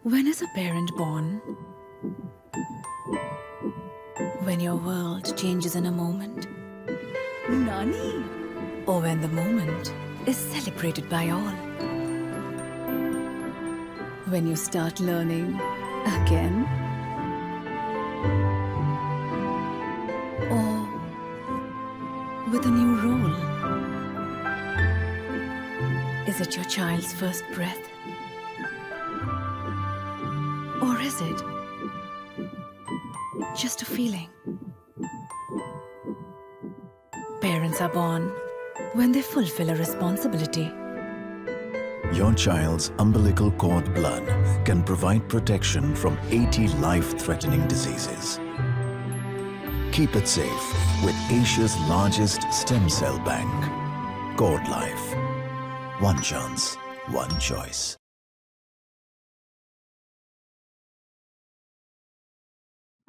When is a parent born? When your world changes in a moment? Nani? Or when the moment is celebrated by all? When you start learning again? Or with a new role? Is it your child's first breath? Or is it just a feeling? Parents are born when they fulfill a responsibility. Your child's umbilical cord blood can provide protection from 80 life-threatening diseases. Keep it safe with Asia's largest stem cell bank. Cord Life. One chance, one choice.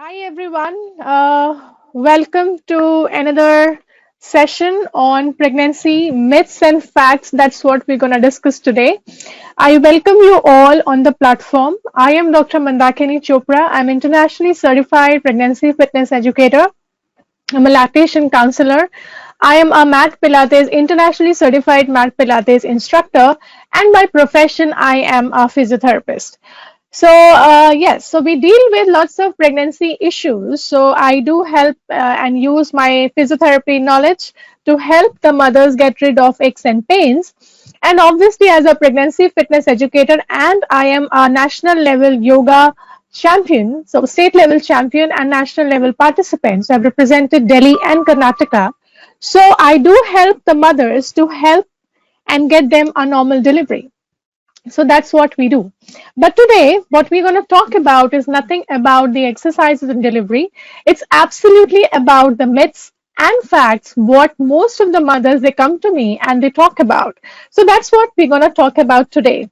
Hi everyone, welcome to another session on pregnancy myths and facts. That's what we're going to discuss today. I welcome you all on the platform. I am Dr. Mandakini Chopra. I'm internationally certified pregnancy fitness educator. I'm a lactation counselor. I am a Mat Pilates internationally certified Mat Pilates instructor, and by profession, I am a physiotherapist. Yes, so we deal with lots of pregnancy issues. So I do help and use my physiotherapy knowledge to help the mothers get rid of aches and pains. And obviously, as a pregnancy fitness educator, and I am a national level yoga champion, so state level champion and national level participants. I've represented Delhi and Karnataka. So I do help the mothers to help and get them a normal delivery. So that's what we do. But today, what we're going to talk about is nothing about the exercises and delivery. It's absolutely about the myths and facts, what most of the mothers they come to me and they talk about. So that's what we're going to talk about today.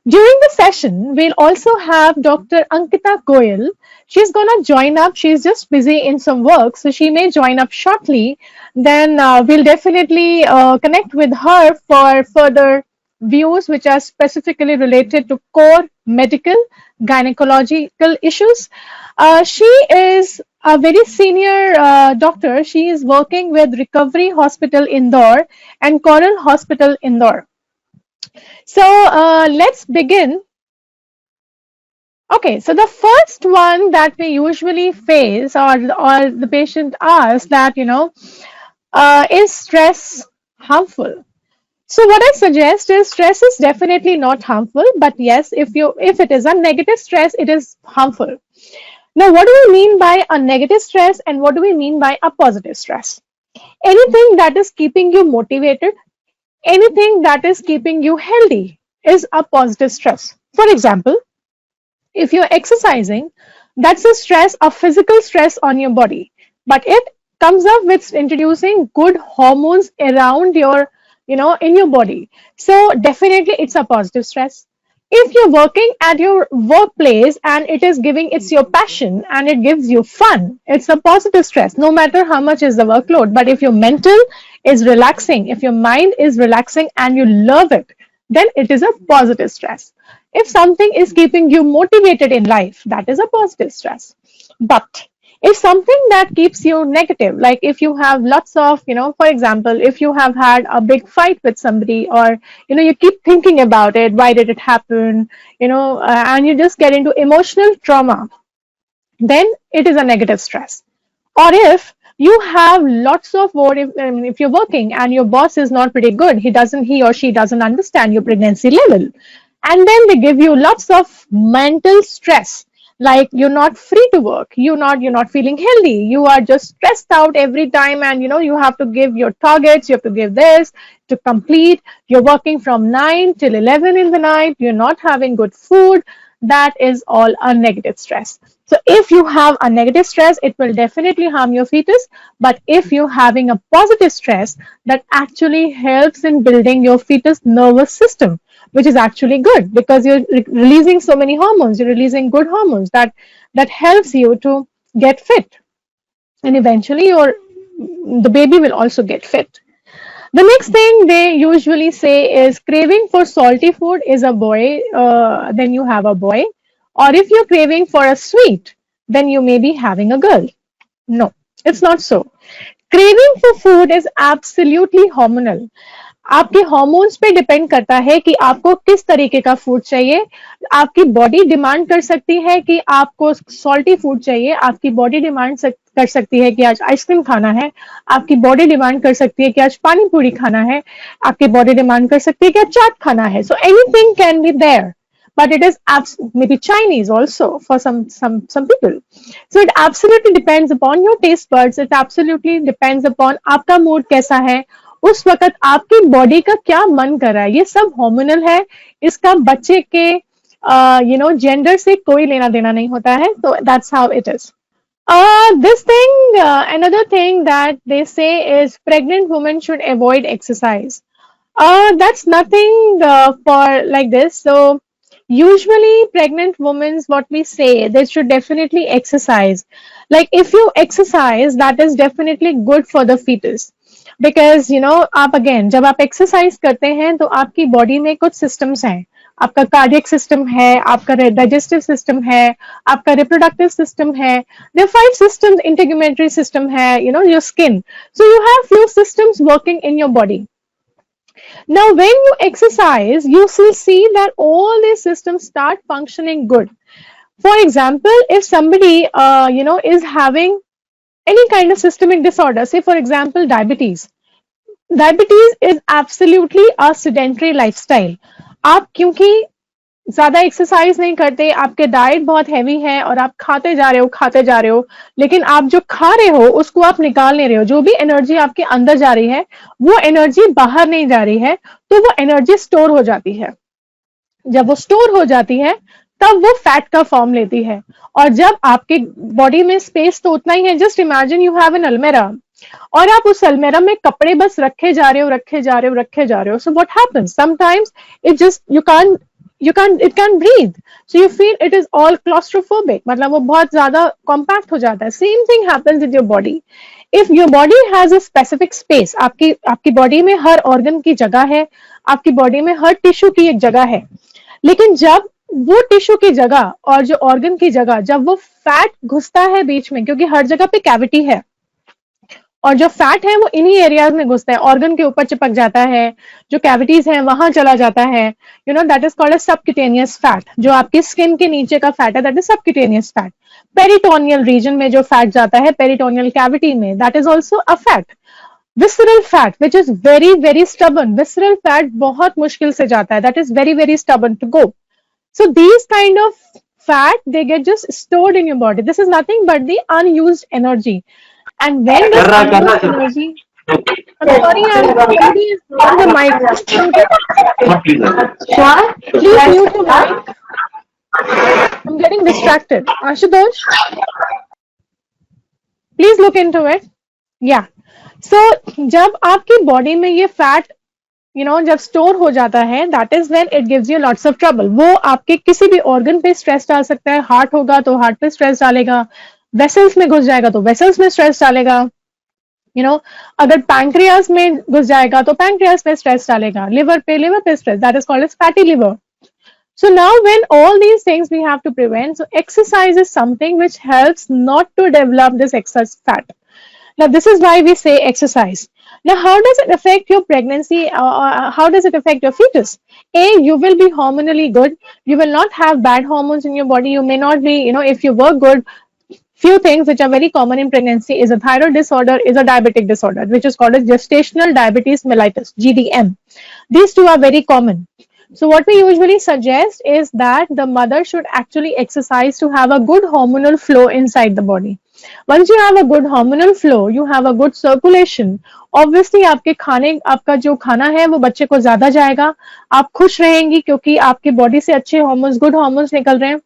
During the session, we'll also have Dr. Ankita Goyal. She's going to join up. She's just busy in some work, so she may join up shortly. Then we'll definitely connect with her for further views which are specifically related to core medical gynecological issues. She is a very senior doctor. She is working with Recovery Hospital Indore and Coral Hospital Indore. So let's begin. Okay, so the first one that we usually face, or the patient asks that, is stress harmful? So what I suggest is stress is definitely not harmful, but yes, if it is a negative stress, it is harmful. Now, what do we mean by a negative stress and what do we mean by a positive stress? Anything that is keeping you motivated, anything that is keeping you healthy is a positive stress. For example, if you're exercising, that's a stress, a physical stress on your body. But it comes up with introducing good hormones around your, in your body. So definitely it's a positive stress. If you're working at your workplace and it is giving, it's your passion and it gives you fun, it's a positive stress, no matter how much is the workload. But if your mental is relaxing, if your mind is relaxing and you love it, then it is a positive stress. If something is keeping you motivated in life, that is a positive stress. But if something that keeps you negative, like if you have lots of, for example, if you have had a big fight with somebody, or you keep thinking about it, why did it happen, and you just get into emotional trauma, then it is a negative stress. Or if you have lots of work, if you're working and your boss is not pretty good, he or she doesn't understand your pregnancy level, and then they give you lots of mental stress, like you're not free to work, you're not feeling healthy, you are just stressed out every time, and you have to give your targets, you have to give this to complete, you're working from 9 till 11 in the night, you're not having good food, that is all a negative stress. So if you have a negative stress, it will definitely harm your fetus. But if you're having a positive stress, that actually helps in building your fetus nervous system, which is actually good because you're releasing so many hormones. You're releasing good hormones that helps you to get fit, and eventually the baby will also get fit. The next thing they usually say is craving for salty food is a boy. Then you have a boy. or if you're craving for a sweet, then you may be having a girl. No, it's not so. Craving for food is absolutely hormonal. आपके hormones पे depend करता है कि आपको किस तरीके का food चाहिए. आपकी बॉडी डिमांड कर सकती है कि आपको सॉल्टी फूड चाहिए, आपकी बॉडी डिमांड कर सकती है कि आज आइसक्रीम खाना है, आपकी बॉडी डिमांड कर सकती है कि आज पानी पूरी खाना है, आपकी बॉडी डिमांड कर सकती है कि आज चाट खाना है. So anything can be there, but it is maybe Chinese also for some people. So it absolutely depends upon your taste buds. It absolutely depends upon आपका मूड कैसा है उस वक्त, आपकी बॉडी का क्या मन कर रहा है. ये सब हार्मोनल है. इसका बच्चे के जेंडर से कोई लेना देना नहीं होता है. So that's how it is. This thing, another thing that they say is pregnant women should avoid exercise. That's nothing for like this. So usually pregnant women, what we say, they should definitely exercise. Like if you exercise, that is definitely good for the fetus. Because आप again जब आप exercise करते हैं तो आपकी body में कुछ systems हैं. आपका cardiac system है, आपका digestive system है, आपका reproductive system है. There are 5 systems, integumentary system है, your skin. So you have few systems working in your body. Now, when you exercise, you will see that all these systems start functioning good. For example, if somebody, is having any kind of systemic disorder, say for example, diabetes. Diabetes is absolutely a sedentary lifestyle. आप क्योंकि ज्यादा exercise नहीं करते, आपके diet बहुत heavy है और आप खाते जा रहे हो, लेकिन आप जो खा रहे हो उसको आप निकाल नहीं रहे हो. जो भी एनर्जी आपके अंदर जा रही है वो एनर्जी बाहर नहीं जा रही है, तो वो एनर्जी स्टोर हो जाती है. जब वो स्टोर हो जाती है तब वो फैट का फॉर्म लेती है. और जब आपके बॉडी में स्पेस तो उतना ही है, just imagine you have an अलमेरा और आप उस अलमेरा में कपड़े बस रखे जा रहे हो. So what happens sometimes it just it can't breathe, so you feel it is all claustrophobic, मतलब वो बहुत ज्यादा compact हो जाता है. Same thing happens with your body. If your body has a specific space, आपकी बॉडी में हर organ की जगह है, आपकी बॉडी में हर टिश्यू की एक जगह है, लेकिन जब वो टिश्यू की जगह और जो ऑर्गन की जगह, जब वो फैट घुसता है बीच में, क्योंकि हर जगह पे कैविटी है और जो फैट है वो इन्हीं एरियाज में घुसता है, ऑर्गन के ऊपर चिपक जाता है, जो कैविटीज हैं वहां चला जाता है. That is called subcutaneous fat. जो आपकी स्किन के नीचे का फैट है, that is subcutaneous fat. Peritoneal region में जो फैट जाता है, पेरिटोनियल कैविटी में, that is also a fat. Visceral fat which is very very stubborn. Visceral fat बहुत मुश्किल से जाता है, that is very very stubborn to go. So these kind of fat, they get just stored in your body. This is nothing but the unused energy. And when this unused energy, I'm sorry, somebody is on the mic. Please mute the mic. I'm getting distracted. Ashutosh, please look into it. Yeah. So जब आपकी body में ये fat जब store हो जाता है, that is when it gives you lots of trouble. वो आपके किसी भी ऑर्गन पे स्ट्रेस डाल सकता है. हार्ट होगा तो हार्ट पे स्ट्रेस डालेगा, वेसल्स में घुस जाएगा तो वेसल्स में स्ट्रेस डालेगा, अगर पैंक्रियास में घुस जाएगा तो पैंक्रियास पे स्ट्रेस डालेगा, लिवर पे stress, that is called as fatty liver. So now when all these things we have to prevent, so exercise is something which helps not to develop this excess fat. Now this is why we say exercise. Now how does it affect your pregnancy? How does it affect your fetus? A, you will be hormonally good. You will not have bad hormones in your body. You may not be, if you work good. Few things which are very common in pregnancy is a thyroid disorder, is a diabetic disorder, which is called as gestational diabetes mellitus, GDM. These two are very common. So what we usually suggest is that the mother should actually exercise to have a good hormonal flow inside the body. Once you have a good hormonal flow, you have a good circulation. Obviously, आपका जो खाना है वो बच्चे को ज्यादा जाएगा. आप खुश रहेंगी क्योंकि आपके बॉडी से अच्छे हार्मोन्स, गुड हार्मोन्स निकल रहे हैं.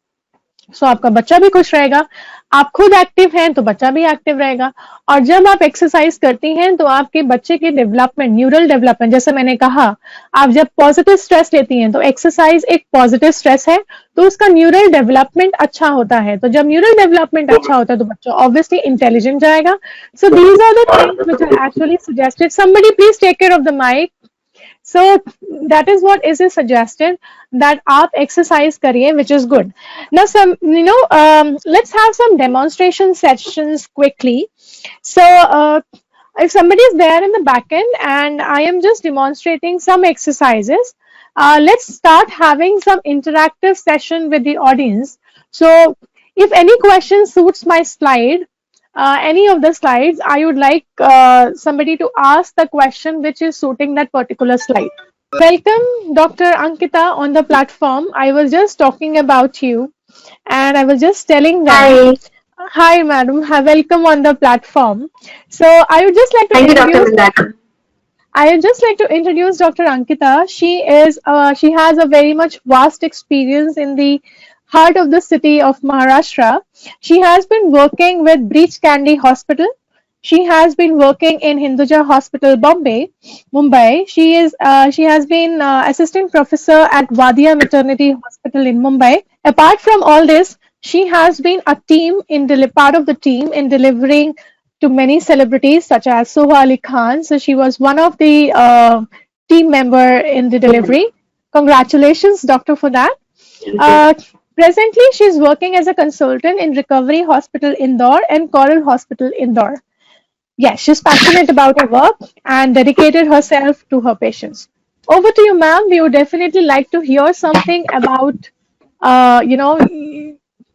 सो आपका बच्चा भी खुश रहेगा. आप खुद एक्टिव हैं तो बच्चा भी एक्टिव रहेगा. और जब आप एक्सरसाइज करती हैं तो आपके बच्चे के डेवलपमेंट, न्यूरल डेवलपमेंट, जैसे मैंने कहा, आप जब पॉजिटिव स्ट्रेस लेती हैं तो एक्सरसाइज एक पॉजिटिव स्ट्रेस है, तो उसका न्यूरल डेवलपमेंट अच्छा होता है. तो जब न्यूरल डेवलपमेंट अच्छा होता है तो बच्चा ऑब्वियसली इंटेलिजेंट जाएगा. So these are the things which are actually suggested. Somebody please take care of the mic. So that is what is suggested, that आप exercise करिए, which is good. Now some, let's have some demonstration sessions quickly. So if somebody is there in the back end and I am just demonstrating some exercises, let's start having some interactive session with the audience. So if any question suits my slide, any of the slides, I would like somebody to ask the question which is suiting that particular slide. Welcome, Dr. Ankita, on the platform. I was just talking about you and I was just telling them. Hi. Hi, madam. Welcome on the platform. So I would just like to Thank you, Dr. introduce. Mandaka. I would just like to introduce Dr. Ankita. She has a very much vast experience in the heart of the city of Maharashtra. She has been working with Breach Candy Hospital. She has been working in Hinduja Hospital, Mumbai. She has been assistant professor at Wadia Maternity Hospital in Mumbai. Apart from all this, she has been part of the team in delivering to many celebrities such as Soha Ali Khan. So she was one of the team member in the delivery. Congratulations, doctor, for that. Uh, Presently, she's working as a consultant in Recovery Hospital Indore and Coral Hospital Indore. Yes, she's passionate about her work and dedicated herself to her patients. Over to you, ma'am. We would definitely like to hear something about, uh, you know,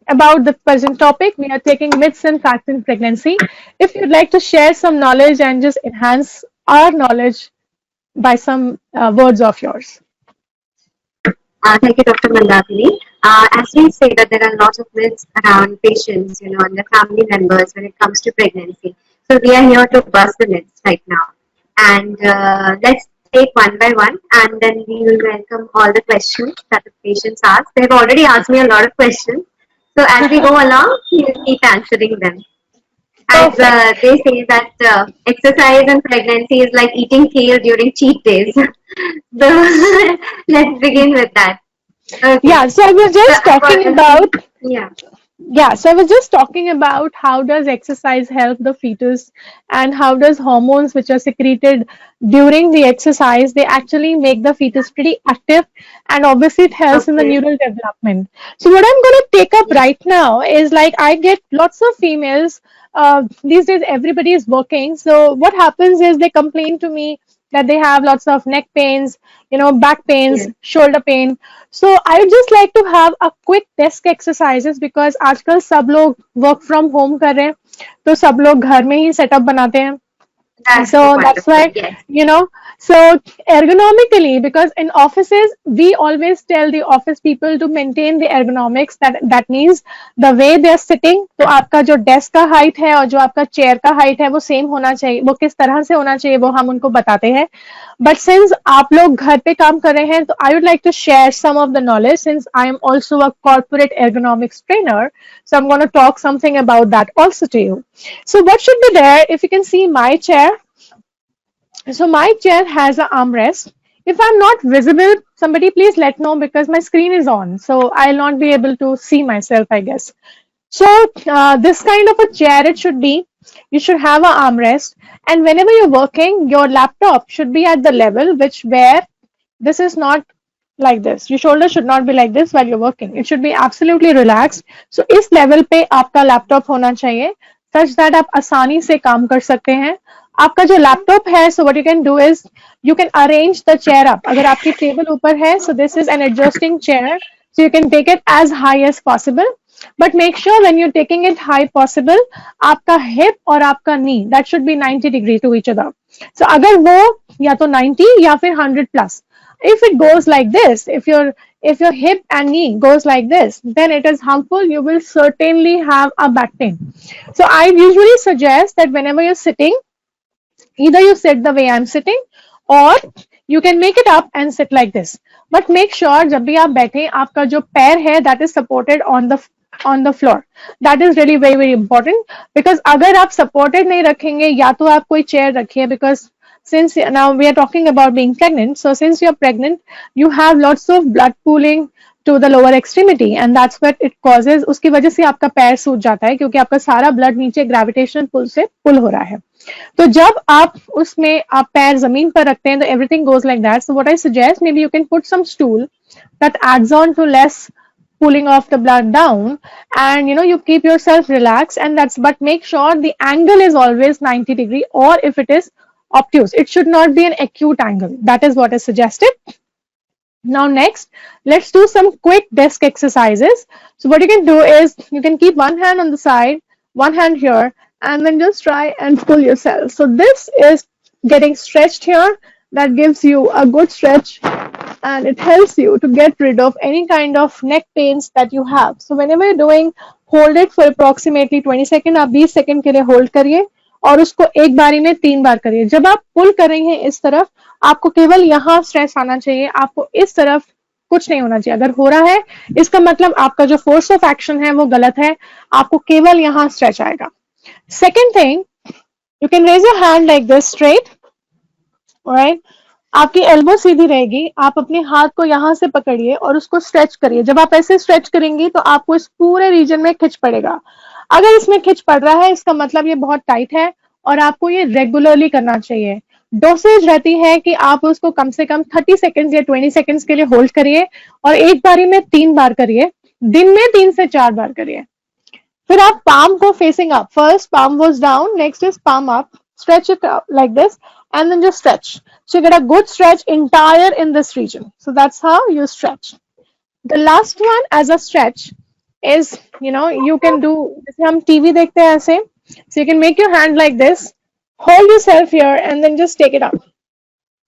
about the present topic. We are taking myths and facts in pregnancy. If you'd like to share some knowledge and just enhance our knowledge by some words of yours. Thank you, Dr. Mandakini. As we say that there are lots of myths around patients, and their family members when it comes to pregnancy. So we are here to bust the myths right now. And let's take one by one, and then we will welcome all the questions that the patients ask. They've already asked me a lot of questions. So as we go along, we'll keep answering them. As they say that exercise and pregnancy is like eating kale during cheat days. So let's begin with that. Okay. Yeah, so I was just talking about Yeah. so I was just talking about how does exercise help the fetus and how does hormones which are secreted during the exercise, they actually make the fetus pretty active, and obviously it helps in the Okay. neural development. So what I'm going to take up right now is, like, I get lots of females, these days everybody is working. So what happens is they complain to me that they have lots of neck pains, back pains, Yes. shoulder pain. So I would just like to have a quick desk exercises, because आजकल सब लोग work from home कर रहे हैं, तो सब लोग घर में ही setup बनाते हैं. That's So that's wonderful. why, Yes. so ergonomically, because in offices, we always tell the office people to maintain the ergonomics. That means the way they are sitting, तो आपका जो desk का height है और जो आपका chair का height है वो same होना चाहिए. वो किस तरह से होना चाहिए वो हम उनको बताते हैं. But since आप लोग घर पे काम कर रहे हैं, तो I would like to share some of the knowledge, since I am also a corporate ergonomics trainer. So I'm going to talk something about that also to you. So what should be there? If you can see my chair. So my chair has an armrest. If I'm not visible, somebody please let know, because my screen is on. So I'll not be able to see myself, I guess. So this kind of a chair it should be. You should have an armrest. And whenever you're working, your laptop should be at the level where this is not like this. Your shoulder should not be like this while you're working. It should be absolutely relaxed. So इस level पे आपका laptop होना चाहिए, such that आप आसानी से काम कर सकते हैं. आपका जो laptop है, so what you can do is you can arrange the chair up. अगर आपकी table ऊपर है, so this is an adjusting chair, so you can take it as high as possible. But make sure when you're taking it high possible, आपका hip और आपका knee, that should be 90 degree to each other. So अगर वो या तो 90 या फिर 100 plus. If it goes like this, if your hip and knee goes like this, then it is harmful. You will certainly have a back pain. So I usually suggest that whenever you're sitting, either you sit the way I'm sitting, or you can make it up and sit like this. But make sure जब भी आप बैठें, आपका जो पैर है, that is supported on the floor. That is really very very important, because अगर आप supported नहीं रखेंगे, या तो आप कोई chair रखिए, because since now we are talking about being pregnant, so since you're pregnant, you have lots of blood pooling to the lower extremity and that's what it causes. उसकी वजह से आपका पैर सूज जाता है क्योंकि आपका सारा ब्लड नीचे ग्रेविटेशनल पुल से पुल हो रहा है. तो जब आप उसमें आप पैर जमीन पर रखते हैं तो everything goes like that. So what I suggest, maybe you can put some stool that adds on to less pulling off the blood down, and you keep yourself relaxed, and that's, but make sure the angle is always 90 degree, or if it is obtuse, it should not be an acute angle. That is what is suggested. Now next, let's do some quick desk exercises. So what you can do is you can keep one hand on the side, one hand here, and then just try and pull yourself. So this is getting stretched here. That gives you a good stretch and it helps you to get rid of any kind of neck pains that you have. So whenever you're doing, hold it for approximately 20 seconds. आप 20 second के लिए hold करिए और उसको एक बारी में 3 बार करिए. जब आप पुल कर रही हैं इस तरफ, आपको केवल यहाँ स्ट्रेस आना चाहिए, आपको इस तरफ कुछ नहीं होना चाहिए. अगर हो रहा है इसका मतलब आपका जो फोर्स ऑफ एक्शन है वो गलत है, आपको केवल यहाँ स्ट्रेच आएगा. Second thing, you can raise your hand like this straight, alright. आपकी एल्बो सीधी रहेगी, आप अपने हाथ को यहाँ से पकड़िए और उसको स्ट्रेच करिए. जब आप ऐसे स्ट्रेच करेंगी तो आपको इस पूरे रीजन में खिंच पड़ेगा. अगर इसमें खिंच पड़ रहा है इसका मतलब ये बहुत टाइट है और आपको ये रेगुलरली करना चाहिए. डोसेज रहती है कि आप उसको कम से कम 30 सेकेंड्स या 20 सेकेंड्स के लिए होल्ड करिए और एक बारी में 3 बार करिए, दिन में 3 से 4 बार करिए. फिर आप पाम को facing up, first palm was down, next is palm up, stretch it up like this and then just stretch. So you get a good stretch entire in this region. So that's how you stretch. The last one as a stretch is, you can do, जैसे हम TV देखते हैं ऐसे, so you can make your hand like this, hold yourself here and then just take it up.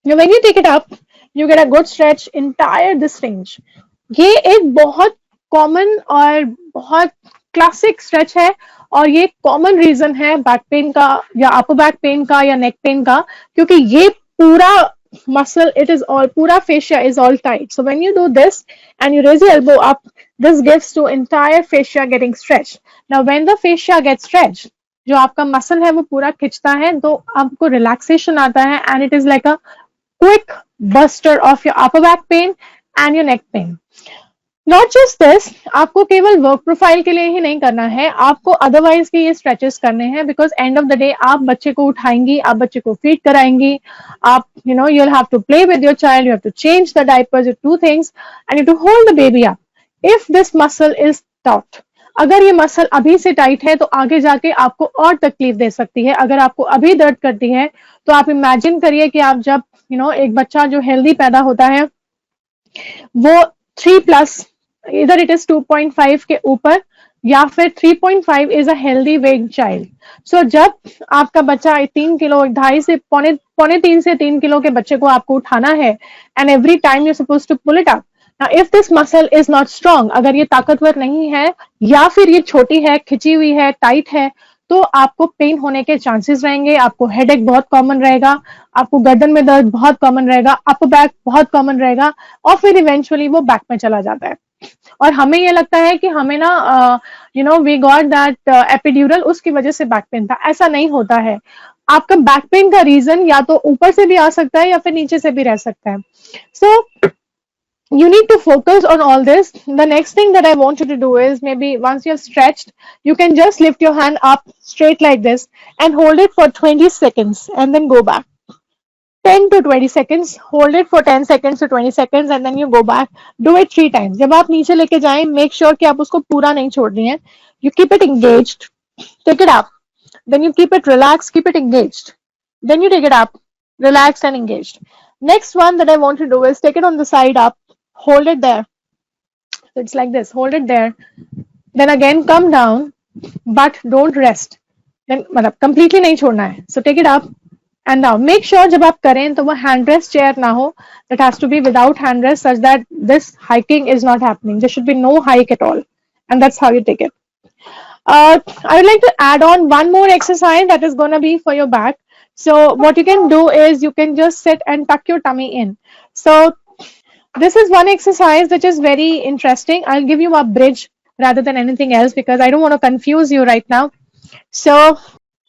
Now when you take it up, you get a good stretch entire this range. ये एक बहुत common और बहुत classic stretch है और ये common reason है back pain का या अपर बैक पेन का या नेक पेन का, क्योंकि ये पूरा muscle, it is all, pura fascia is all tight. So when you do this and you raise your elbow up, this gives to entire fascia getting stretched. Now when the fascia gets stretched, जो आपका muscle है वो पूरा खिंचता है तो आपको relaxation आता है and it is like a quick buster of your upper back pain and your neck pain. Not just this, आपको केवल वर्क प्रोफाइल के लिए ही नहीं करना है, आपको अदरवाइज भी ये स्ट्रेचेस करने हैं, because end of the day आप बच्चे को उठाएंगी, आप बच्चे को फीड कराएंगी, आप you'll have to play with your child, you have to change the diapers, you do things and you have to hold the baby up. If this muscle is taut, अगर ये muscle अभी से tight है तो आगे जाके आपको और तकलीफ दे सकती है. अगर आपको अभी दर्द करती है तो आप इमेजिन करिए कि आप जब एक बच्चा जो हेल्दी पैदा होता है वो 3+ इधर इट इज 2.5 के ऊपर या फिर 3.5 is a healthy weight child. So जब आपका बच्चा 3 किलो 2.5 से पौने 3 से 3 किलो के बच्चे को आपको उठाना है and every time you suppose to pull it up. Now, if this muscle is not strong, अगर ये ताकतवर नहीं है या फिर ये छोटी है, खिंची हुई है, टाइट है, तो आपको पेन होने के चांसेस रहेंगे, आपको हेडेक बहुत कॉमन रहेगा, आपको गर्दन में दर्द बहुत कॉमन रहेगा, अपर बैक बहुत कॉमन रहेगा और फिर इवेंचुअली वो बैक में चला जाता है. और हमें ये लगता है कि हमें ना वी गॉट दैट एपिड्यूरल, उसकी वजह से बैक पेन था. ऐसा नहीं होता है. आपका बैक पेन का रीजन या तो ऊपर से भी आ सकता है या फिर नीचे से भी रह सकता है. सो you need to focus on all this. The next thing that I want you to do is, maybe once you're stretched, you can just lift your hand up straight like this and hold it for 20 seconds and then go back. 10 to 20 seconds, hold it for 10 seconds to 20 seconds and then you go back. Do it 3 times. जब आप नीचे लेके जाएं, make sure कि आप उसको पूरा नहीं छोड़ रही हैं. You keep it engaged, take it up. Then you keep it relaxed, keep it engaged. Then you take it up, relaxed and engaged. Next one that I want to do is take it on the side up. Hold it there. So it's like this. Hold it there. Then again come down, but don't rest. Then मतलब completely नहीं छोड़ना है. So take it up and now make sure जब आप करें तो वो hand rest chair ना हो. That has to be without hand rest such that this hiking is not happening. There should be no hike at all. And that's how you take it. I would like to add on one more exercise that is going to be for your back. So what you can do is you can just sit and tuck your tummy in. So this is one exercise which is very interesting. I'll give you a bridge rather than anything else because I don't want to confuse you right now. So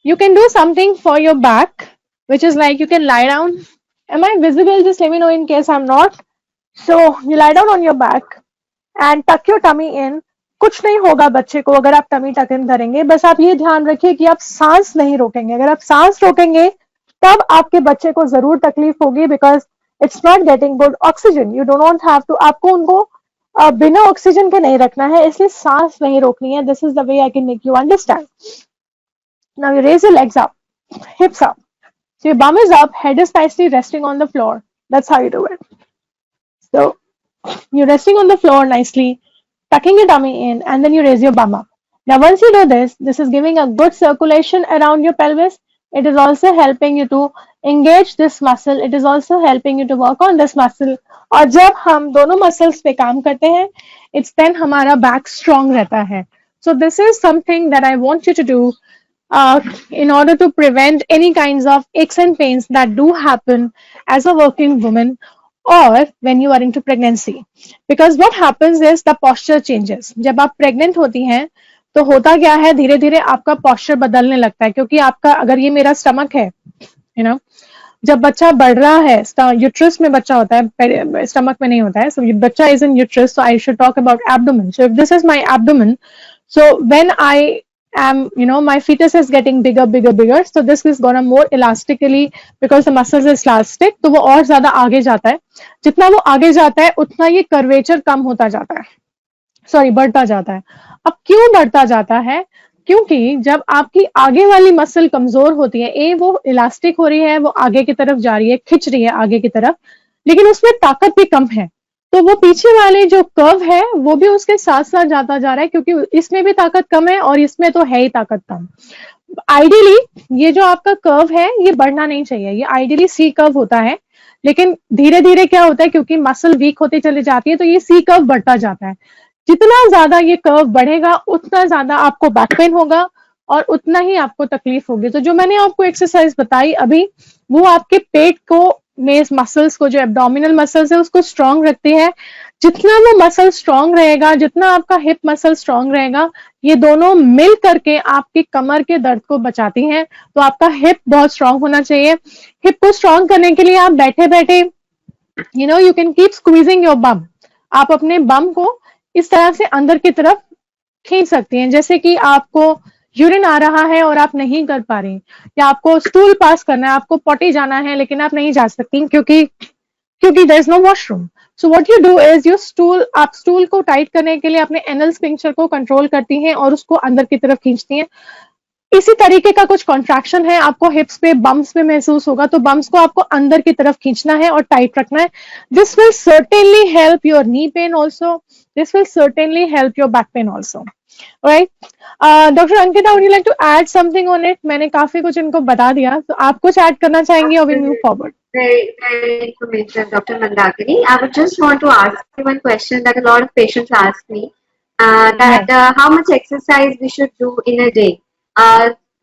you can do something for your back, which is like you can lie down. Am I visible? Just let me know in case I'm not. So you lie down on your back and टक your tummy इन. कुछ नहीं होगा बच्चे को अगर आप tummy tuck इन करेंगे, बस आप ये ध्यान रखिए कि आप सांस नहीं रोकेंगे. अगर आप सांस रोकेंगे तब आपके बच्चे को जरूर तकलीफ होगी, because it's not getting good oxygen. You do not have to, आपको उनको बिना ऑक्सीजन के नहीं रखना है, इसलिए सांस नहीं रोकनी है. This is the way I can make you understand. Now you raise your legs up, hips up. So your bum is up, head is nicely resting on the floor. That's how you do it. So you're resting on the floor nicely, tucking your tummy in, and then you raise your bum up. Now, once you do this, this is giving a good circulation around your pelvis. It is also helping you to engage this muscle. It is also helping you to work on this muscle. और जब हम दोनों muscles पे काम करते हैं, it's then हमारा back strong रहता है. So this is something that I want you to do in order to prevent any kinds of aches and pains that do happen as a working woman or when you are into pregnancy. Because what happens is the posture changes. जब आप pregnant होती हैं तो होता क्या है, धीरे धीरे आपका posture बदलने लगता है. क्योंकि आपका, अगर ये मेरा stomach है, you know, जब बच्चा बढ़ रहा है, यूट्रस में बच्चा होता है, स्टमक में नहीं होता है. सो बच्चा is in uterus, so I should talk about abdomen. So if this is my abdomen, so when I am, my fetus is getting bigger, so this is gonna more elastically, because the muscles is elastic, तो वो और ज्यादा आगे जाता है. जितना वो आगे जाता है उतना ये कर्वेचर कम होता जाता है, सॉरी बढ़ता जाता है. अब क्यों बढ़ता जाता है? क्योंकि जब आपकी आगे वाली मसल कमजोर होती है, वो इलास्टिक हो रही है, वो आगे की तरफ जा रही है, खिंच रही है आगे की तरफ, लेकिन उसमें ताकत भी कम है, तो वो पीछे वाले जो कर्व है वो भी उसके साथ साथ जाता जा रहा है, क्योंकि इसमें भी ताकत कम है और इसमें तो है ही ताकत कम. आइडियली ये जो आपका कर्व है ये बढ़ना नहीं चाहिए, ये आइडियली सी कर्व होता है, लेकिन धीरे धीरे क्या होता है, क्योंकि मसल वीक होती चली जाती है, तो ये सी कर्व बढ़ता जाता है. जितना ज्यादा ये कर्व बढ़ेगा उतना ज्यादा आपको बैक पेन होगा और उतना ही आपको तकलीफ होगी. तो जो मैंने आपको एक्सरसाइज बताई अभी, वो आपके पेट को में मसल्स को, जो एब्डोमिनल मसल्स है उसको स्ट्रांग रखती है. जितना वो मसल स्ट्रांग रहेगा, जितना आपका हिप मसल स्ट्रांग रहेगा, ये दोनों मिल करके आपकी कमर के दर्द को बचाती हैं. तो आपका हिप बहुत स्ट्रांग होना चाहिए. हिप को स्ट्रांग करने के लिए आप बैठे बैठे you can keep squeezing your bum. आप अपने बम को इस तरह से अंदर की तरफ खींच सकती हैं, जैसे कि आपको यूरिन आ रहा है और आप नहीं कर पा रही, या आपको स्टूल पास करना है, आपको पॉटी जाना है लेकिन आप नहीं जा सकती क्योंकि there is no washroom. So what you do is आप स्टूल को टाइट करने के लिए अपने एनल स्फिंक्टर को कंट्रोल करती हैं और उसको अंदर की तरफ खींचती हैं. इसी तरीके का कुछ कॉन्ट्रैक्शन है आपको हिप्स पे, बम्स पे महसूस होगा, तो बम्स को आपको अंदर की तरफ खींचना है और टाइट रखना है. This will certainly help your knee pain also. This will certainly help your back pain also. Right. Doctor Ankita, would you like to add something on it? मैंने काफी कुछ इनको बता दिया, तो आप कुछ ऐड करना चाहेंगे और we move forward? Very information, Dr. Mandakini. I would just want to ask you one question that a lot of patients ask me, that how much exercise we should do in a day,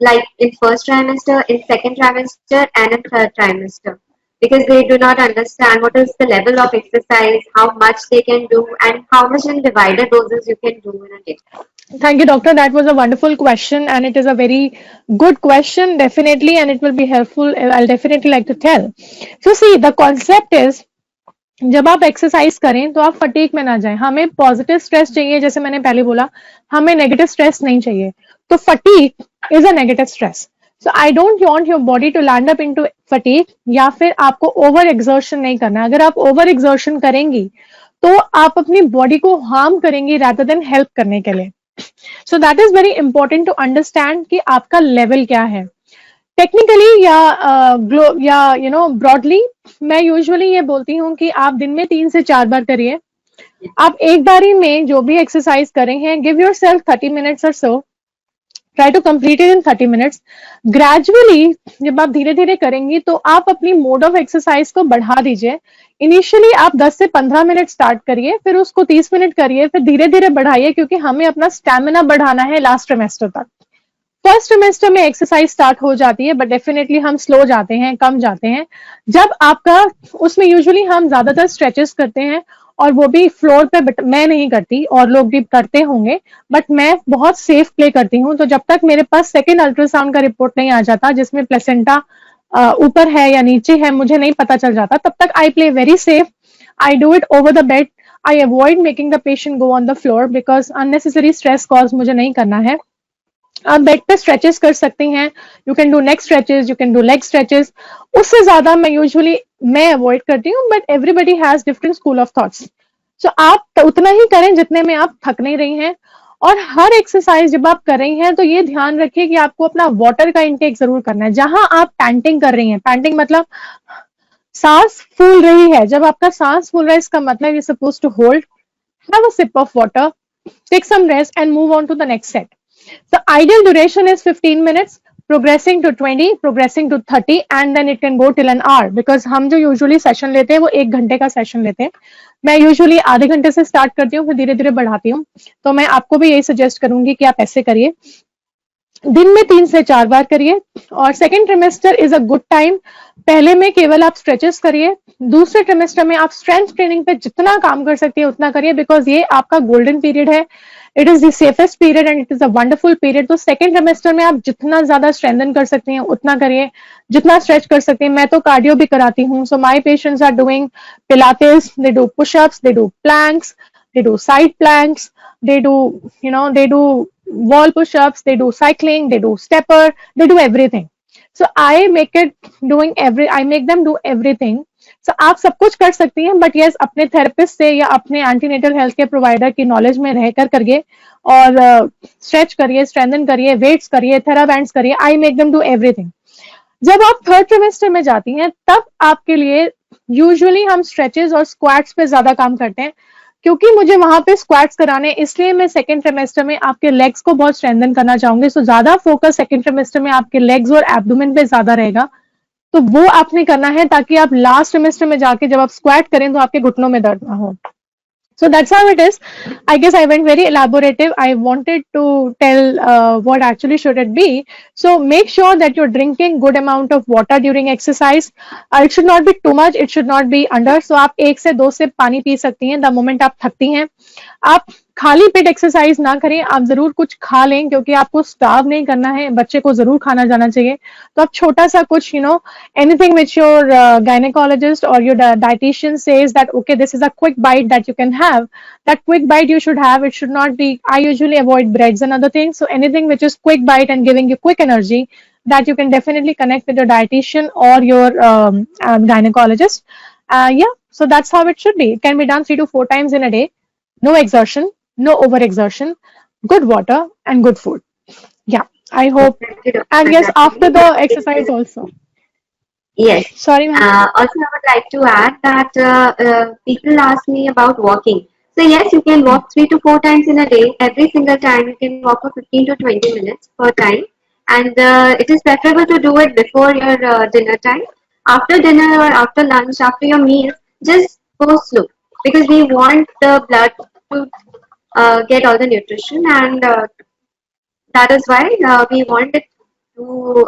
like in first trimester, in second trimester, and in third trimester, because they do not understand what is the level of exercise, how much they can do, and how much in divided doses you can do in a day. Thank you, doctor. That was a wonderful question, and it is a very good question, definitely, and it will be helpful. I'll definitely like to tell. So, see, the concept is, जब आप exercise करें तो आप fatigue में ना जाएं. हमें positive stress चाहिए, जैसे मैंने पहले बोला, हमें नेगेटिव स्ट्रेस नहीं चाहिए. तो fatigue is a negative stress. So I don't want your body to land up into fatigue, या फिर आपको ओवर एक्सर्शन नहीं करना. अगर आप ओवर एक्सर्शन करेंगी तो आप अपनी बॉडी को हार्म करेंगी रादर देन हेल्प करने के लिए. So that is very important to understand कि आपका लेवल क्या है. टेक्निकली या ब्रॉडली मैं यूजुअली ये बोलती हूँ कि आप दिन में 3 से 4 बार करिए. आप एक बारी में जो भी एक्सरसाइज करें हैं, गिव योरसेल्फ 30 मिनट्स और so. Try to complete it in 30 minutes. Gradually जब आप धीरे धीरे करेंगी तो आप अपनी मोड ऑफ एक्सरसाइज को बढ़ा दीजिए. इनिशियली आप 10 से 15 मिनट स्टार्ट करिए, फिर उसको 30 मिनट करिए, फिर धीरे धीरे बढ़ाइए, क्योंकि हमें अपना स्टैमिना बढ़ाना है लास्ट ट्रिमेस्टर तक. फर्स्ट ट्रिमेस्टर में एक्सरसाइज स्टार्ट हो जाती है, बट डेफिनेटली हम स्लो जाते हैं, कम जाते हैं. जब आपका उसमें यूजुअली हम ज्यादातर स्ट्रेचेस करते हैं, और वो भी फ्लोर पे, बट मैं नहीं करती, और लोग भी करते होंगे, बट मैं बहुत सेफ प्ले करती हूँ. तो जब तक मेरे पास सेकेंड अल्ट्रासाउंड का रिपोर्ट नहीं आ जाता जिसमें प्लेसेंटा ऊपर है या नीचे है, मुझे नहीं पता चल जाता, तब तक I play very safe. I do it over the bed. I avoid making the patient go on the floor because unnecessary stress cause मुझे नहीं करना है. आप बेड पे स्ट्रेचेस कर सकती हैं. You can do neck stretches, you can do leg stretches. उससे ज्यादा मैं अवॉइड करती हूँ, but everybody has different school of thoughts. So आप उतना ही करें जितने में आप थक नहीं रही हैं. और हर एक्सरसाइज जब आप कर रही हैं तो ये ध्यान रखिए कि आपको अपना वाटर का इंटेक जरूर करना है. जहां आप पैंटिंग कर रही हैं, पैंटिंग मतलब सांस फूल रही है, जब आपका सांस फूल रहा है इसका मतलब you suppose to hold, have a sip of water, take some rest, and move on to the next set. The ideal duration is 15 minutes, progressing to 20, progressing to 30, and then it can go till an hour. Because हम जो usually session लेते हैं वो 1 घंटे का session लेते हैं. मैं usually आधे घंटे से start करती हूँ, फिर धीरे धीरे बढ़ाती हूँ. तो मैं आपको भी यही suggest करूंगी कि आप ऐसे करिए. दिन में 3 से 4 बार करिए. और second trimester is a good time. पहले में केवल आप स्ट्रेचेस करिए. दूसरे ट्रिमेस्टर में आप स्ट्रेंथ ट्रेनिंग पे जितना काम कर सकती है उतना करिए, बिकॉज ये आपका गोल्डन पीरियड है. It is the safest period and it is a wonderful period. तो सेकेंड ट्रिमेस्टर में आप जितना ज्यादा स्ट्रेंथन कर सकती हैं उतना करिए, जितना स्ट्रेच कर सकते हैं. मैं तो कार्डियो भी कराती हूँ. So my patients are doing Pilates, they do pushups, they do planks, they do side planks, they do, they do wall push-ups, they do cycling, they do stepper, they do everything. So I make them do everything. So आप सब कुछ कर सकती हैं, but yes अपने therapist से या अपने एंटीनेटल हेल्थ के प्रोवाइडर की नॉलेज में रहकर करिए. और स्ट्रेच करिए, स्ट्रेंथन करिए, वेट्स करिए, थेराबैंड्स करिए. I make them do everything. जब आप थर्ड ट्रिमेस्टर में जाती हैं तब आपके लिए यूजुअली हम स्ट्रेचेस और स्क्वाट्स पे ज्यादा काम करते हैं, क्योंकि मुझे वहां पे स्क्वाट्स कराने, इसलिए मैं सेकंड ट्रिमेस्टर में आपके लेग्स को बहुत स्ट्रेंथन करना चाहूंगी. सो ज्यादा फोकस सेकंड ट्रिमेस्टर में आपके लेग्स और एब्डोमेन पे ज्यादा रहेगा. तो वो आपने करना है ताकि आप लास्ट ट्रिमेस्टर में जाके जब आप स्क्वाट करें तो आपके घुटनों में दर्द ना हो. So that's how it is. I guess I went very elaborative. I wanted to tell what actually should it be. So make sure that you're drinking good amount of water during exercise. It should not be too much. It should not be under. So आप 1 से 2 SIP पानी P सकती हैं the moment आप थकती हैं. आप खाली पेट exercise ना करें. आप जरूर कुछ खा लें, क्योंकि आपको स्टार्व नहीं करना है. बच्चे को जरूर खाना जाना चाहिए. तो आप छोटा सा कुछ anything which your gynecologist or your dietitian says that okay, this is a quick bite that you can have, that quick bite you should have. It should not be, I usually avoid breads and other things. So anything which is quick bite and giving you quick energy, that you can definitely connect with your dietitian or your gynecologist. Yeah, so that's how it should be. It can be done 3 to 4 times in a day. No exertion, no overexertion, good water and good food. Yeah, I hope. And yes, after the exercise also. Yes. Sorry, ma'am. Also, I would like to add that people ask me about walking. So yes, you can walk 3 to 4 times in a day. Every single time you can walk for 15 to 20 minutes per time. And it is preferable to do it before your dinner time. After dinner or after lunch, after your meal, just go slow. Because we want the blood to get all the nutrition, and that is why we want it to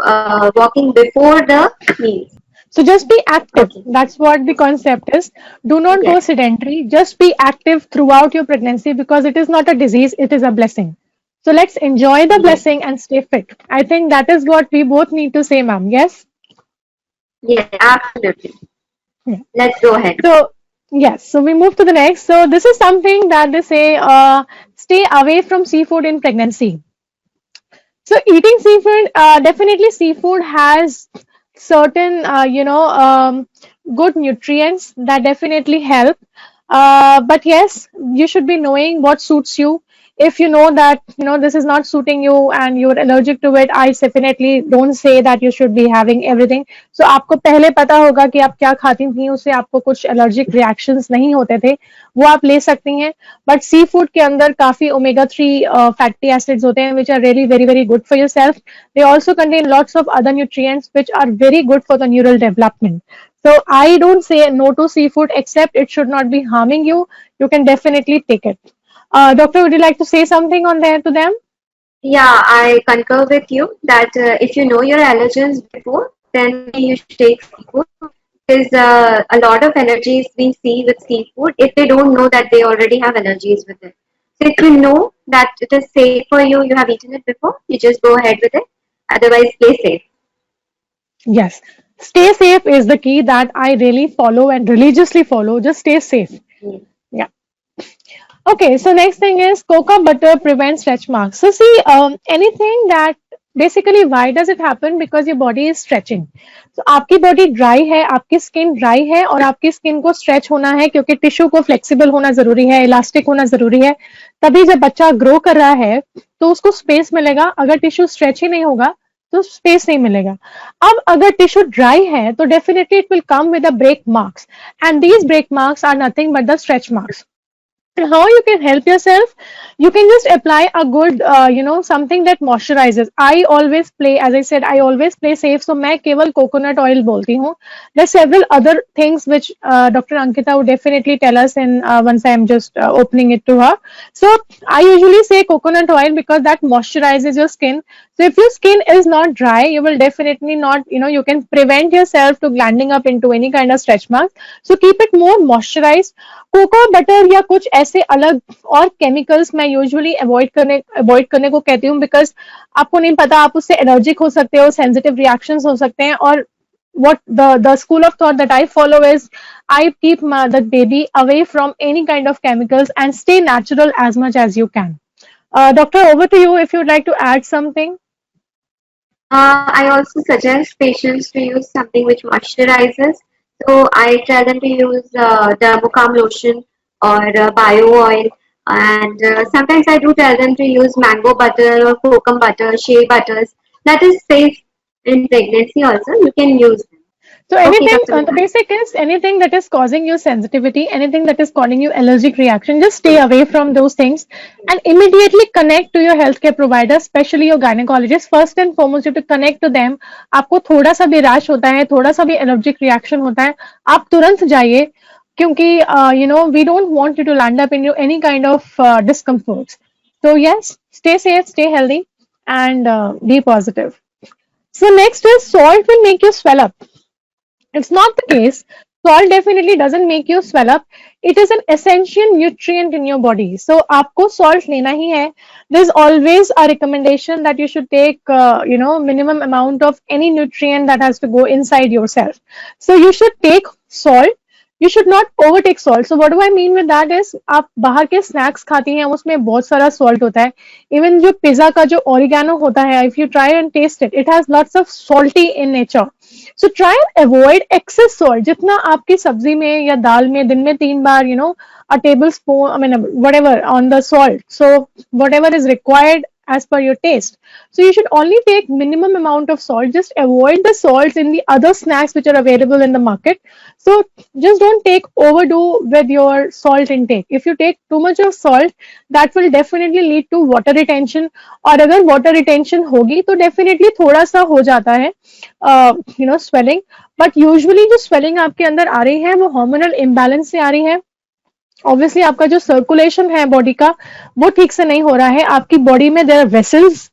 walking before the meals. So just be active. Okay. That's what the concept is. Do not go Yes. sedentary. Just be active throughout your pregnancy, because it is not a disease, it is a blessing. So let's enjoy the blessing and stay fit. I think that is what we both need to say, ma'am. Yes? Yes, absolutely. Yeah. Let's go ahead. So, yes, so we move to the next. So this is something that they say, stay away from seafood in pregnancy. So eating seafood, definitely seafood has certain, good nutrients that definitely help. But yes, you should be knowing what suits you. If you know that, this is not suiting you and you're allergic to it, I definitely don't say that you should be having everything. So आपको पहले पता होगा कि आप क्या खाती थी, उससे आपको कुछ allergic reactions नहीं होते थे, वो आप ले सकती हैं. But seafood के अंदर काफी omega-3 fatty acids होते हैं, which are really very, very good for yourself. They also contain lots of other nutrients which are very good for the neural development. So I don't say no to seafood, except it should not be harming you. You can definitely take it. Doctor, would you like to say something on there to them? Yeah, I concur with you that if you know your allergens before, then you should take seafood. Because a lot of allergies we see with seafood, if they don't know that they already have allergies with it. So if you know that it is safe for you, you have eaten it before, you just go ahead with it. Otherwise, play safe. Yes. Stay safe is the key that I really follow and religiously follow. Just stay safe. Yes. Yeah. Okay, so next thing is cocoa butter prevents stretch marks. So see, anything that basically why does it happen? Because your body is stretching. So आपकी body dry है, आपकी skin dry है और आपकी skin को stretch होना है क्योंकि टिश्यू को flexible होना जरूरी है, elastic होना जरूरी है. तभी जब बच्चा grow कर रहा है तो उसको space मिलेगा. अगर टिश्यू stretch ही नहीं होगा तो स्पेस नहीं मिलेगा. अब अगर टिश्यू ड्राई है तो definitely it will come with the break marks and these break marks are nothing but the stretch marks. How you can help yourself, you can just apply a good something that moisturizes. I always play, as I said, I always play safe, so मैं केवल coconut oil बोलती हूँ. There are several other things which Dr. Ankita would definitely tell us in once I am just opening it to her. So I usually say coconut oil because that moisturizes your skin. So if your skin is not dry, you will definitely not, you can prevent yourself to landing up into any kind of stretch marks. So keep it more moisturized. Cocoa butter या कुछ ऐसे अलग और chemicals मैं usually avoid करने को कहती हूँ बिकॉज आपको नहीं पता, आप उससे एलर्जिक हो सकते हो, सेंसिटिव रिएक्शंस हो सकते हैं. और what the school of thought that I follow is I keep the baby away from any kind of chemicals and stay natural as much as you can. Doctor, over to you if you'd like to add something. I also suggest patients to use something which moisturizes. So I tell them to use Dermocam lotion or bio oil, and sometimes I do tell them to use mango butter or kokum butter, shea butters. That is safe in pregnancy also. You can use them. So Okay, anything, Dr. the Malhan. basic is anything that is causing you sensitivity, anything that is causing you allergic reaction, just stay away from those things and immediately connect to your healthcare provider, especially your gynecologist. First and foremost, you have to connect to them. आपको थोड़ा सा भी rash होता है, थोड़ा सा भी allergic reaction होता है, आप तुरंत जाइए क्योंकि we don't want you to land up in any kind of discomforts. So yes, stay safe, stay healthy, and be positive. So next is salt will make you swell up. It's not the case. Salt definitely doesn't make you swell up. It is an essential nutrient in your body. So आपको salt लेना ही है. There's always a recommendation that you should take, minimum amount of any nutrient that has to go inside yourself. So you should take salt. You should not overtake salt. So what do I mean with that is आप बाहर के snacks खाती हैं उसमें बहुत सारा salt होता है. Even जो पिज्जा का जो oregano होता है, if you try and taste it, it has lots of salty in nature. So try and avoid excess salt. जितना आपकी सब्जी में या दाल में दिन में 3 बार, a tablespoon, I mean, whatever on the salt. So whatever is required as per your taste. So you should only take minimum amount of salt. Just avoid the salts in the other snacks which are available in the market. So just don't take overdo with your salt intake. If you take too much of salt, that will definitely lead to water retention. और अगर water retention होगी तो definitely थोड़ा सा हो जाता है swelling. But usually जो swelling आपके अंदर आ रही है वो hormonal imbalance से आ रही है. ऑब्वियसली आपका जो सर्कुलेशन है बॉडी का वो ठीक से नहीं हो रहा है. आपकी बॉडी में there are vessels,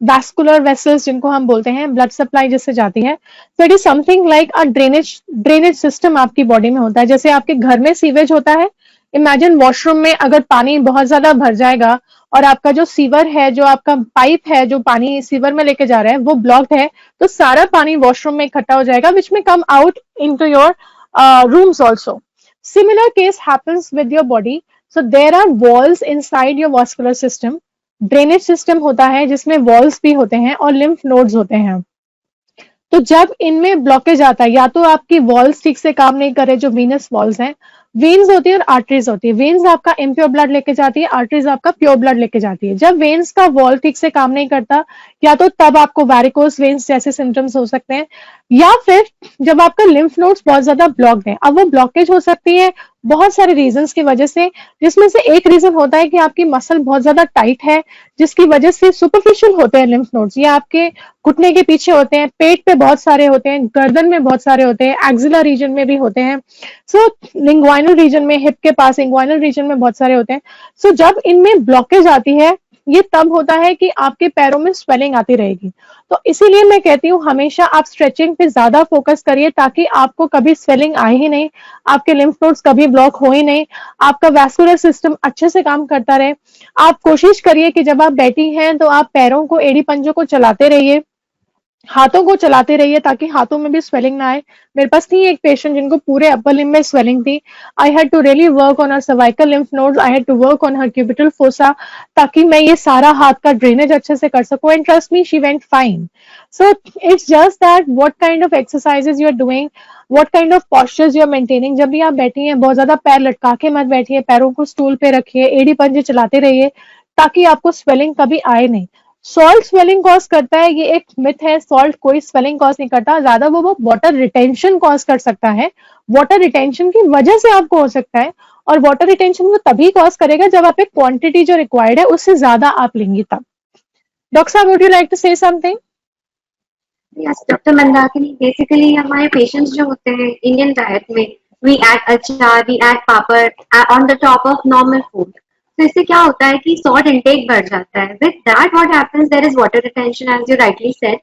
vascular vessels जिनको हम बोलते हैं, ब्लड सप्लाई जिससे जाती है. So it is something like a drainage system आपकी बॉडी में होता है. जैसे आपके घर में सीवेज होता है, इमेजिन वॉशरूम में अगर पानी बहुत ज्यादा भर जाएगा और आपका जो सीवर है, जो आपका पाइप है जो पानी सीवर में लेके जा रहा है वो ब्लॉक्ड है, तो सारा पानी वॉशरूम में इकट्ठा हो जाएगा विच में come out into your rooms also. Similar case happens with your body. So there are walls inside your vascular system. Drainage system होता है जिसमें walls भी होते हैं और lymph nodes होते हैं. तो जब इनमें ब्लॉकेज आता है, या तो आपकी वॉल्स ठीक से काम नहीं कर रहे, जो वीनस वॉल्स हैं, वेन्स होती है और आर्टरीज होती है. वेन्स आपका इम्प्योर ब्लड लेके जाती है, आर्टरीज आपका प्योर ब्लड लेके जाती है. जब वेन्स का वॉल ठीक से काम नहीं करता, या तो तब आपको वैरिकोस वेन्स जैसे सिम्टम्स हो सकते हैं, या फिर जब आपका लिम्फ नोड्स बहुत ज्यादा ब्लॉक्ड है. अब वो ब्लॉकेज हो सकती है बहुत सारे रीजंस की वजह से, जिसमें से एक रीजन होता है कि आपकी मसल बहुत ज्यादा टाइट है जिसकी वजह से सुपरफिशियल होते हैं लिम्फ नोड्स. ये आपके घुटने के पीछे होते हैं, पेट पे बहुत सारे होते हैं, गर्दन में बहुत सारे होते हैं, एक्सिलर रीजन में भी होते हैं. सो लिंग्वाइनल रीजन में, हिप के पास इंग्वाइनल रीजन में बहुत सारे होते हैं. सो जब इनमें ब्लॉकेज आती है, ये तब होता है कि आपके पैरों में स्वेलिंग आती रहेगी. तो इसीलिए मैं कहती हूँ हमेशा आप स्ट्रेचिंग पे ज्यादा फोकस करिए ताकि आपको कभी स्वेलिंग आए ही नहीं, आपके लिम्फ नोड्स कभी ब्लॉक हो ही नहीं, आपका वैस्कुलर सिस्टम अच्छे से काम करता रहे. आप कोशिश करिए कि जब आप बैठी हैं तो आप पैरों को, एड़ी पंजों को चलाते रहिए. हाथों को चलाते रहिए ताकि हाथों में भी स्वेलिंग ना आए। मेरे पास थी एक पेशेंट जिनको पूरे अपर लिम्ब में स्वेलिंग थी। I had to really work on her cervical lymph nodes, I had to work on her cubital fossa, ताकि मैं ये सारा हाथ का ड्रेनेज अच्छे से कर सकूं, and trust me she went fine. So it's just that what kind of exercises you are doing, what kind of postures you are maintaining. जब भी आप बैठी हैं बहुत ज्यादा पैर लटका के मत बैठिए, पैरों को स्टूल पे रखिए, एड़ी पंजे चलाते रहिए ताकि आपको स्वेलिंग कभी आए नहीं। सॉल्ट स्वेलिंग कॉज करता है, ये एक मिथ है। सॉल्ट कोई स्वेलिंग कॉज नहीं करता, ज्यादा वो वाटर रिटेंशन कॉज कर सकता है। वाटर रिटेंशन की वजह से आपको हो सकता है, और वाटर रिटेंशन वो तभी कॉज करेगा जब आप एक क्वांटिटी जो रिक्वायर्ड है उससे ज्यादा आप लेंगी तब। डॉक्टर साहब, would you like to say something? Yes doctor Mandakini, basically हमारे पेशेंट्स जो होते हैं इंडियन डाइट में we add achar, we add papad on the top of normal food. तो इससे क्या होता है कि सॉल्ट इनटेक बढ़ जाता है। With that what happens, there is water retention as you rightly said.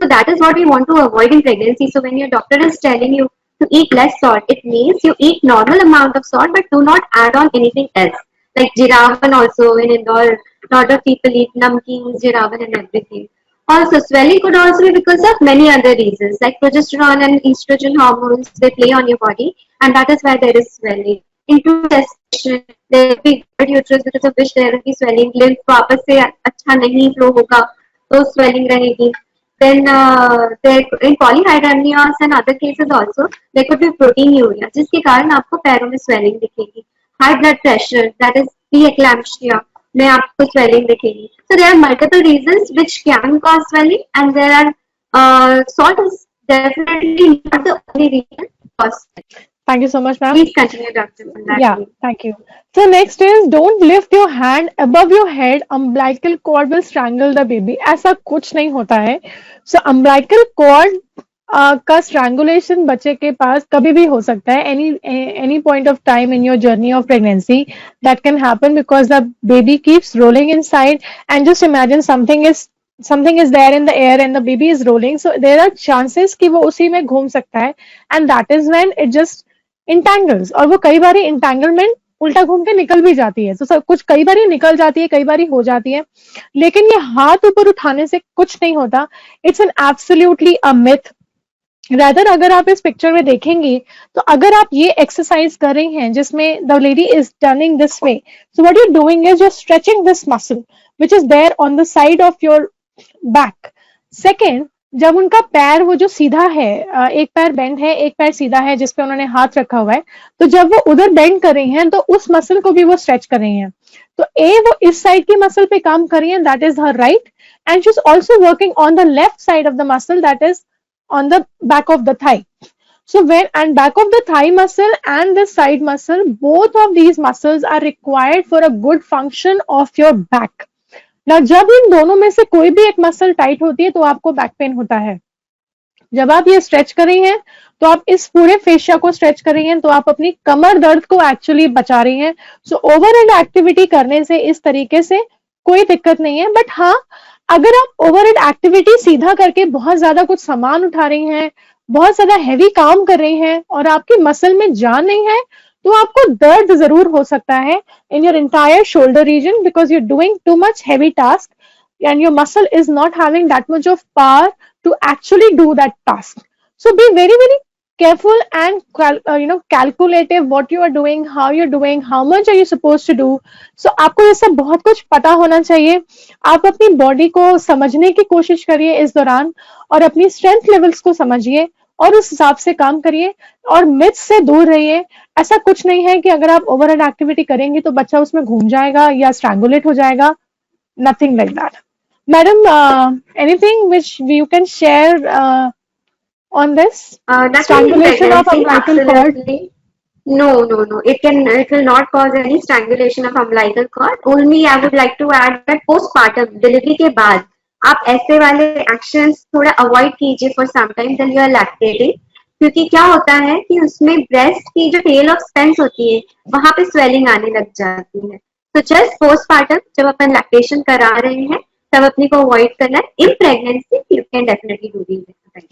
So that is what we want to avoid in pregnancy. So when your doctor is telling you to eat less salt, it means you eat normal amount of salt, but do not add on anything else. Like Jiravan also in Indore, lot of people eat namkeens, Jiravan and everything. Also, swelling could also be because of many other reasons, like progesterone and estrogen hormones, they play on your body, and that is why there is swelling. Into gestation, there will be blood uterus because of which there will be swelling. Lymph वापस से अच्छा नहीं flow होगा, तो swelling रहेगी. Then there in polyhydramnios and other cases also there could be proteinuria, जिसके कारण आपको पैरों में swelling दिखेगी. High blood pressure, that is preeclampsia, में आपको swelling दिखेगी. So there are multiple reasons which can cause swelling, and there are salt is definitely not the only reason cause swelling. Thank you so much, ma'am. Please continue, Dr. Mandakini. Yeah, thank you. So next is don't lift your hand above your head. Umbilical cord will strangle the baby. ऐसा कुछ नहीं होता है. So umbilical cord का strangulation बच्चे के पास कभी भी हो सकता है. Any point of time in your journey of pregnancy that can happen because the baby keeps rolling inside, and just imagine something is there in the air and the baby is rolling. So there are chances कि वो उसी में घूम सकता है, and that is when it just इंटैंगल्स, और वो कई बारी इंटैंगलमेंट उल्टा घूम के निकल भी जाती है। तो सब कुछ कई बारी निकल जाती है, कई बारी हो जाती है, लेकिन ये हाथ ऊपर उठाने से कुछ नहीं होता। It's an absolutely a myth. Rather अगर आप इस पिक्चर में देखेंगी तो अगर आप ये एक्सरसाइज कर रही हैं जिसमें the lady is turning this way, so what you doing is you stretching this muscle which is there on the side of your back. Second, जब उनका पैर वो जो सीधा है, एक पैर बेंड है, एक पैर सीधा है जिसपे उन्होंने हाथ रखा हुआ है, तो जब वो उधर बेंड कर रही हैं तो उस मसल को भी वो स्ट्रेच कर रही हैं। तो वो इस साइड की मसल पे काम कर रही है, that is her right, and she is also working on the left side of the muscle, that is on the back of the thigh. So back of the thigh muscle and the side muscle, both of these muscles are required for a good function of your back. Now जब इन दोनों में से कोई भी एक muscle tight होती है तो आपको बैक पेन होता है। जब आप ये स्ट्रेच कर रही हैं तो आप इस पूरे फेशिया को स्ट्रेच कर रही हैं, तो आप अपनी कमर दर्द को एक्चुअली बचा रही हैं। सो ओवरहेड एक्टिविटी करने से इस तरीके से कोई दिक्कत नहीं है, बट हाँ, अगर आप ओवरहेड एक्टिविटी सीधा करके बहुत ज्यादा कुछ सामान उठा रही हैं, बहुत ज्यादा हैवी काम कर रही हैं और आपकी मसल में जान नहीं है, तो आपको दर्द जरूर हो सकता है in your entire shoulder region, because you doing too much heavy task and your muscle is not having that much of power to actually do that task. So be very, very careful and calculative what you are doing, how you're doing, how much are you supposed to do. So आपको ये सब बहुत कुछ पता होना चाहिए। आप अपनी बॉडी को समझने की कोशिश करिए इस दौरान, और अपनी स्ट्रेंथ लेवल्स को समझिए और उस हिसाब से काम करिए, और मिथ से दूर रहिए। ऐसा कुछ नहीं है कि अगर आप ओवरहेड एक्टिविटी करेंगे तो बच्चा उसमें घूम जाएगा या स्ट्रैंगुलेट हो जाएगा, nothing like that. Madam, anything which you can share on this? Strangulation of umbilical cord? No. It will not cause any strangulation of umbilical cord. Only I would like to add that postpartum delivery के बाद आप ऐसे वाले actions थोड़ा avoid कीजिए for some time till you are lactating, क्योंकि क्या होता है कि उसमें breast की जो tail of Spence होती है वहां पे swelling आने लग जाती है। तो just postpartum जब अपन lactation करा रहे हैं तब अपने को अवॉइड करना है। In pregnancy you can definitely do these exercise.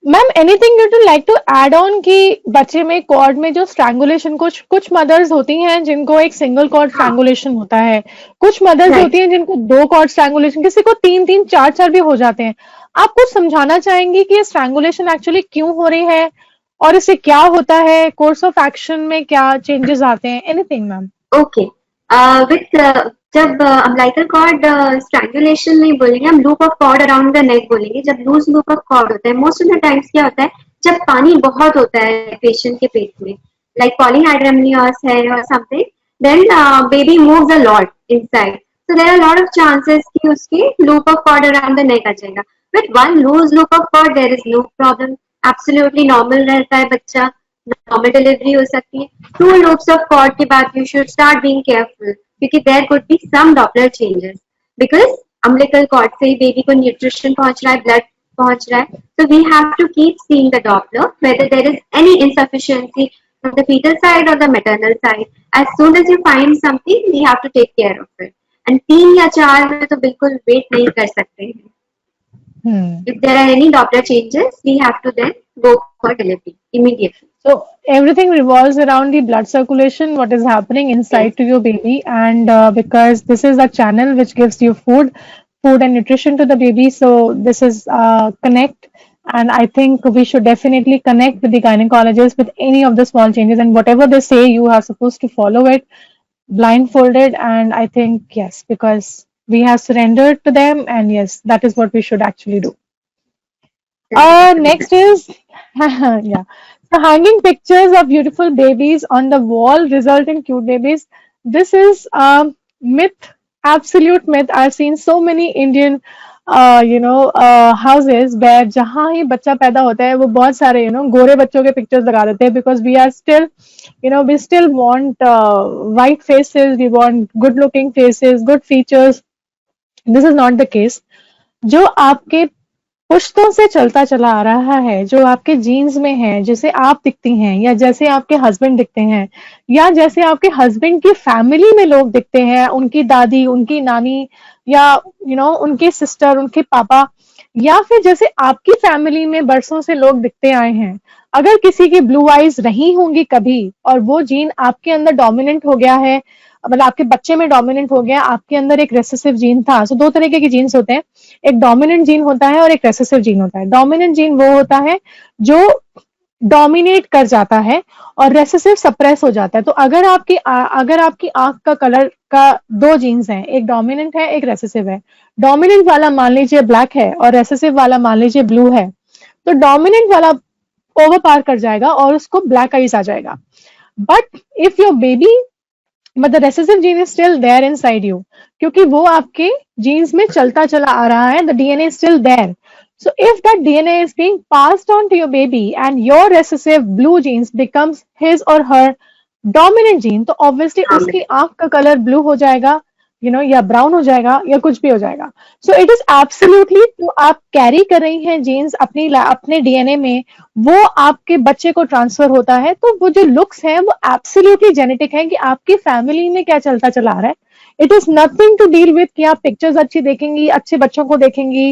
Ma'am, anything you to like to add on कि बच्चे में कॉर्ड में जो स्ट्रैंगुलेशन, कुछ मदर्स होती हैं जिनको एक सिंगल कॉर्ड स्ट्रैंगुलेशन होता है, कुछ मदर्स होती हैं जिनको 2 कॉर्ड स्ट्रैंगुलेशन, किसी को 3-3 4-4 भी हो जाते हैं। आप कुछ समझाना चाहेंगी कि ये स्ट्रैंगुलेशन एक्चुअली क्यों हो रही है और इससे क्या होता है, कोर्स ऑफ एक्शन में क्या चेंजेस आते हैं, एनीथिंग मैम? ओके, विथ जब अम्बिलिकल कॉर्ड स्ट्रैंगुलेशन नहीं बोलेंगे, हम loop of cord around the neck बोलेंगे। जब लूज लूप ऑफ कॉर्ड होता है, मोस्ट ऑफ द टाइम्स क्या होता है, जब पानी बहुत होता है पेशेंट के पेट में, लाइक पॉलीहाइड्रोमनियोस है और something, then baby moves a lot inside, so there are a lot of chances कि उसके loop of cord around the neck आ जाएगा। With one loose loop of cord there is no problem, absolutely normal रहता है बच्चा, normal delivery हो सकती है। Two loops of cord के बाद you should start being careful क्योंकि there could be some Doppler changes because umbilical cord से ही baby को nutrition पहुंच रहा है, blood पहुंच रहा है, so we have to keep seeing the Doppler whether there is any insufficiency from the fetal side or the maternal side. As soon as you find something, we have to take care of it. And 3 या 4 में तो बिल्कुल wait नहीं कर सकते हैं। If there are any Doppler changes, we have to then go for delivery immediately. So everything revolves around the blood circulation, what is happening inside to your baby, and because this is a channel which gives you food and nutrition to the baby, so this is connect. And I think we should definitely connect with the gynecologist with any of the small changes, and whatever they say, you are supposed to follow it blindfolded. And I think yes, because we have surrendered to them, and yes, that is what we should actually do. Next is yeah. So hanging pictures of beautiful babies on the wall result in cute babies. This is myth, absolute myth. I've seen so many Indian houses where जहाँ ही बच्चा पैदा होता है वो बहुत सारे गोरे बच्चों के pictures लगा देते हैं because we are still we still want white faces, we want good looking faces, good features. This is not the case. जो आपके पुश्तों से चलता चला आ रहा है, जो आपके जीन्स में है, जैसे आप दिखती हैं या जैसे आपके हस्बैंड दिखते हैं या जैसे आपके हस्बैंड की फैमिली में लोग दिखते हैं, उनकी दादी, उनकी नानी या उनके सिस्टर, उनके पापा, या फिर जैसे आपकी फैमिली में बरसों से लोग दिखते आए हैं, अगर किसी की ब्लू आइज रही होंगी कभी और वो जीन आपके अंदर डोमिनेंट हो गया है, मतलब आपके बच्चे में डोमिनेंट हो गया, आपके अंदर एक रेसेसिव जीन था। सो दो तरीके के जीन्स होते हैं, एक डोमिनेंट जीन होता है और एक रेसेसिव जीन होता है। डोमिनेंट जीन वो होता है जो डोमिनेट कर जाता है और रेसेसिव सप्रेस हो जाता है। तो अगर आपकी आंख का कलर का दो जीन्स हैं, एक डोमिनेंट है एक रेसेसिव है, डोमिनेंट वाला मान लीजिए ब्लैक है और रेसेसिव वाला मान लीजिए ब्लू है, तो डोमिनेंट वाला ओवर पार कर जाएगा और उसको ब्लैक आइज आ जाएगा। But if your baby but the recessive gene is still there inside you क्योंकि वो आपके जीन्स में चलता चला आ रहा है, the DNA is still there. So if that DNA is being passed on to your baby and your recessive blue genes becomes his or her dominant gene, तो obviously उसकी आंख का कलर ब्लू हो जाएगा, या ब्राउन हो जाएगा या कुछ भी हो जाएगा। सो इट इज एब्सोल्युटली, तो आप कैरी कर रही हैं जीन्स अपने डीएनए में, वो आपके बच्चे को ट्रांसफर होता है, तो वो जो लुक्स हैं वो एब्सोल्युटली जेनेटिक है कि आपकी फैमिली में क्या चलता चला आ रहा है। It is nothing to deal with कि आप पिक्चर्स अच्छी देखेंगी, अच्छे बच्चों को देखेंगी,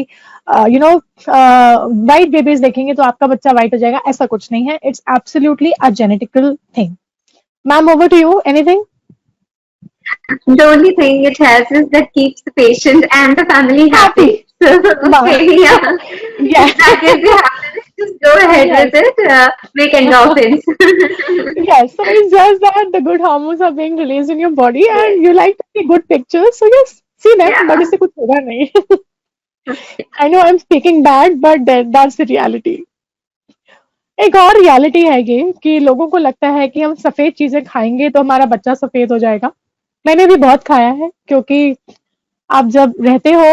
वाइट बेबीज देखेंगे तो आपका बच्चा वाइट हो जाएगा, ऐसा कुछ नहीं है। It's absolutely a genetical thing. Ma'am, over to you, anything? The only thing it has is that keeps the patient and the family happy. So, okay, yeah. That is the happiness. Just go ahead with it. Make endorphins. Yes, so it's just that the good hormones are being released in your body and you like to see good pictures. So yes, see them, but इससे कुछ होगा नहीं। I know I'm speaking bad, but that's the reality. एक और reality है ये कि लोगों को लगता है कि हम सफेद चीजें खाएंगे तो हमारा बच्चा सफेद हो जाएगा। मैंने भी बहुत खाया है, क्योंकि आप जब रहते हो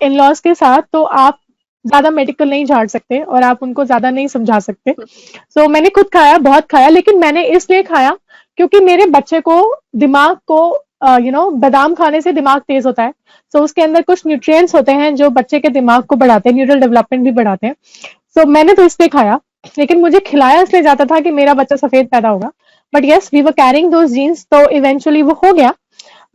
इन लॉज के साथ तो आप ज्यादा मेडिकल नहीं झाड़ सकते और आप उनको ज्यादा नहीं समझा सकते। सो मैंने खुद खाया, बहुत खाया, लेकिन मैंने इसलिए खाया क्योंकि मेरे बच्चे को दिमाग को बादाम खाने से दिमाग तेज होता है। सो उसके अंदर कुछ न्यूट्रिएंट्स होते हैं जो बच्चे के दिमाग को बढ़ाते हैं, न्यूरल डेवलपमेंट भी बढ़ाते हैं। सो मैंने तो इसलिए खाया, लेकिन मुझे खिलाया इसलिए जाता था कि मेरा बच्चा सफेद पैदा होगा। But yes, we were carrying those genes, तो इवेंचुअली वो हो गया।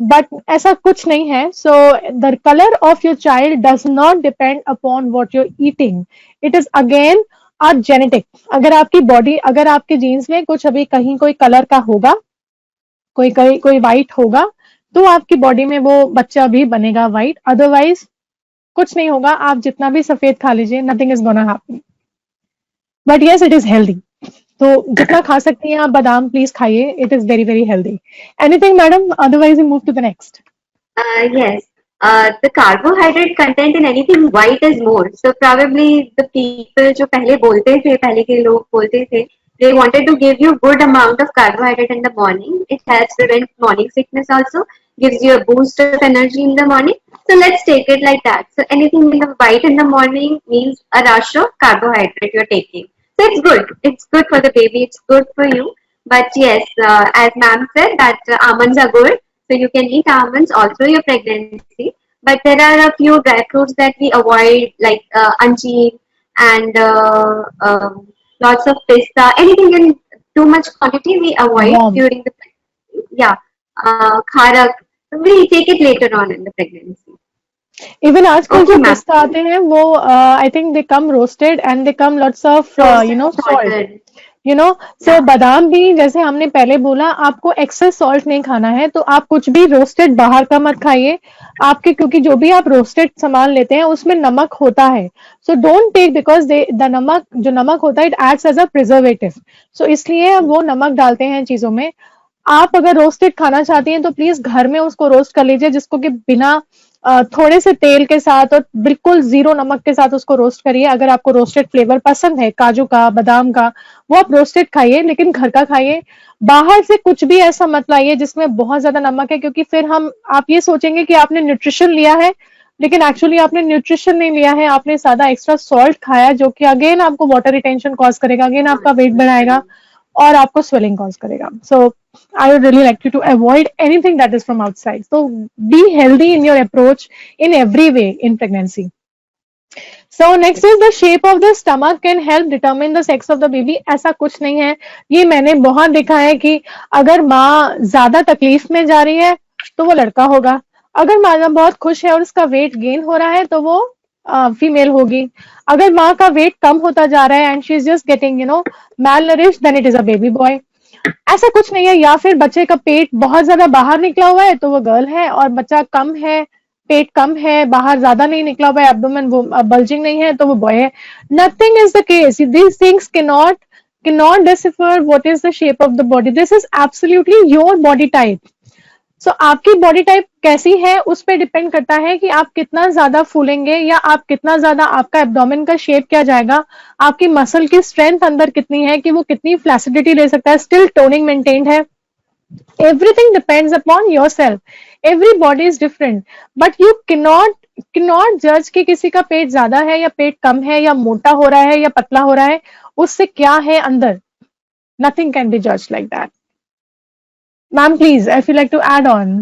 बट ऐसा कुछ नहीं है। So the colour of your child does not depend upon what you are eating, it is again a genetic. अगर आपकी बॉडी, अगर आपके जीन्स में कुछ अभी कहीं कोई कलर का होगा, कोई वाइट होगा, तो आपकी बॉडी में वो बच्चा भी बनेगा वाइट, अदरवाइज कुछ नहीं होगा, आप जितना भी सफेद खा लीजिए, nothing is gonna happen, but yes it is healthy. तो जितना खा सकती हैं आप बादाम प्लीज खाइए, it is very very healthy. Anything madam, otherwise we move to the next. Yes. The carbohydrate content in anything white is more. So probably the people जो पहले बोलते थे, पहले के लोग बोलते थे, they wanted to give you good amount of carbohydrate in the morning. It helps prevent morning sickness also, gives you a boost of energy in the morning. So let's take it like that. So anything in the white in the morning means a rush of carbohydrate you're taking. So it's good. It's good for the baby. It's good for you. But yes, as ma'am said, that almonds are good. So you can eat almonds all through your pregnancy. But there are a few dry fruits that we avoid, like anjeer and lots of pista. Anything in too much quantity we avoid Warm. during the pregnancy. Yeah, kharak. We take it later on in the pregnancy. Even आजकल Okay, जो ma'am. पिस्ता आते हैं वो I think they come roasted and they come lots of Roasted, salt, salted. So Yeah. बादाम भी जैसे हमने पहले बोला, आपको एक्सेस सॉल्ट नहीं खाना है, तो आप कुछ भी रोस्टेड बाहर का मत खाइए आपके, क्योंकि जो भी आप रोस्टेड सामान लेते हैं उसमें नमक होता है। So don't take, because they the नमक, जो नमक होता है it acts as a preservative, so इसलिए वो नमक डालते हैं चीजों में। आप अगर रोस्टेड खाना चाहती हैं तो प्लीज घर में उसको रोस्ट कर लीजिए, जिसको कि बिना थोड़े से तेल के साथ और बिल्कुल जीरो नमक के साथ उसको रोस्ट करिए। अगर आपको रोस्टेड फ्लेवर पसंद है, काजू का, बादाम का, वो आप रोस्टेड खाइए, लेकिन घर का खाइए। बाहर से कुछ भी ऐसा मत लाइए जिसमें बहुत ज्यादा नमक है, क्योंकि फिर हम आप ये सोचेंगे कि आपने न्यूट्रिशन लिया है, लेकिन एक्चुअली आपने न्यूट्रिशन नहीं लिया है, आपने सादा एक्स्ट्रा सॉल्ट खाया, जो कि अगेन आपको वाटर रिटेंशन कॉज करेगा, अगेन आपका वेट बढ़ाएगा और आपको स्वेलिंग कॉज करेगा। So I would really like you to avoid anything that is from outside. So be healthy in your approach in every way in pregnancy. So next is the shape of the stomach can help determine the sex of the baby. ऐसा कुछ नहीं है, ये मैंने बहुत देखा है कि अगर माँ ज्यादा तकलीफ में जा रही है तो वो लड़का होगा, अगर माँ बहुत खुश है और उसका वेट गेन हो रहा है तो वो फीमेल होगी, अगर माँ का वेट कम होता जा रहा है and she is just getting malnourished, then it is a baby boy. ऐसा कुछ नहीं है। या फिर बच्चे का पेट बहुत ज्यादा बाहर निकला हुआ है तो वो गर्ल है, और बच्चा कम है, पेट कम है, बाहर ज्यादा नहीं निकला हुआ है, एब्डोमेन वो बल्जिंग नहीं है, तो वो बॉय है। Nothing is the case, these things cannot decipher what is the shape of the body. This is absolutely your body type. सो आपकी बॉडी टाइप कैसी है उस पर डिपेंड करता है कि आप कितना ज्यादा फूलेंगे, या आप कितना ज्यादा, आपका एब्डोमेन का शेप क्या जाएगा, आपकी मसल की स्ट्रेंथ अंदर कितनी है, कि वो कितनी फ्लैसिडिटी ले सकता है, स्टिल टोनिंग मेंटेन्ड है। Everything depends upon your self, every body is different, but you cannot जज कि किसी का पेट ज्यादा है या पेट कम है, या मोटा हो रहा है या पतला हो रहा है, उससे क्या है अंदर। नथिंग कैन बी जज like that. Ma'am please, if you like to add on.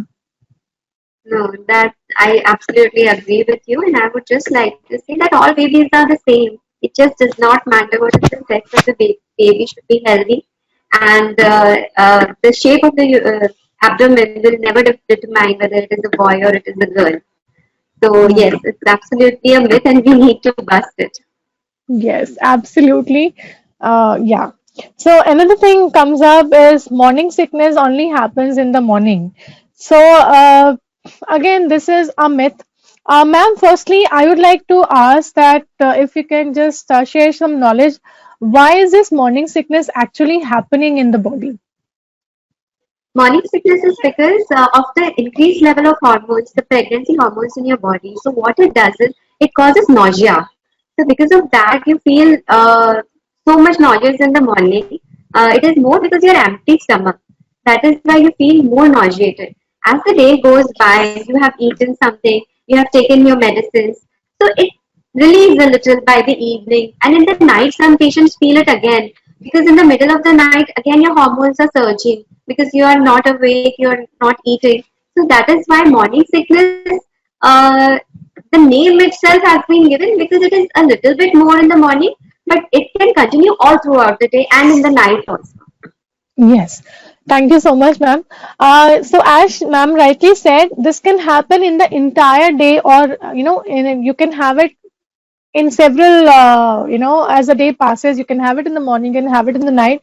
No, that I absolutely agree with you, and I would just like to say that all babies are the same. It just does not matter what is the sex of the baby. Baby should be healthy, and the shape of the abdomen will never determine whether it is a boy or it is a girl. So yes, it's absolutely a myth, and we need to bust it. Yes, absolutely. Yeah. So another thing comes up is morning sickness only happens in the morning. So again, this is a myth. Ma'am, firstly, I would like to ask that if you can just share some knowledge. Why is this morning sickness actually happening in the body? Morning sickness is because of the increased level of hormones, the pregnancy hormones in your body. So what it does is it causes nausea. So because of that, you feel so much nauseous in the morning. It is more because you're empty stomach. That is why you feel more nauseated. As the day goes by, you have eaten something, you have taken your medicines. So it relieves a little by the evening. And in the night, some patients feel it again. Because in the middle of the night, again, your hormones are surging because you are not awake, you are not eating. So that is why morning sickness, the name itself has been given because it is a little bit more in the morning, but it can continue all throughout the day and in the night also. Yes. Thank you so much, ma'am. So as ma'am rightly said, this can happen in the entire day, or you can have it in several as the day passes. You can have it in the morning, you can have it in the night.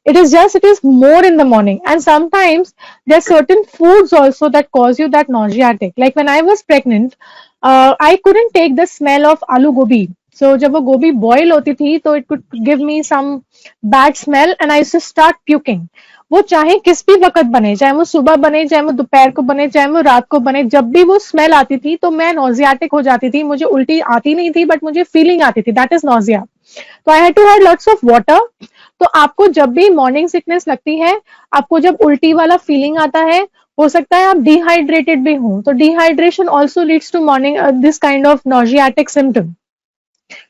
it is more in the morning. And sometimes there are certain foods also that cause you that nauseatic. Like when I was pregnant, I couldn't take the smell of aloo gobi. So जब वो गोभी boil होती थी तो it could give me some bad smell and I used to start puking. वो चाहे किस भी वक्त बने, चाहे वो सुबह बने, चाहे वो दोपहर को बने, चाहे वो रात को बने, जब भी वो स्मेल आती थी तो मैं नॉजियाटिक हो जाती थी. मुझे उल्टी आती नहीं थी बट मुझे फीलिंग आती थी, दैट इज नॉजिया. तो I had to have lots of water. तो आपको जब भी मॉर्निंग सिकनेस लगती है, आपको जब उल्टी वाला फीलिंग आता है, हो सकता है आप डिहाइड्रेटेड भी हो. तो dehydration also leads to morning this kind of nauseatic symptom.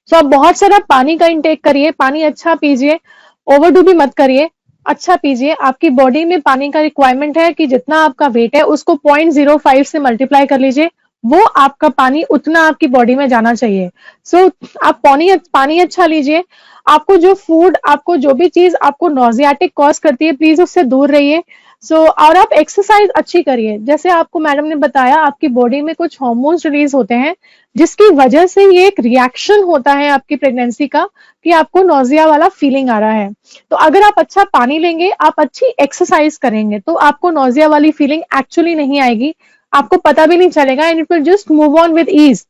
So आप बहुत सारा पानी का इंटेक करिए, पानी अच्छा पीजिए, ओवरडू भी मत करिए, अच्छा पीजिए. आपकी बॉडी में पानी का रिक्वायरमेंट है कि जितना आपका वेट है उसको 0.05 से मल्टीप्लाई कर लीजिए, वो आपका पानी उतना आपकी बॉडी में जाना चाहिए. सो आप पानी अच्छा लीजिए. आपको जो फूड, आपको जो भी चीज आपको नॉजियाटिक कॉज करती है, प्लीज उससे दूर रहिए. और आप एक्सरसाइज अच्छी करिए. जैसे आपको मैडम ने बताया, आपकी बॉडी में कुछ हार्मोन्स रिलीज होते हैं जिसकी वजह से ये एक रिएक्शन होता है आपकी प्रेगनेंसी का कि आपको नोजिया वाला फीलिंग आ रहा है. तो अगर आप अच्छा पानी लेंगे, आप अच्छी एक्सरसाइज करेंगे, तो आपको नोजिया वाली फीलिंग एक्चुअली नहीं आएगी. आपको पता भी नहीं चलेगा and it will just move on with ease.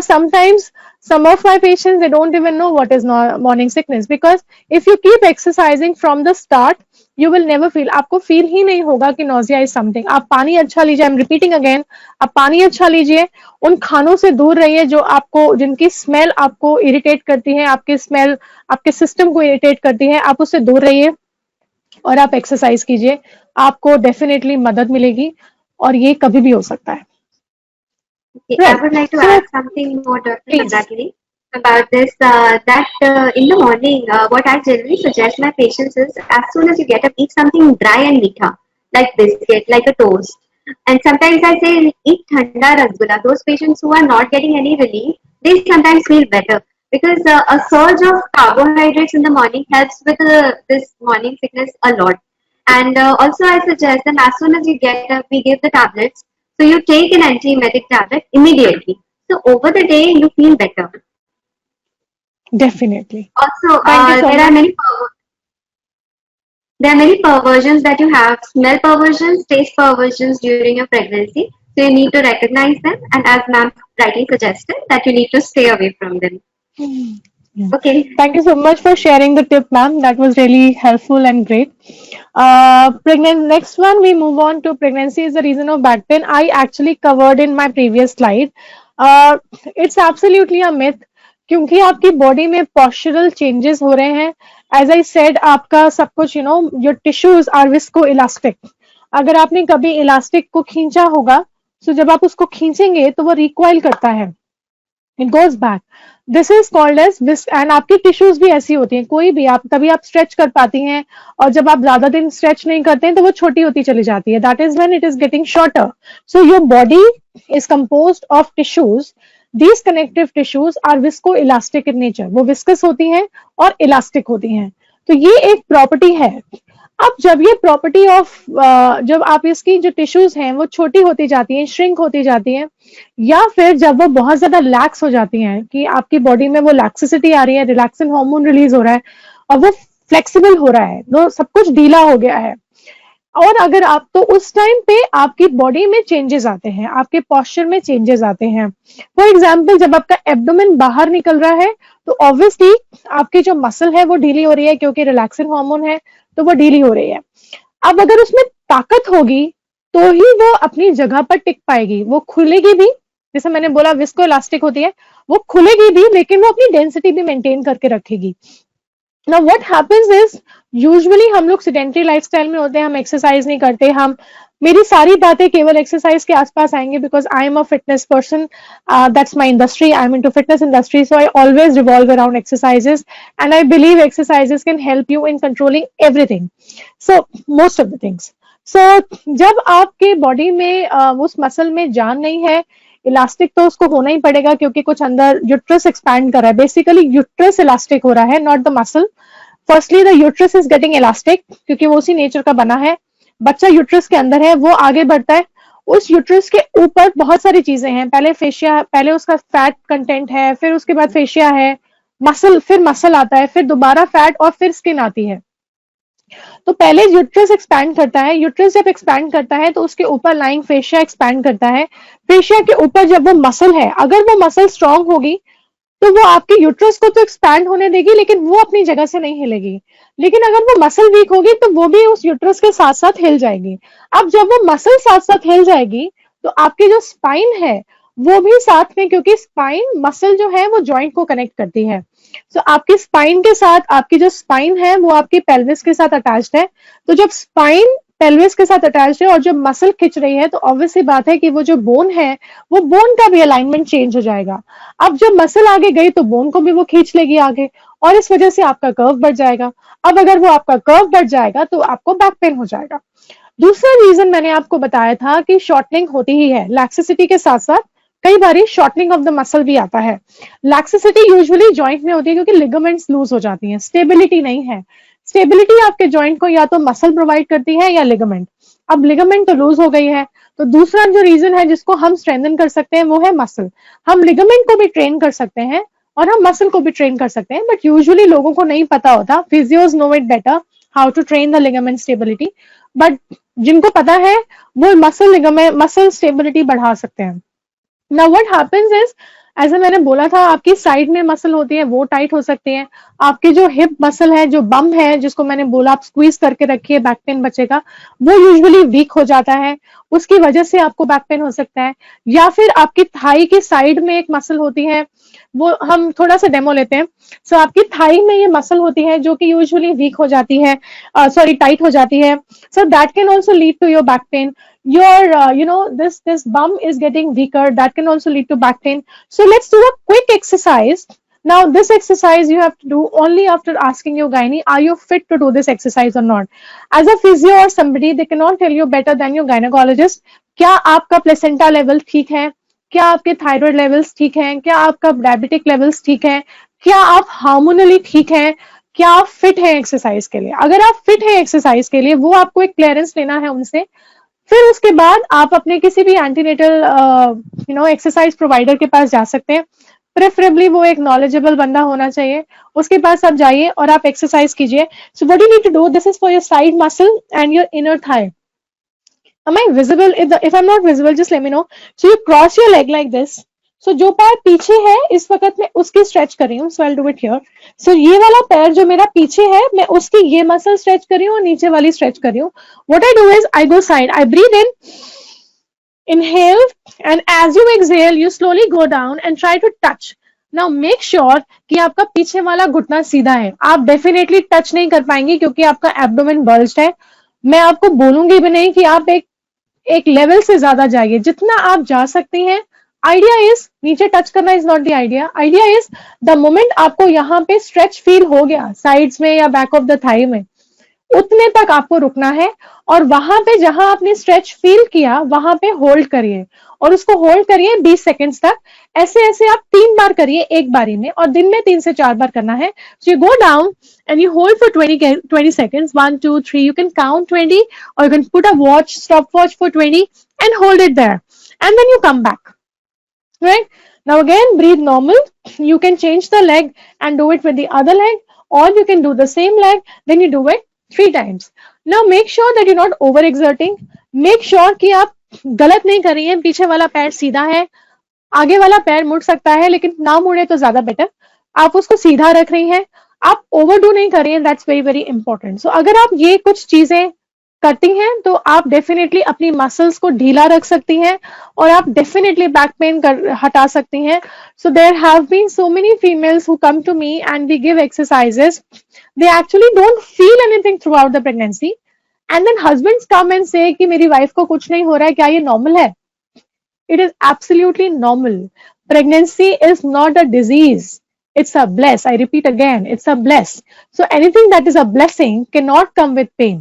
Sometimes some of my patients, they don't even know what is morning sickness, because if you keep exercising from the start, you will never feel, आपको feel ही नहीं होगा कि nausea is something. आप पानी अच्छा लीजिए, I'm repeating again, आप पानी अच्छा लीजिए. उन खानों से दूर रहिए जो आपको, जिनकी स्मेल आपको इरिटेट करती है, आपकी स्मेल आपके सिस्टम को इरिटेट करती है, आप उससे दूर रहिए और आप एक्सरसाइज कीजिए. आपको डेफिनेटली मदद मिलेगी और ये कभी भी हो सकता है. Okay, Right. I would like to So, add something more, Dr. please. Mandakini, about this. In the morning, what I generally suggest my patients is, as soon as you get up, eat something dry and meetha, like biscuit, like a toast. And sometimes I say, eat thanda rasgulla. Those patients who are not getting any relief, they sometimes feel better, because a surge of carbohydrates in the morning helps with this morning sickness a lot. And also I suggest them, as soon as you get up, we give the tablets. So you take an antiemetic tablet immediately. So over the day, you feel better. Definitely. Also, Thank you so there are much. many perversions that you have: smell perversions, taste perversions during your pregnancy. So you need to recognize them, and as ma'am rightly suggested, that you need to stay away from them. Yeah. Okay. Thank you so much for sharing the tip, ma'am. That was really helpful and great. Next one, we move on to pregnancy is the reason of back pain. I actually covered in my previous slide. It's absolutely a myth, क्योंकि आपकी body में postural changes हो रहे हैं. As I said, आपका सब कुछ, your tissues are viscoelastic. अगर आपने कभी इलास्टिक को खींचा होगा, तो जब आप उसको खींचेंगे तो वो रिकॉइल करता है, it goes back. This is called as and आपकी टिश्यूज भी ऐसी होती हैं. कोई भी आप, तभी आप स्ट्रेच कर पाती हैं, और जब आप ज्यादा दिन स्ट्रेच नहीं करते हैं तो वो छोटी होती चली जाती है. That is when it is getting shorter. So your body is composed of tissues. These connective tissues are viscoelastic in nature. वो विस्कस होती हैं और इलास्टिक होती हैं. तो ये एक प्रॉपर्टी है. अब जब ये प्रॉपर्टी ऑफ, जब आप इसकी जो टिश्यूज हैं वो छोटी होती जाती हैं, श्रिंक होती जाती हैं, या फिर जब वो बहुत ज्यादा लैक्स हो जाती हैं कि आपकी बॉडी में वो लैक्सिसिटी आ रही है, रिलैक्सिन हार्मोन रिलीज हो रहा है और वो फ्लेक्सिबल हो रहा है, तो सब कुछ ढीला हो गया है. और अगर आप, तो उस टाइम पे आपकी बॉडी में चेंजेस आते हैं, आपके पोस्चर में चेंजेस आते हैं. फॉर एग्जाम्पल, जब आपका एब्डोमेन बाहर निकल रहा है तो ऑब्वियसली आपकी जो मसल है वो ढीली हो रही है, क्योंकि रिलैक्सिन हार्मोन है तो वो ढीली हो रही है. अब अगर उसमें ताकत होगी तो ही वो अपनी जगह पर टिक पाएगी. वो खुलेगी भी, जैसे मैंने बोला विस्कोइलास्टिक होती है, वो खुलेगी भी लेकिन वो अपनी डेंसिटी भी मेंटेन करके रखेगी. Now what happens is, usually हम लोग sedentary lifestyle में होते हैं, हम एक्सरसाइज नहीं करते. मेरी सारी बातें केवल एक्सरसाइज के आसपास आएंगे, because I am a fitness person. That's my industry. I am into fitness industry, so I always revolve around exercises, and I believe exercises can help you in controlling everything, so most of the things. So जब आपके body में उस muscle में जान नहीं है, elastic तो उसको होना ही पड़ेगा, क्योंकि कुछ अंदर यूट्रस एक्सपैंड कर रहा है. बेसिकली यूट्रस इलास्टिक हो रहा है, not the muscle. Firstly the uterus is getting elastic, क्योंकि वो उसी नेचर का बना है. बच्चा यूट्रस के अंदर है, वो आगे बढ़ता है. उस यूट्रस के ऊपर बहुत सारी चीजें हैं. पहले फेशिया, पहले उसका फैट कंटेंट है, फिर उसके बाद फेशिया है, मसल, फिर मसल आता है, फिर दोबारा फैट और फिर स्किन आती है. तो पहले यूट्रस एक्सपैंड करता है, यूट्रस जब एक्सपैंड करता है तो उसके ऊपर लाइंग फेशिया एक्सपैंड करता है, फेशिया के ऊपर जब वो मसल है, अगर वो मसल स्ट्रांग होगी तो वो आपके यूट्रस को तो एक्सपैंड होने देगी लेकिन वो अपनी जगह से नहीं हिलेगी। लेकिन अगर वो मसल वीक होगी तो वो भी उस यूट्रस के साथ साथ हिल जाएगी। अब जब वो मसल साथ साथ हिल जाएगी तो आपकी जो स्पाइन है वो भी साथ में, क्योंकि स्पाइन मसल जो है वो जॉइंट को कनेक्ट करती है। तो आपकी स्पाइन के साथ, आपकी जो स्पाइन है वो आपकी पेल्विस के साथ अटैच्ड है। तो जब स्पाइन पेल्विस के साथ अटैच्ड है और जब मसल खिंच रही है तो ऑब्वियस सी बात है कि वो जो बोन है वो बोन का भी अलाइनमेंट चेंज हो जाएगा। अब जब मसल आगे गई तो बोन को भी वो खींच लेगी आगे, और इस वजह से आपका कर्व बढ़ जाएगा। अब अगर वो आपका कर्व बढ़ जाएगा तो आपको बैक पेन हो जाएगा। दूसरा रीजन मैंने आपको बताया था कि शॉर्टनिंग होती ही है, लैक्सिसिटी के साथ साथ कई बारी शॉर्टनिंग ऑफ द मसल भी आता है। लैक्सिसिटी यूजुअली जॉइंट में होती है क्योंकि लिगामेंट्स लूज हो जाती हैं, स्टेबिलिटी नहीं है। स्टेबिलिटी आपके जॉइंट को या तो मसल प्रोवाइड करती है या लिगामेंट। अब लिगामेंट तो लूज हो गई है, तो दूसरा जो रीजन है जिसको हम स्ट्रेंथन कर सकते हैं वो है मसल। हम लिगामेंट को भी ट्रेन कर सकते हैं और हम मसल को भी ट्रेन कर सकते हैं, बट यूजुअली लोगों को नहीं पता होता। Physios know it better how to train the ligament stability, but जिनको पता है वो मसल लिगामेंट मसल स्टेबिलिटी बढ़ा सकते हैं। नाउ व्हाट हैपेंस इज, ऐसे मैंने बोला था आपकी साइड में मसल होती है वो टाइट हो सकती है। आपकी जो हिप मसल है, जो बम है, जिसको मैंने बोला आप स्क्वीज करके रखिए बैक पेन बचेगा, वो यूजुअली वीक हो जाता है, उसकी वजह से आपको बैक पेन हो सकता है। या फिर आपकी थाई की साइड में एक मसल होती है, वो हम थोड़ा सा डेमो लेते हैं। सो आपकी थाई में ये मसल होती है जो कि यूजुअली वीक हो जाती है, सॉरी टाइट हो जाती है। So that can also lead to your back pain. Your this bum is getting weaker, that can also lead to back pain. So let's do a quick exercise. Now this exercise you have to do only after asking your gynae, are you fit to do this exercise or not? As a physio or somebody, they cannot tell you better than your gynecologist क्या आपका placenta level ठीक है, क्या आपके thyroid levels ठीक हैं, क्या आपका डायबिटिक लेवल्स ठीक है, क्या आप हार्मोनली ठीक है, क्या आप फिट हैं एक्सरसाइज के लिए। अगर आप फिट हैं एक्सरसाइज के लिए, वो आपको एक क्लियरेंस लेना है उनसे। फिर उसके बाद आप अपने किसी भी एंटीनेटल एक्सरसाइज प्रोवाइडर के पास जा सकते हैं। प्रेफरेबली वो एक नॉलेजेबल बंदा होना चाहिए, उसके पास आप जाइए और आप एक्सरसाइज कीजिए। So what you need to do, this is for your side muscle and your inner thigh. Am I visible? If I'm not visible, just let me know. So you cross your leg like this. So जो पैर पीछे है इस वक्त मैं उसकी stretch कर रही हूँ. So I'll do it here. So ये वाला पैर जो मेरा पीछे है मैं उसकी ये मसल स्ट्रेच कर रही हूँ और नीचे वाली स्ट्रेच कर रही हूँ. What I do is I go side. I breathe in, inhale, and as you exhale, you slowly go down and try to touch. Now make sure कि आपका पीछे वाला घुटना सीधा है. आप डेफिनेटली टच नहीं कर पाएंगे क्योंकि आपका एब्डोमेन बल्ज्ड है. मैं आपको बोलूंगी भी नहीं कि आप एक लेवल से ज्यादा जाइए, जितना आप जा सकती हैं. आइडिया इज नीचे टच करना is not the idea. Idea is the moment आपको यहाँ पे स्ट्रेच फील हो गया साइड्स में या बैक ऑफ द थाई में, उतने तक आपको रुकना है और वहां पे जहां आपने स्ट्रेच फील किया वहां पे होल्ड करिए और उसको होल्ड करिए 20 सेकंड्स तक. ऐसे ऐसे आप 3 बार करिए एक बारी में और दिन में 3 से 4 बार करना है. So you go down and you hold for 20 seconds. 1 2 3, you can count 20 or you can put a watch, stopwatch for 20 and hold it there, and then you come back. Right now again breathe normal. You can change the leg and do it with the other leg, or you can do the same leg, then you do it 3 times. Now make sure that you're not over exerting. Make sure कि आप गलत नहीं कर रही हैं. पीछे वाला पैर सीधा है, आगे वाला पैर मुड़ सकता है लेकिन ना मुड़े तो ज्यादा बेटर. आप उसको सीधा रख रही हैं, आप ओवरडू नहीं कर रही हैं. That's very very important. So अगर आप ये कुछ चीजें करती हैं तो आप डेफिनेटली अपनी मसल्स को ढीला रख सकती हैं और आप डेफिनेटली बैक पेन हटा सकती हैं. So there have been so many females who come to me and we give exercises. They actually don't feel anything throughout the pregnancy and then husbands come and say कि मेरी wife को कुछ नहीं हो रहा है, क्या ये नॉर्मल है? It is absolutely normal. Pregnancy is not a disease. It's a bless. I repeat again, it's a bless. So anything that is a blessing cannot come with pain.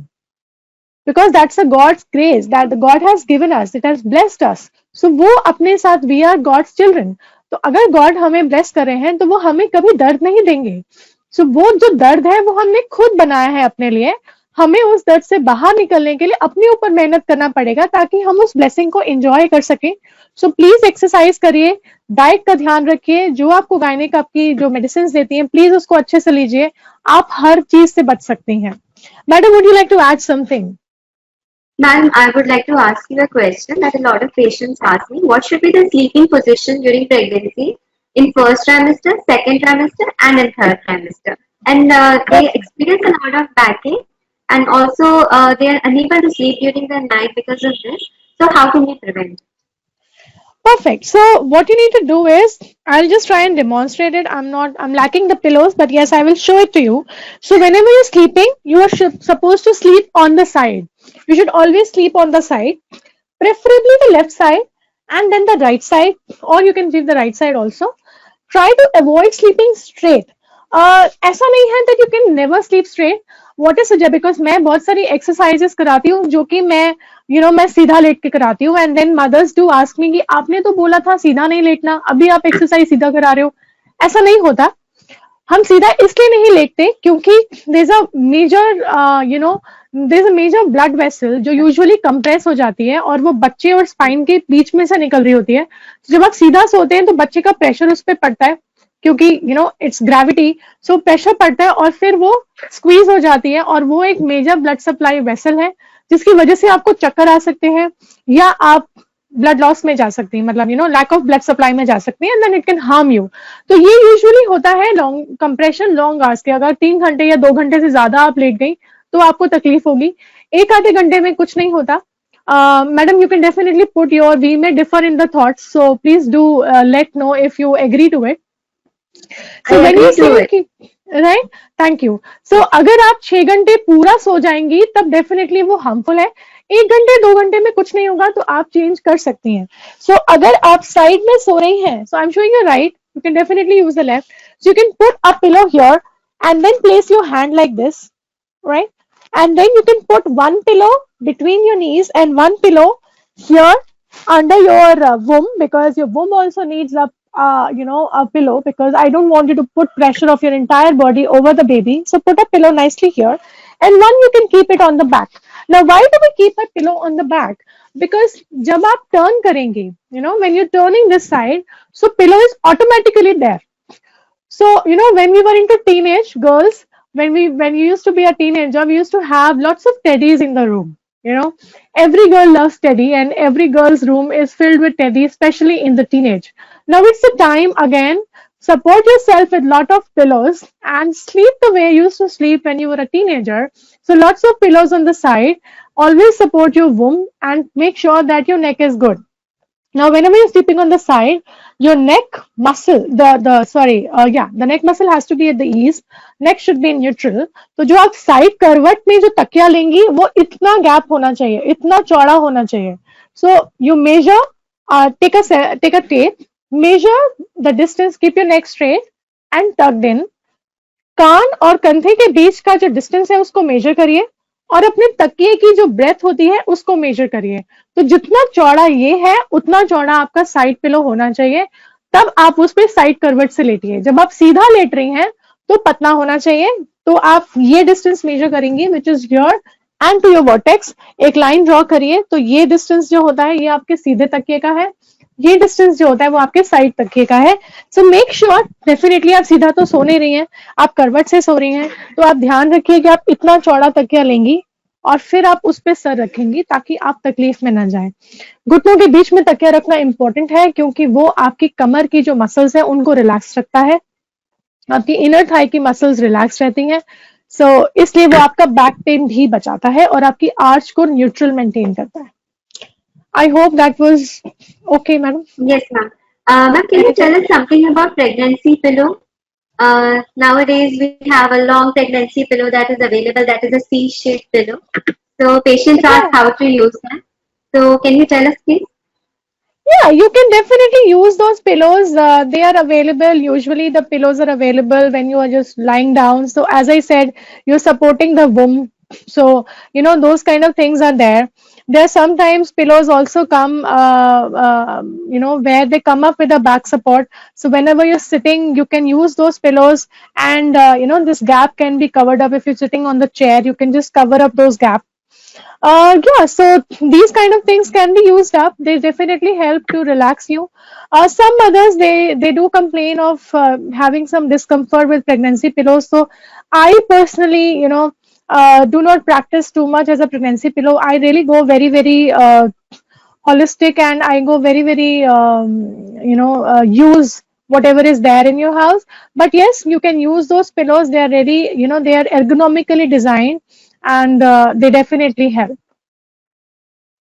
Because that's a God's grace that the God has given us. It has blessed us. So वो अपने साथ we are God's children. तो अगर God हमें bless कर रहे हैं तो वो हमें कभी दर्द नहीं देंगे. So वो जो दर्द है वो हमने खुद बनाया है अपने लिए. हमें उस दर्द से बाहर निकलने के लिए अपने ऊपर मेहनत करना पड़ेगा ताकि हम उस ब्लेसिंग को एंजॉय कर सकें. सो प्लीज एक्सरसाइज करिए, डाइट का ध्यान रखिए, जो आपको गायनिक आपकी जो मेडिसिन देती हैं प्लीज उसको अच्छे से लीजिए. आप हर चीज से बच सकती हैं. Madam, would you like to add something? Ma'am, I would like to ask you a question that a lot of patients ask me. What should be the sleeping position during pregnancy in first trimester, second trimester, and in third trimester? And they experience a lot of backache, and also they are unable to sleep during the night because of this. So how can we prevent? Perfect. So what you need to do is, I'll just try and demonstrate it. I'm lacking the pillows, but yes, I will show it to you. So whenever you're sleeping, you are supposed to sleep on the side. You should always sleep on the side, preferably the left side and then the right side, or you can leave the right side also. Try to avoid sleeping straight. ऐसा नहीं है that you can never sleep straight. What is suggest, because मैं बहुत सारी exercises कराती हूँ जो कि मैं सीधा लेट के कराती हूँ, and then mothers do ask me कि आपने तो बोला था सीधा नहीं लेटना, अभी आप exercise सीधा करा रहे हो. ऐसा नहीं होता. हम सीधा इसलिए नहीं लेटते क्योंकि there's a major there's a major blood vessel जो यूजुअली कंप्रेस हो जाती है और वो बच्चे और स्पाइन के बीच में से निकल रही होती है. जब आप सीधा सोते हैं तो बच्चे का प्रेशर उस पर पड़ता है क्योंकि इट्स ग्रेविटी. सो प्रेशर पड़ता है और फिर वो स्क्वीज हो जाती है और वो एक मेजर ब्लड सप्लाई वेसल है जिसकी वजह से आपको चक्कर आ सकते हैं या आप ब्लड लॉस में जा सकती है, मतलब लैक ऑफ ब्लड सप्लाई में जा सकती है, and then it can harm you. तो ये यूजुअली होता है लॉन्ग कंप्रेशन लॉन्ग आवर्स के. अगर 3 घंटे या 2 घंटे से ज्यादा आप लेट गई तो आपको तकलीफ होगी. एक आधे घंटे में कुछ नहीं होता. Madam, you can definitely put your, we may differ in the thoughts, so please do let know if you agree to it. So I when you agree to say it. कि, right, thank you. So अगर आप 6 घंटे पूरा सो जाएंगी तब definitely वो harmful है. 1 घंटे 2 घंटे में कुछ नहीं होगा तो आप चेंज कर सकती हैं. सो अगर आप साइड में सो रही हैं, so I am showing you right, you can definitely use the left. So you can put a pillow here and then place your hand like this, right? And then you can put one pillow between your knees and one pillow here under your womb, because your womb also needs a pillow, because I don't want you to put pressure of your entire body over the baby. So put a pillow nicely here, and one you can keep it on the back. Now why do we keep a pillow on the back? Because जब आप turn करेंगे, when you're turning this side, so pillow is automatically there. So, when we were into teenage girls, when we used to be a teenager, we used to have lots of teddies in the room. Every girl loves teddy, and every girl's room is filled with teddy, especially in the teenage. Now it's the time again. Support yourself with lot of pillows and sleep the way you used to sleep when you were a teenager. So lots of pillows on the side. Always support your womb and make sure that your neck is good. Now, whenever you're sleeping on the side, your neck muscle, the neck muscle has to be at the ease. Neck should be in neutral. तो जो आप side करवट में जो तकिया लेंगी वो इतना गैप होना चाहिए, इतना चौड़ा होना चाहिए. So you measure, take a tape, measure the distance, keep your neck straight and tucked in. कान और कंधे के बीच का जो डिस्टेंस है उसको मेजर करिए और अपने तकिए की जो ब्रेथ होती है उसको मेजर करिए. तो जितना चौड़ा ये है उतना चौड़ा आपका साइड पिलो होना चाहिए. तब आप उस पर साइड करवट से लेटिए. जब आप सीधा लेट रही हैं तो पतला होना चाहिए. तो आप ये डिस्टेंस मेजर करेंगे which is your end to your vertex. एक लाइन ड्रॉ करिए. तो ये डिस्टेंस जो होता है ये आपके सीधे तकिए का है, ये डिस्टेंस जो होता है वो आपके साइड तकिए का है. सो मेक श्योर, डेफिनेटली आप सीधा तो सो नहीं रही हैं, आप करवट से सो रही हैं, तो आप ध्यान रखिए कि आप इतना चौड़ा तकिया लेंगी और फिर आप उस पर सर रखेंगी ताकि आप तकलीफ में ना जाए. घुटनों के बीच में तकिया रखना इंपॉर्टेंट है क्योंकि वो आपकी कमर की जो मसल्स है उनको रिलैक्स रखता है, आपकी इनर थाई की मसल्स रिलैक्स रहती हैं. सो इसलिए वो आपका बैक पेन भी बचाता है और आपकी आर्च को न्यूट्रल मेंटेन करता है. I hope that was okay, madam. Yes, ma'am. Ma'am, can you tell us something about pregnancy pillow? Nowadays, we have a long pregnancy pillow that is available, that is a C-shaped pillow. So patients ask how to use that. So can you tell us, please? Yeah, you can definitely use those pillows. They are available. Usually, the pillows are available when you are just lying down. So, as I said, you're supporting the womb. So, those kind of things are there. There sometimes pillows also come, where they come up with a back support. So, whenever you're sitting, you can use those pillows, and this gap can be covered up. If you're sitting on the chair, you can just cover up those gaps. Yeah, so these kind of things can be used up. They definitely help to relax you. Some mothers, they do complain of having some discomfort with pregnancy pillows. So I personally, do not practice too much as a pregnancy pillow. I really go very, very holistic, and I go very, very, use whatever is there in your house. But yes, you can use those pillows. They are ready, they are ergonomically designed, and they definitely help.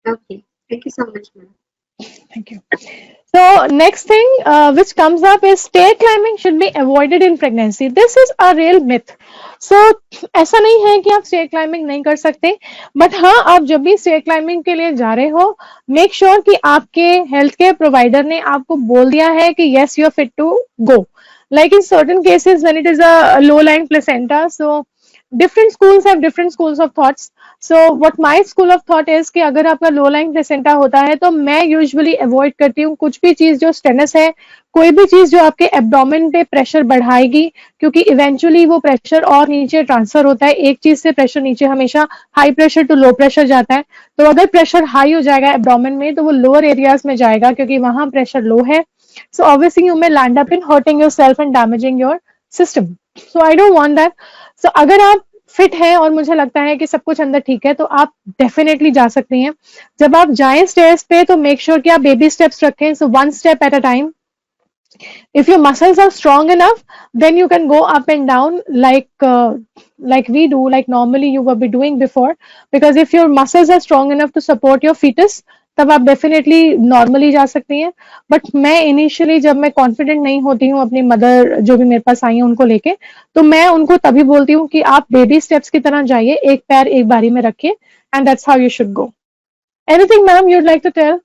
Okay. Thank you so much, ma'am. Thank you. So next thing which comes up is stair climbing should be avoided in pregnancy. This is a real myth. So ऐसा नहीं है कि आप stair climbing नहीं कर सकते, but हाँ आप जब भी stair climbing के लिए जा रहे हो, make sure कि आपके health care provider ने आपको बोल दिया है कि yes you are fit to go. Like in certain cases when it is a low lying placenta, so different schools have different schools of thoughts. So what my school of thought is कि अगर आपका low lying placenta होता है तो मैं usually avoid करती हूँ कुछ भी चीज जो स्टेनस है, कोई भी चीज जो आपके एब्डोमेन पे प्रेशर बढ़ाएगी, क्योंकि इवेंचुअली वो प्रेशर और नीचे ट्रांसफर होता है। एक चीज से प्रेशर नीचे हमेशा high pressure to low pressure जाता है, तो अगर प्रेशर हाई हो जाएगा एब्डोमेन में तो वो लोअर एरियाज में जाएगा क्योंकि वहां प्रेशर लो है। So obviously you may land up in hurting yourself and damaging your system. So I don't want that. So अगर आप फिट है और मुझे लगता है कि सब कुछ अंदर ठीक है तो आप डेफिनेटली जा सकती हैं। जब आप जाएं स्टेयर्स पे तो मेक श्योर कि आप बेबी स्टेप्स रखें, so one step at a time. If your muscles are strong enough, then you can go up and down like we do, like normally you will be doing before. Because if your muscles are strong enough to support your fetus, तब आप definitely normally जा सकती हैं। But मैं initially जब मैं confident नहीं होती हूँ अपनी मदर जो भी मेरे पास आई है उनको लेके, तो मैं उनको तभी बोलती हूँ कि आप बेबी स्टेप्स की तरह जाइए, एक पैर एक बारी में रखिए, and that's how you should go. Anything ma'am you'd like to tell?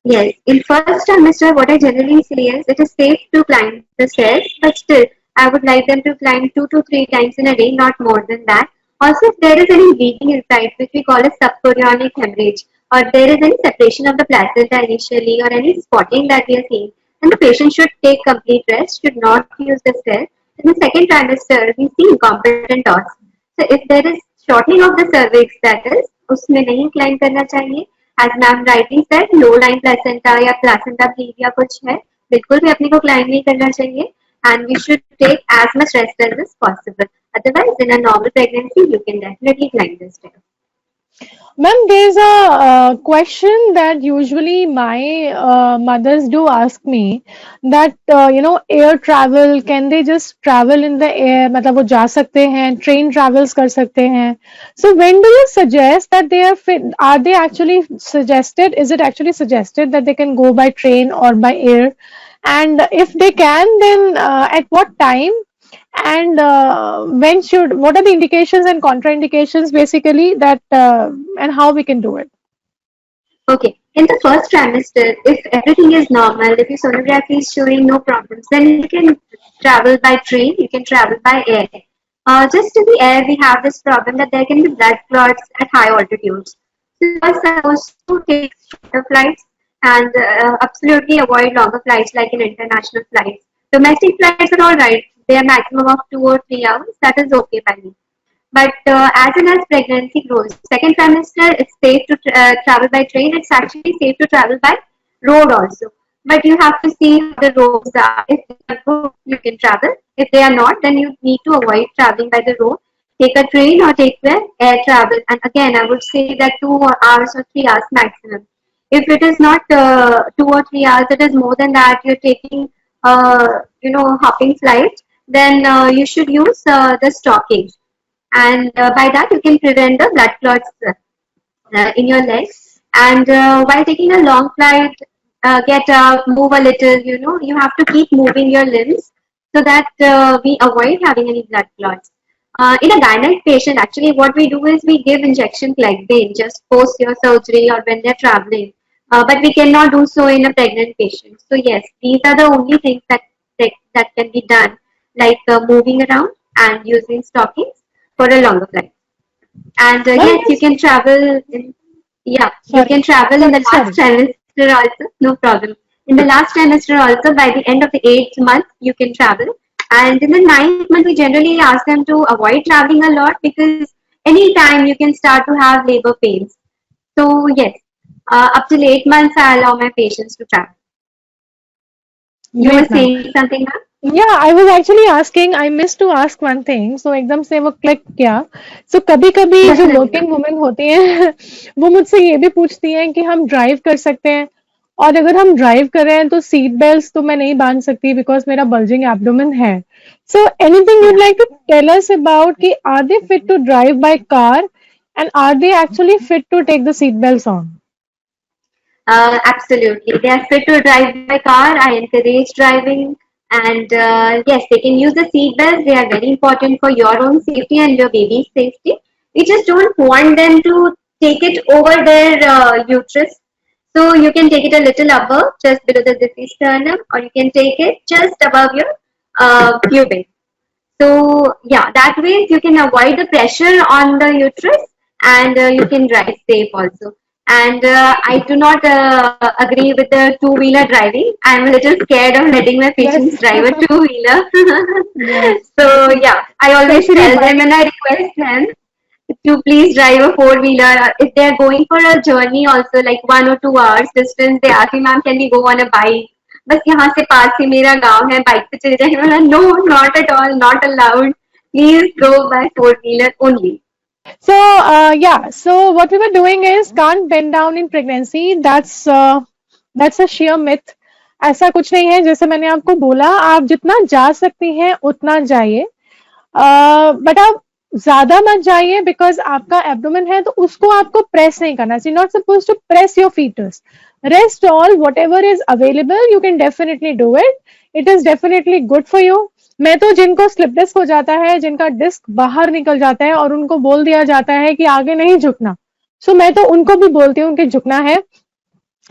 Yes, in first trimester, what I generally say is it is safe to climb the stairs, but still, I would like them to climb 2 to 3 times in a day, not more than that. Also, if there is any bleeding inside, which we call as subchorionic hemorrhage, or there is any separation of the placenta initially, or any spotting that we are seeing, then the patient should take complete rest, should not use the stairs. In the second trimester, we see incompetent toss. So, if there is shortening of the cervix, that is, उसमें नहीं climb करना चाहिए। As ma'am rightly said, लो line placenta या placenta bleed या कुछ है, बिल्कुल भी अपने को क्लाइंब नहीं करना चाहिए, and we should take as much rest as is possible. Otherwise in a normal pregnancy you can definitely climb the stair. Ma'am, there's a question that usually my mothers do ask me that air travel, can they just travel in the air? मतलब वो जा सकते हैं, train travels कर सकते हैं. So when do you suggest that they are fit? Are they actually suggested? Is it actually suggested that they can go by train or by air? And if they can, then at what time? And when should, what are the indications and contraindications basically that and how we can do it? Okay, in the first trimester, if everything is normal, if your sonography is showing no problems, then you can travel by train, you can travel by air. Just in the air, we have this problem that there can be blood clots at high altitudes. So you are supposed to take shorter flights and absolutely avoid longer flights like in international flights. Domestic flights are all right. They are maximum of 2 or 3 hours. That is okay by me. But as and as pregnancy grows, second trimester, it's safe to travel by train. It's actually safe to travel by road also. But you have to see how the roads are. If they are good, you can travel. If they are not, then you need to avoid traveling by the road. Take a train or take the air travel. And again, I would say that 2 hours or 3 hours maximum. If it is not 2 or 3 hours, it is more than that. You're taking, hopping flight. Then you should use the stockage, and by that you can prevent the blood clots in your legs. And while taking a long flight, get up, move a little. You have to keep moving your limbs so that we avoid having any blood clots. In a gynec patient, actually, what we do is we give injection like vein just post your surgery or when they're traveling. But we cannot do so in a pregnant patient. So yes, these are the only things that can be done, like moving around and using stockings for a longer flight. And yes, you can travel in, yeah, you can travel in the last trimester also, no problem. In the last trimester also, by the end of the 8th month, you can travel. And in the 9th month, we generally ask them to avoid traveling a lot because anytime you can start to have labor pains. So yes, up till 8 months, I allow my patients to travel. You were saying something, ma'am? Yeah, I was actually asking, I missed to ask one thing, so एकदम से वो click किया. So कभी कभी जो Definitely, working ma'am. Women होती हैं वो मुझसे ये भी पूछती हैं कि हम ड्राइव कर सकते हैं, और अगर हम ड्राइव कर रहे हैं तो सीट बेल्ट तो मैं नहीं बांध सकती बिकॉज मेरा बल्जिंग एब्डोमेन है. So anything you'd Yeah. like to tell us about कि are they fit to drive by car and are they actually fit to take the seat belts on? Absolutely. They are fit to drive by car. I encourage driving. And yes, they can use the seat belts. They are very important for your own safety and your baby's safety. We just don't want them to take it over their uterus. So you can take it a little above, just below the sternum, or you can take it just above your pubic. So yeah, that way you can avoid the pressure on the uterus and you can drive safe also. And I do not agree with the two-wheeler driving. I'm a little scared of letting my patients Yes, drive a two-wheeler. yes, So yeah, I always especially tell them bike. and I request them to please drive a four-wheeler. If they're going for a journey also like 1 or 2 hours distance, they ask me, ma'am, can we go on a bike? बस यहाँ से पास ही मेरा गांव है bike पे चले जाएंगे बोला no not at all not allowed please go by four wheeler only. So, yeah, so what we were doing is can't bend down in pregnancy. That's a sheer myth. ऐसा कुछ नहीं है, जैसे मैंने आपको बोला, आप जितना जा सकती हैं उतना जाइए. बट आप ज्यादा मत जाइए बिकॉज आपका एब्डोमेन है तो उसको आपको प्रेस नहीं करना चाहिए. Not suppose to press your foetus. Rest all whatever is available you can definitely do it. It is definitely good for you. मैं तो जिनको स्लिप डिस्क हो जाता है, जिनका डिस्क बाहर निकल जाता है और उनको बोल दिया जाता है कि आगे नहीं झुकना, सो मैं तो उनको भी बोलती हूँ कि झुकना है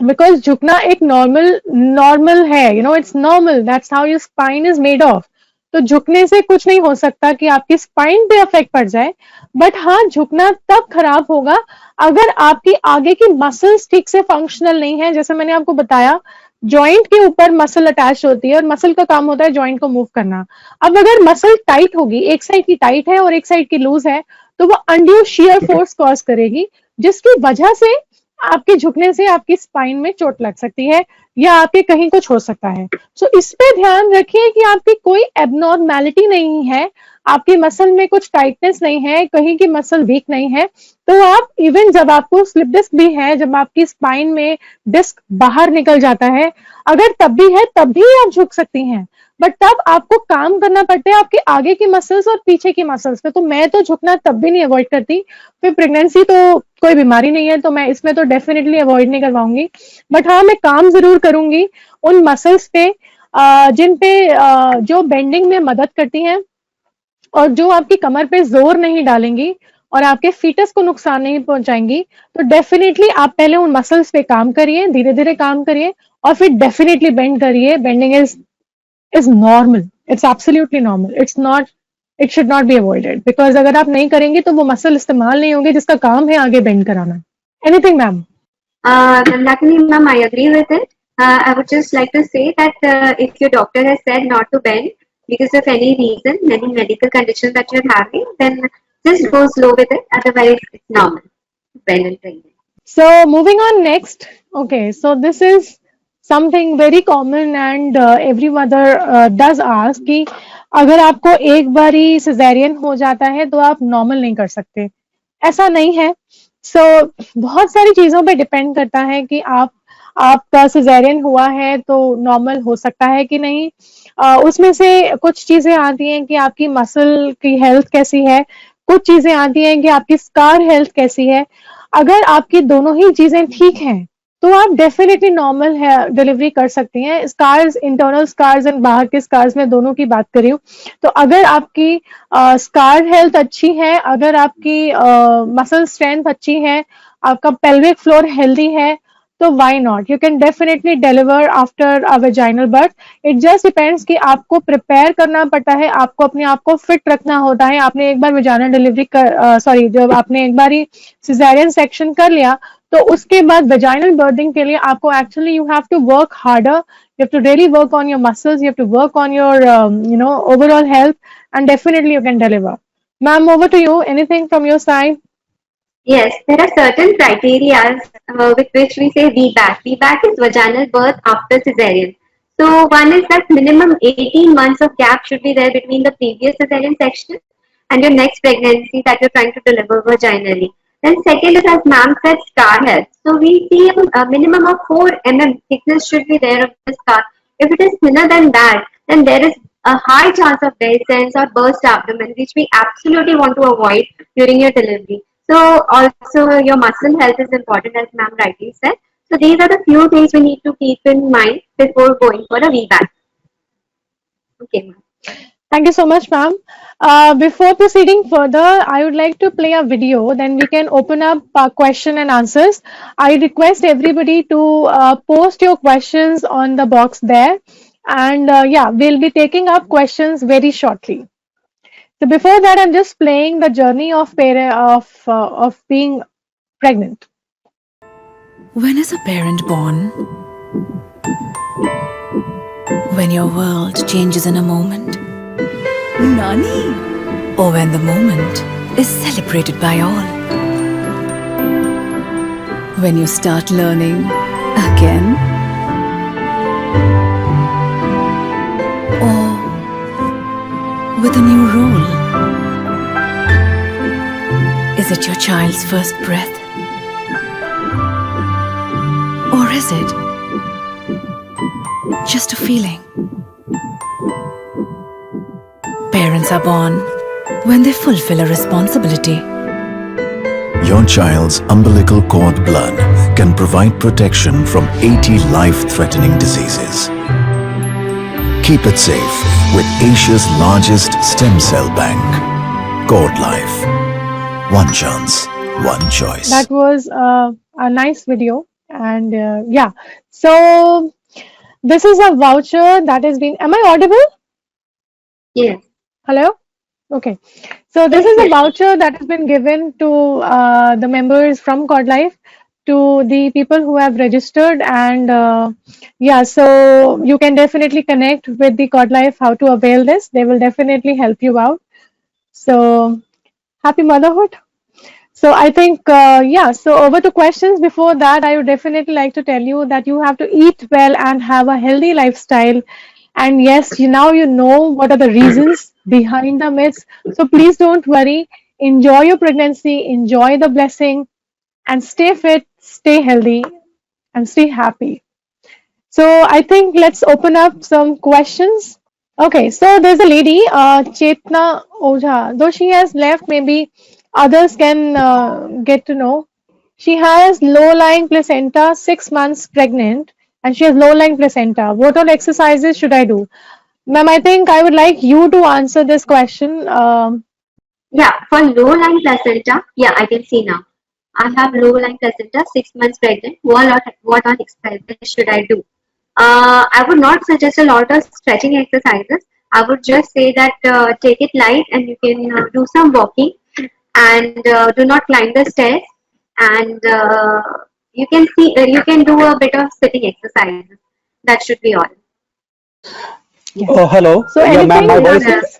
बिकॉज झुकना एक नॉर्मल नॉर्मल है. It's normal. That's how your spine is made of. तो झुकने से कुछ नहीं हो सकता कि आपकी स्पाइन पे अफेक्ट पड़ जाए. बट हाँ, झुकना तब खराब होगा अगर आपकी आगे की मसल्स ठीक से फंक्शनल नहीं है. जैसे मैंने आपको बताया, जॉइंट के ऊपर मसल अटैच होती है और मसल का काम होता है जॉइंट को मूव करना. अब अगर मसल टाइट होगी, एक साइड की टाइट है और एक साइड की लूज है, तो वो अनड्यू शियर फोर्स कॉज करेगी, जिसकी वजह से आपके झुकने से आपकी स्पाइन में चोट लग सकती है या आपके कहीं कुछ हो सकता है. सो इस पे ध्यान रखिए कि आपकी कोई एबनॉर्मैलिटी नहीं है, आपकी मसल में कुछ टाइटनेस नहीं है, कहीं की मसल वीक नहीं है. तो आप इवन जब आपको स्लिप डिस्क भी है, जब आपकी स्पाइन में डिस्क बाहर निकल जाता है, अगर तब भी है तब भी आप झुक सकती हैं. बट तब आपको काम करना पड़ता है आपके आगे की मसल्स और पीछे की मसल्स पे. तो मैं तो झुकना तब भी नहीं अवॉइड करती. फिर प्रेगनेंसी तो कोई बीमारी नहीं है तो मैं इसमें तो डेफिनेटली अवॉइड नहीं करवाऊंगी. बट हाँ, मैं काम जरूर करूंगी उन मसल्स पे जिन पे जो बेंडिंग में मदद करती हैं और जो आपकी कमर पे जोर नहीं डालेंगी और आपके फीटस को नुकसान नहीं पहुंचाएंगी. तो डेफिनेटली आप पहले उन मसल्स पे काम करिए, धीरे धीरे काम करिए, और फिर डेफिनेटली बेंड करिए. Bending is normal. It's absolutely normal. It should not be avoided because अगर आप नहीं करेंगे तो वो मसल इस्तेमाल नहीं होंगे जिसका काम है आगे बेंड कराना. Anything ma'am? Luckily, ma'am, I agree with it. I would just like to say that if your doctor has said not to bend because of any reason, any medical condition that you're having, then just go slow with it. Otherwise, it's normal to bend and pregnant. So moving on next. Okay, so this is something very common and every mother does ask कि अगर आपको एक बारी caesarean हो जाता है तो आप नॉर्मल नहीं कर सकते. ऐसा नहीं है. सो बहुत सारी चीजों पे डिपेंड करता है कि आपका सिजेरियन हुआ है तो नॉर्मल हो सकता है कि नहीं. उसमें से कुछ चीजें आती हैं कि आपकी मसल की हेल्थ कैसी है, कुछ चीजें आती हैं कि आपकी स्कार हेल्थ कैसी है. अगर आपकी दोनों ही चीजें ठीक हैं तो आप डेफिनेटली नॉर्मल है डिलीवरी कर सकती हैं. स्कार्स, इंटरनल स्कार्स एंड बाहर के स्कार्स में दोनों की बात कर रही हूँ. तो अगर आपकी स्कार हेल्थ अच्छी है, अगर आपकी मसल स्ट्रेंथ अच्छी है, आपका पेल्विक फ्लोर हेल्दी है, तो why not. You can definitely deliver after a vaginal birth. It just depends कि आपको प्रिपेयर करना पड़ता है, आपको अपने आप को फिट रखना होता है. आपने एक बार वेजाइनल डिलीवरी जब आपने एक बार ही सिजेरियन सेक्शन कर लिया तो उसके बाद वेजाइनल बर्थिंग के लिए आपको actually you have to work harder. You have to really work on your muscles. You have to work on your, overall health, and definitely you can deliver. Ma'am, over to you. Anything from your side? Yes, there are certain criteria with which we say VBAC. VBAC is vaginal birth after cesarean. So one is that minimum 18 months of gap should be there between the previous cesarean section and your next pregnancy that you're trying to deliver vaginally. Then second is, as ma'am said, scar health. So we see a minimum of 4 mm thickness should be there of the scar. If it is thinner than that, then there is a high chance of dehiscence or burst abdomen, which we absolutely want to avoid during your delivery. So also your muscle health is important, as ma'am rightly said. So these are the few things we need to keep in mind before going for a VBAC. Okay, ma'am. Thank you so much, ma'am. Before proceeding further, I would like to play a video, then we can open up question and answers. I request everybody to post your questions on the box there. And yeah, we'll be taking up questions very shortly. So before that, I'm just playing the journey of of being pregnant. When is a parent born? When your world changes in a moment? Nani? Or when the moment is celebrated by all? When you start learning again? Or with a new role? Is it your child's first breath? Or is it just a feeling? Parents are born when they fulfill a responsibility. Your child's umbilical cord blood can provide protection from 80 life-threatening diseases. Keep it safe with Asia's largest stem cell bank, Cord Life. One chance, one choice. That was a nice video. And yeah, so this is a voucher that has been, am I audible? Yes. Hello? Okay. So this is a voucher that has been given to the members from Cord Life, to the people who have registered. And yeah, so you can definitely connect with the Cord Life how to avail this. They will definitely help you out. So happy motherhood. So I think, yeah, so over to questions. Before that, I would definitely like to tell you that you have to eat well and have a healthy lifestyle. And yes, now you know what are the reasons behind the myths. So please don't worry. Enjoy your pregnancy, enjoy the blessing, and stay fit, stay healthy, and stay happy. So I think let's open up some questions. Okay, so there's a lady, Chetna Ojha. Though she has left, maybe others can get to know. She has low-lying placenta, 6 months pregnant, and she has low-lying placenta. What all exercises should I do? Ma'am, I think I would like you to answer this question. Yeah, for low-lying placenta, yeah, I can see now. I have low-lying placenta, 6 months pregnant. What all exercises should I do? I would not suggest a lot of stretching exercises. I would just say that take it light and you can do some walking and do not climb the stairs. And you can do a bit of sitting exercises. That should be all. Oh, hello. So Yeah, ma'am, my anything? voice is.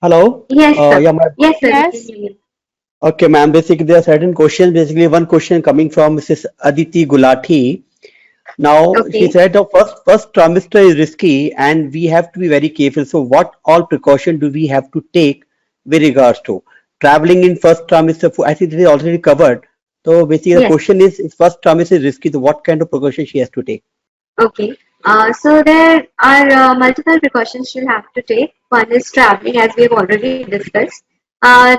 Hello. Yes, sir. Yeah, Yes, sir. Yes. okay, ma'am. Basically, there are certain questions. Basically, one question coming from Mrs. Aditi Gulati. Now, Okay. she said the first trimester is risky, and we have to be very careful. So, what all precaution do we have to take with regards to traveling in first trimester? I think this is already covered. So, basically, the Yes. question is, if first trimester is risky, so what kind of precaution she has to take? Okay. So there are multiple precautions you'll have to take. One is traveling, as we have already discussed.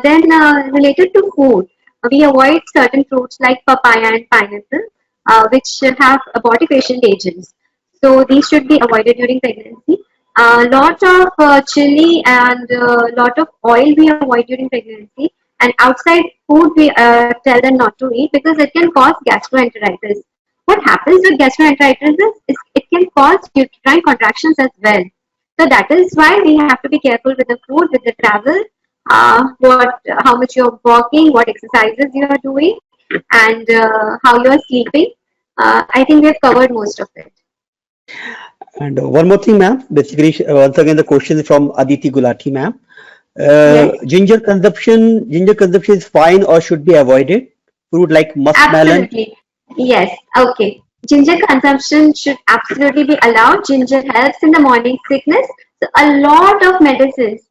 Then related to food, we avoid certain fruits like papaya and pineapple, which have abortifacient agents. So these should be avoided during pregnancy. Lot of chili and lot of oil we avoid during pregnancy. And outside food we tell them not to eat because it can cause gastroenteritis. What happens with gastroenteritis is it can cause uterine contractions as well. So that is why we have to be careful with the food, with the travel, how much you're walking, what exercises you are doing, and how you are sleeping. I think we have covered most of it. And one more thing, ma'am. Basically, once again, the question is from Aditi Gulati, ma'am. Yes. Ginger consumption is fine or should be avoided? Fruit like muskmelon. Absolutely. Yes. Okay. Ginger consumption should absolutely be allowed. Ginger helps in the morning sickness. So a lot of medicines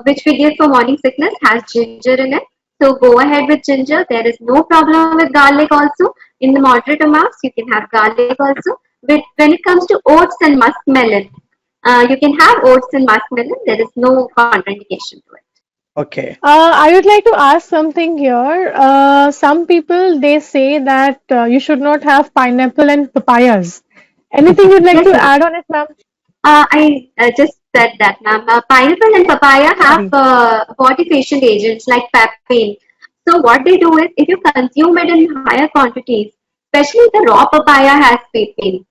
which we give for morning sickness has ginger in it. So go ahead with ginger. There is no problem with garlic also. In the moderate amounts, you can have garlic also. But when it comes to oats and muskmelon, you can have oats and muskmelon. There is no contraindication to it. Okay. I would like to ask something here. Some people they say that you should not have pineapple and papayas. Anything you'd like Yes, to ma'am. add on it, ma'am? I just said that, ma'am. Pineapple and papaya have Sorry. body facial agents like papain. So what they do is, if you consume it in higher quantities, especially the raw papaya has papain,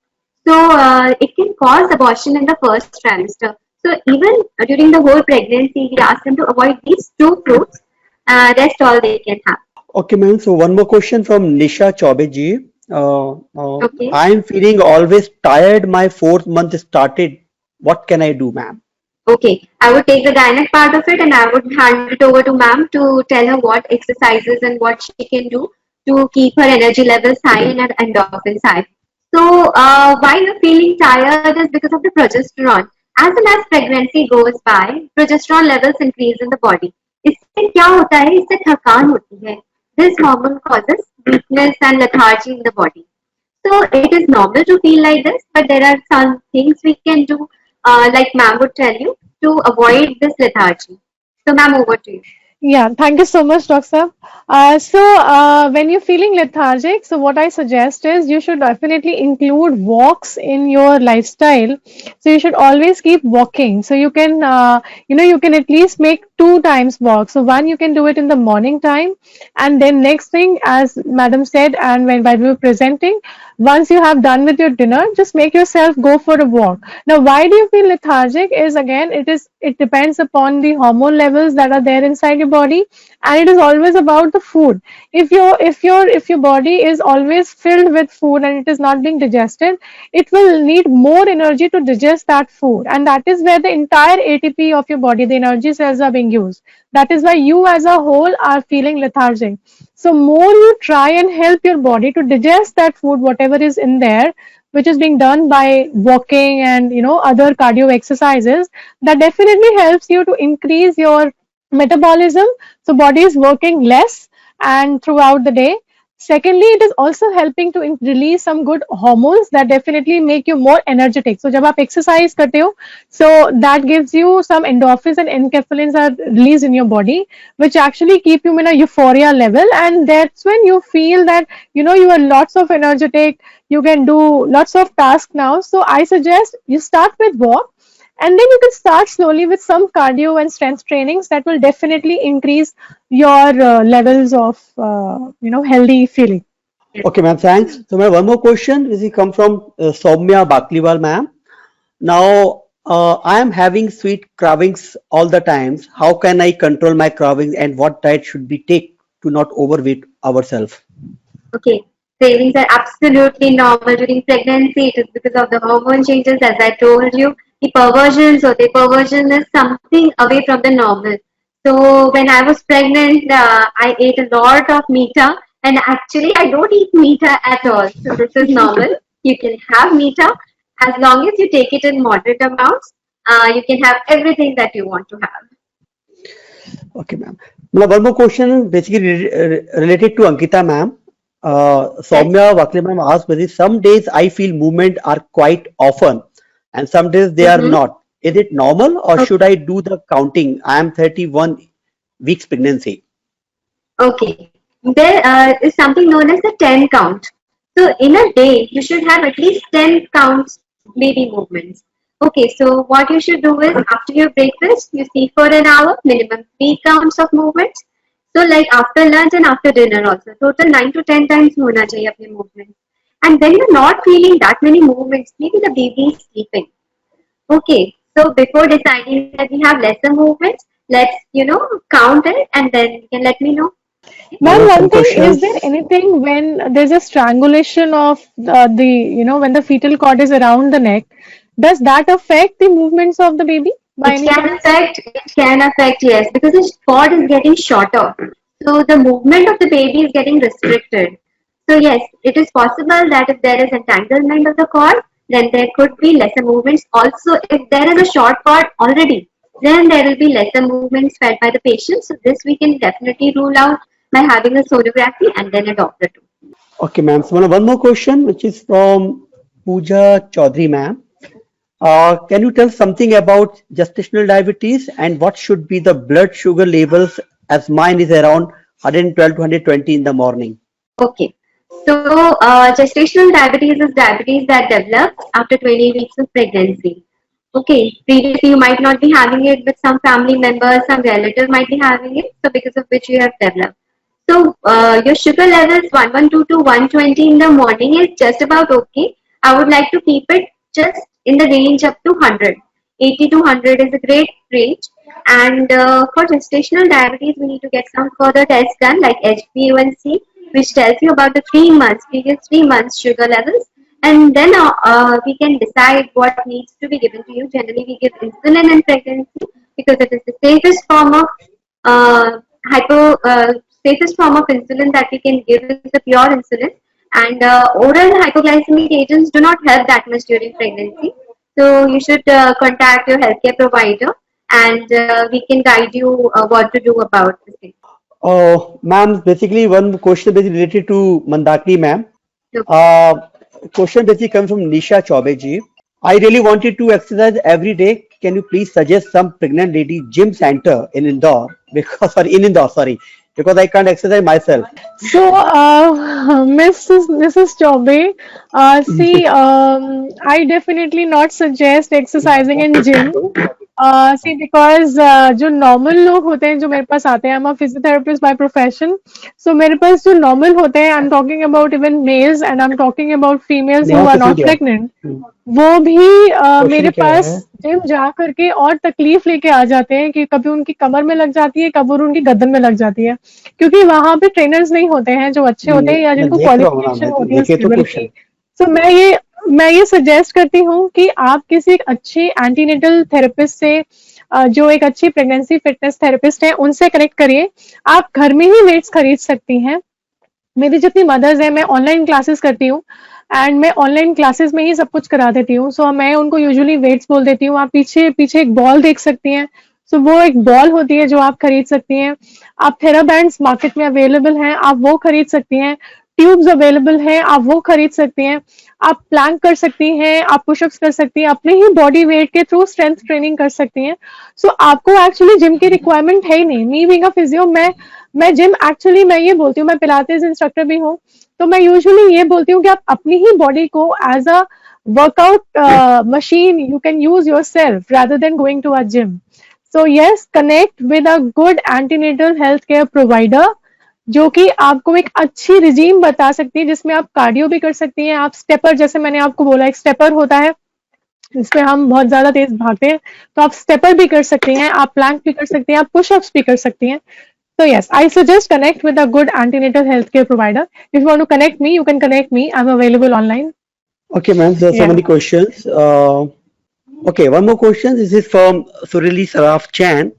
so it can cause abortion in the first trimester. So even during the whole pregnancy, we ask them to avoid these two fruits. Rest all they can have. Okay, ma'am. So one more question from Nisha Chaube ji. Okay. I am feeling always tired. My fourth month started. What can I do, ma'am? Okay, I would take the gynec part of it and I would hand it over to ma'am to tell her what exercises and what she can do to keep her energy levels high and her endorphins high. So, why you're feeling tired is because of the progesterone. As soon as pregnancy goes by, progesterone levels increase in the body. इससे क्या होता है? इससे थकान होती है. This hormone causes weakness and lethargy in the body. So it is normal to feel like this, but there are some things we can do, like ma'am would tell you, to avoid this lethargy. So ma'am, over to you. Yeah, thank you so much, Doctor. When you're feeling lethargic, so what I suggest is you should definitely include walks in your lifestyle. So you should always keep walking. So you can at least make two times walk. So one, you can do it in the morning time, and then next thing, as Madam said, and while we were presenting, once you have done with your dinner, just make yourself go for a walk. Now, why do you feel lethargic? Is again, it depends upon the hormone levels that are there inside your body, and it is always about the food. If your body is always filled with food and it is not being digested, it will need more energy to digest that food, and that is where the entire ATP of your body, the energy cells, are being used. That is why you as a whole are feeling lethargic. So more you try and help your body to digest that food, whatever is in there, which is being done by walking and other cardio exercises, that definitely helps you to increase your metabolism. So body is working less and throughout the day. Secondly, it is also helping to release some good hormones that definitely make you more energetic. So जब आप exercise करते हो, so that gives you some endorphins and enkephalins are released in your body, which actually keep you in a euphoria level, and that's when you feel that you are lots of energetic, you can do lots of tasks now. So I suggest you start with walk, and then you can start slowly with some cardio and strength trainings that will definitely increase your levels of healthy feeling. Okay, ma'am. Thanks. So, my one more question is it come from Soumya Bakliwal, ma'am. Now, I am having sweet cravings all the times. How can I control my cravings and what diet should we take to not overweight ourselves? Okay, cravings are absolutely normal during pregnancy. It is because of the hormone changes, as I told you. The perversion is something away from the normal. So when I was pregnant, I ate a lot of meat, and actually I don't eat meat at all. So this is normal. You can have meat as long as you take it in moderate amounts. You can have everything that you want to have. Okay, ma'am. Now, one more question basically related to Ankita, ma'am. Yes. Soumya Bakliwal, ma'am asked whether some days I feel movement are quite often and some days they are Mm-hmm. not. Is it normal or should I do the counting? I am 31 weeks pregnancy. Okay. There is something known as the 10 count. So in a day, you should have at least 10 counts baby movements. Okay, so what you should do is after your breakfast, you see for an hour, minimum 3 counts of movements. So like after lunch and after dinner also, total 9 to 10 times hona chahiye apne movements. And when you're not feeling that many movements, maybe the baby is sleeping. Okay, so before deciding that we have lesser movements, let's count it and then you can let me know. Ma'am, Some one thing, is questions. there anything when there's a strangulation of when the fetal cord is around the neck, does that affect the movements of the baby by any chance? It can affect, yes, because the cord is getting shorter. So the movement of the baby is getting restricted. So yes, it is possible that if there is entanglement of the cord, then there could be lesser movements. Also, if there is a short cord already, then there will be lesser movements felt by the patient. So this we can definitely rule out by having a sonography and then a Doppler too. Okay, ma'am. So one more question, which is from Pooja Chaudhary, ma'am. Can you tell something about gestational diabetes and what should be the blood sugar levels, as mine is around 112 to 120 in the morning? Okay. So gestational diabetes is diabetes that develops after 20 weeks of pregnancy. Okay, previously you might not be having it, but some family members, some relative might be having it, so because of which you have developed. So your sugar levels 112 to 120 in the morning is just about okay. I would like to keep it just in the range up to 100. 80 to 100 is a great range. And for gestational diabetes, we need to get some further tests done like HbA1c, which tells you about the previous 3 months sugar levels. And then we can decide what needs to be given to you. Generally, we give insulin in pregnancy because it is the safest form of uh, safest form of insulin that we can give is the pure insulin. And oral hypoglycemic agents do not help that much during pregnancy. So you should contact your healthcare provider, and we can guide you what to do about this thing. Ma'am, basically one question basically related to Mandakini, ma'am. So, Question basically comes from Nisha Chaube ji. I really wanted to exercise every day. Can you please suggest some pregnant lady gym center in Indore? Because I can't exercise myself. So, Mrs. Chaube, see, I definitely not suggest exercising in gym. See, because जो normal लोग होते हैं जो मेरे पास आते हैं, I'm a physiotherapist by profession. So मेरे पास जो normal होते हैं, I'm talking about even males and I'm talking about females who are not pregnant. वो भी मेरे पास जिम जा करके और तकलीफ लेके आ जाते हैं कि कभी उनकी कमर में लग जाती है, कभी उनकी गर्दन में लग जाती है, क्योंकि वहां पे ट्रेनर्स नहीं होते हैं जो अच्छे होते हैं या जिनको क्वालिफिकेशन होती है उस लेवल की। तो मैं ये सजेस्ट करती हूँ कि आप किसी एक अच्छे एंटीनेटल थेरेपिस्ट से जो एक अच्छी प्रेगनेंसी फिटनेस थेरेपिस्ट है उनसे कनेक्ट करिए। आप घर में ही वेट्स खरीद सकती हैं। मेरी जितनी मदर्स है मैं ऑनलाइन क्लासेस करती हूँ एंड मैं ऑनलाइन क्लासेस में ही सब कुछ करा देती हूँ। सो मैं उनको यूजुअली वेट्स बोल देती हूँ। आप पीछे पीछे एक बॉल देख सकती हैं। सो वो एक बॉल होती है जो आप खरीद सकती हैं। आप थेराबैंड्स मार्केट में अवेलेबल हैं, आप वो खरीद सकती हैं। ट्यूब्स अवेलेबल हैं, आप वो खरीद सकती हैं। आप प्लैंक कर सकती हैं, आप पुशअप्स कर सकती हैं, अपने ही बॉडी वेट के थ्रू स्ट्रेंथ ट्रेनिंग कर सकती हैं। सो आपको एक्चुअली जिम की रिक्वायरमेंट है ही नहीं। मी बीइंग अ फिजियो, मैं जिम एक्चुअली मैं ये बोलती हूँ, मैं पिलाटेस इंस्ट्रक्टर भी हूँ, तो मैं यूजुअली ये बोलती हूँ कि आप अपनी ही बॉडी को as a workout machine you can use yourself rather than going to a gym. So yes, connect with a good antenatal health care provider जो कि आपको एक अच्छी रिजीम बता सकती है जिसमें आप कार्डियो भी कर सकती हैं। आप स्टेपर, जैसे मैंने आपको बोला, एक स्टेपर होता है जिसमें हम बहुत ज्यादा तेज भागते हैं, तो आप स्टेपर भी कर सकती हैं, आप प्लैंक भी कर सकती हैं, आप पुशअप्स भी कर सकती हैं। So yes, I suggest connect with a good antenatal healthcare provider. If you want to connect me, you can connect me. I'm available online. Okay, ma'am. There are so Yeah. many questions. Okay, one more question. This is from Surili Saraf Chan.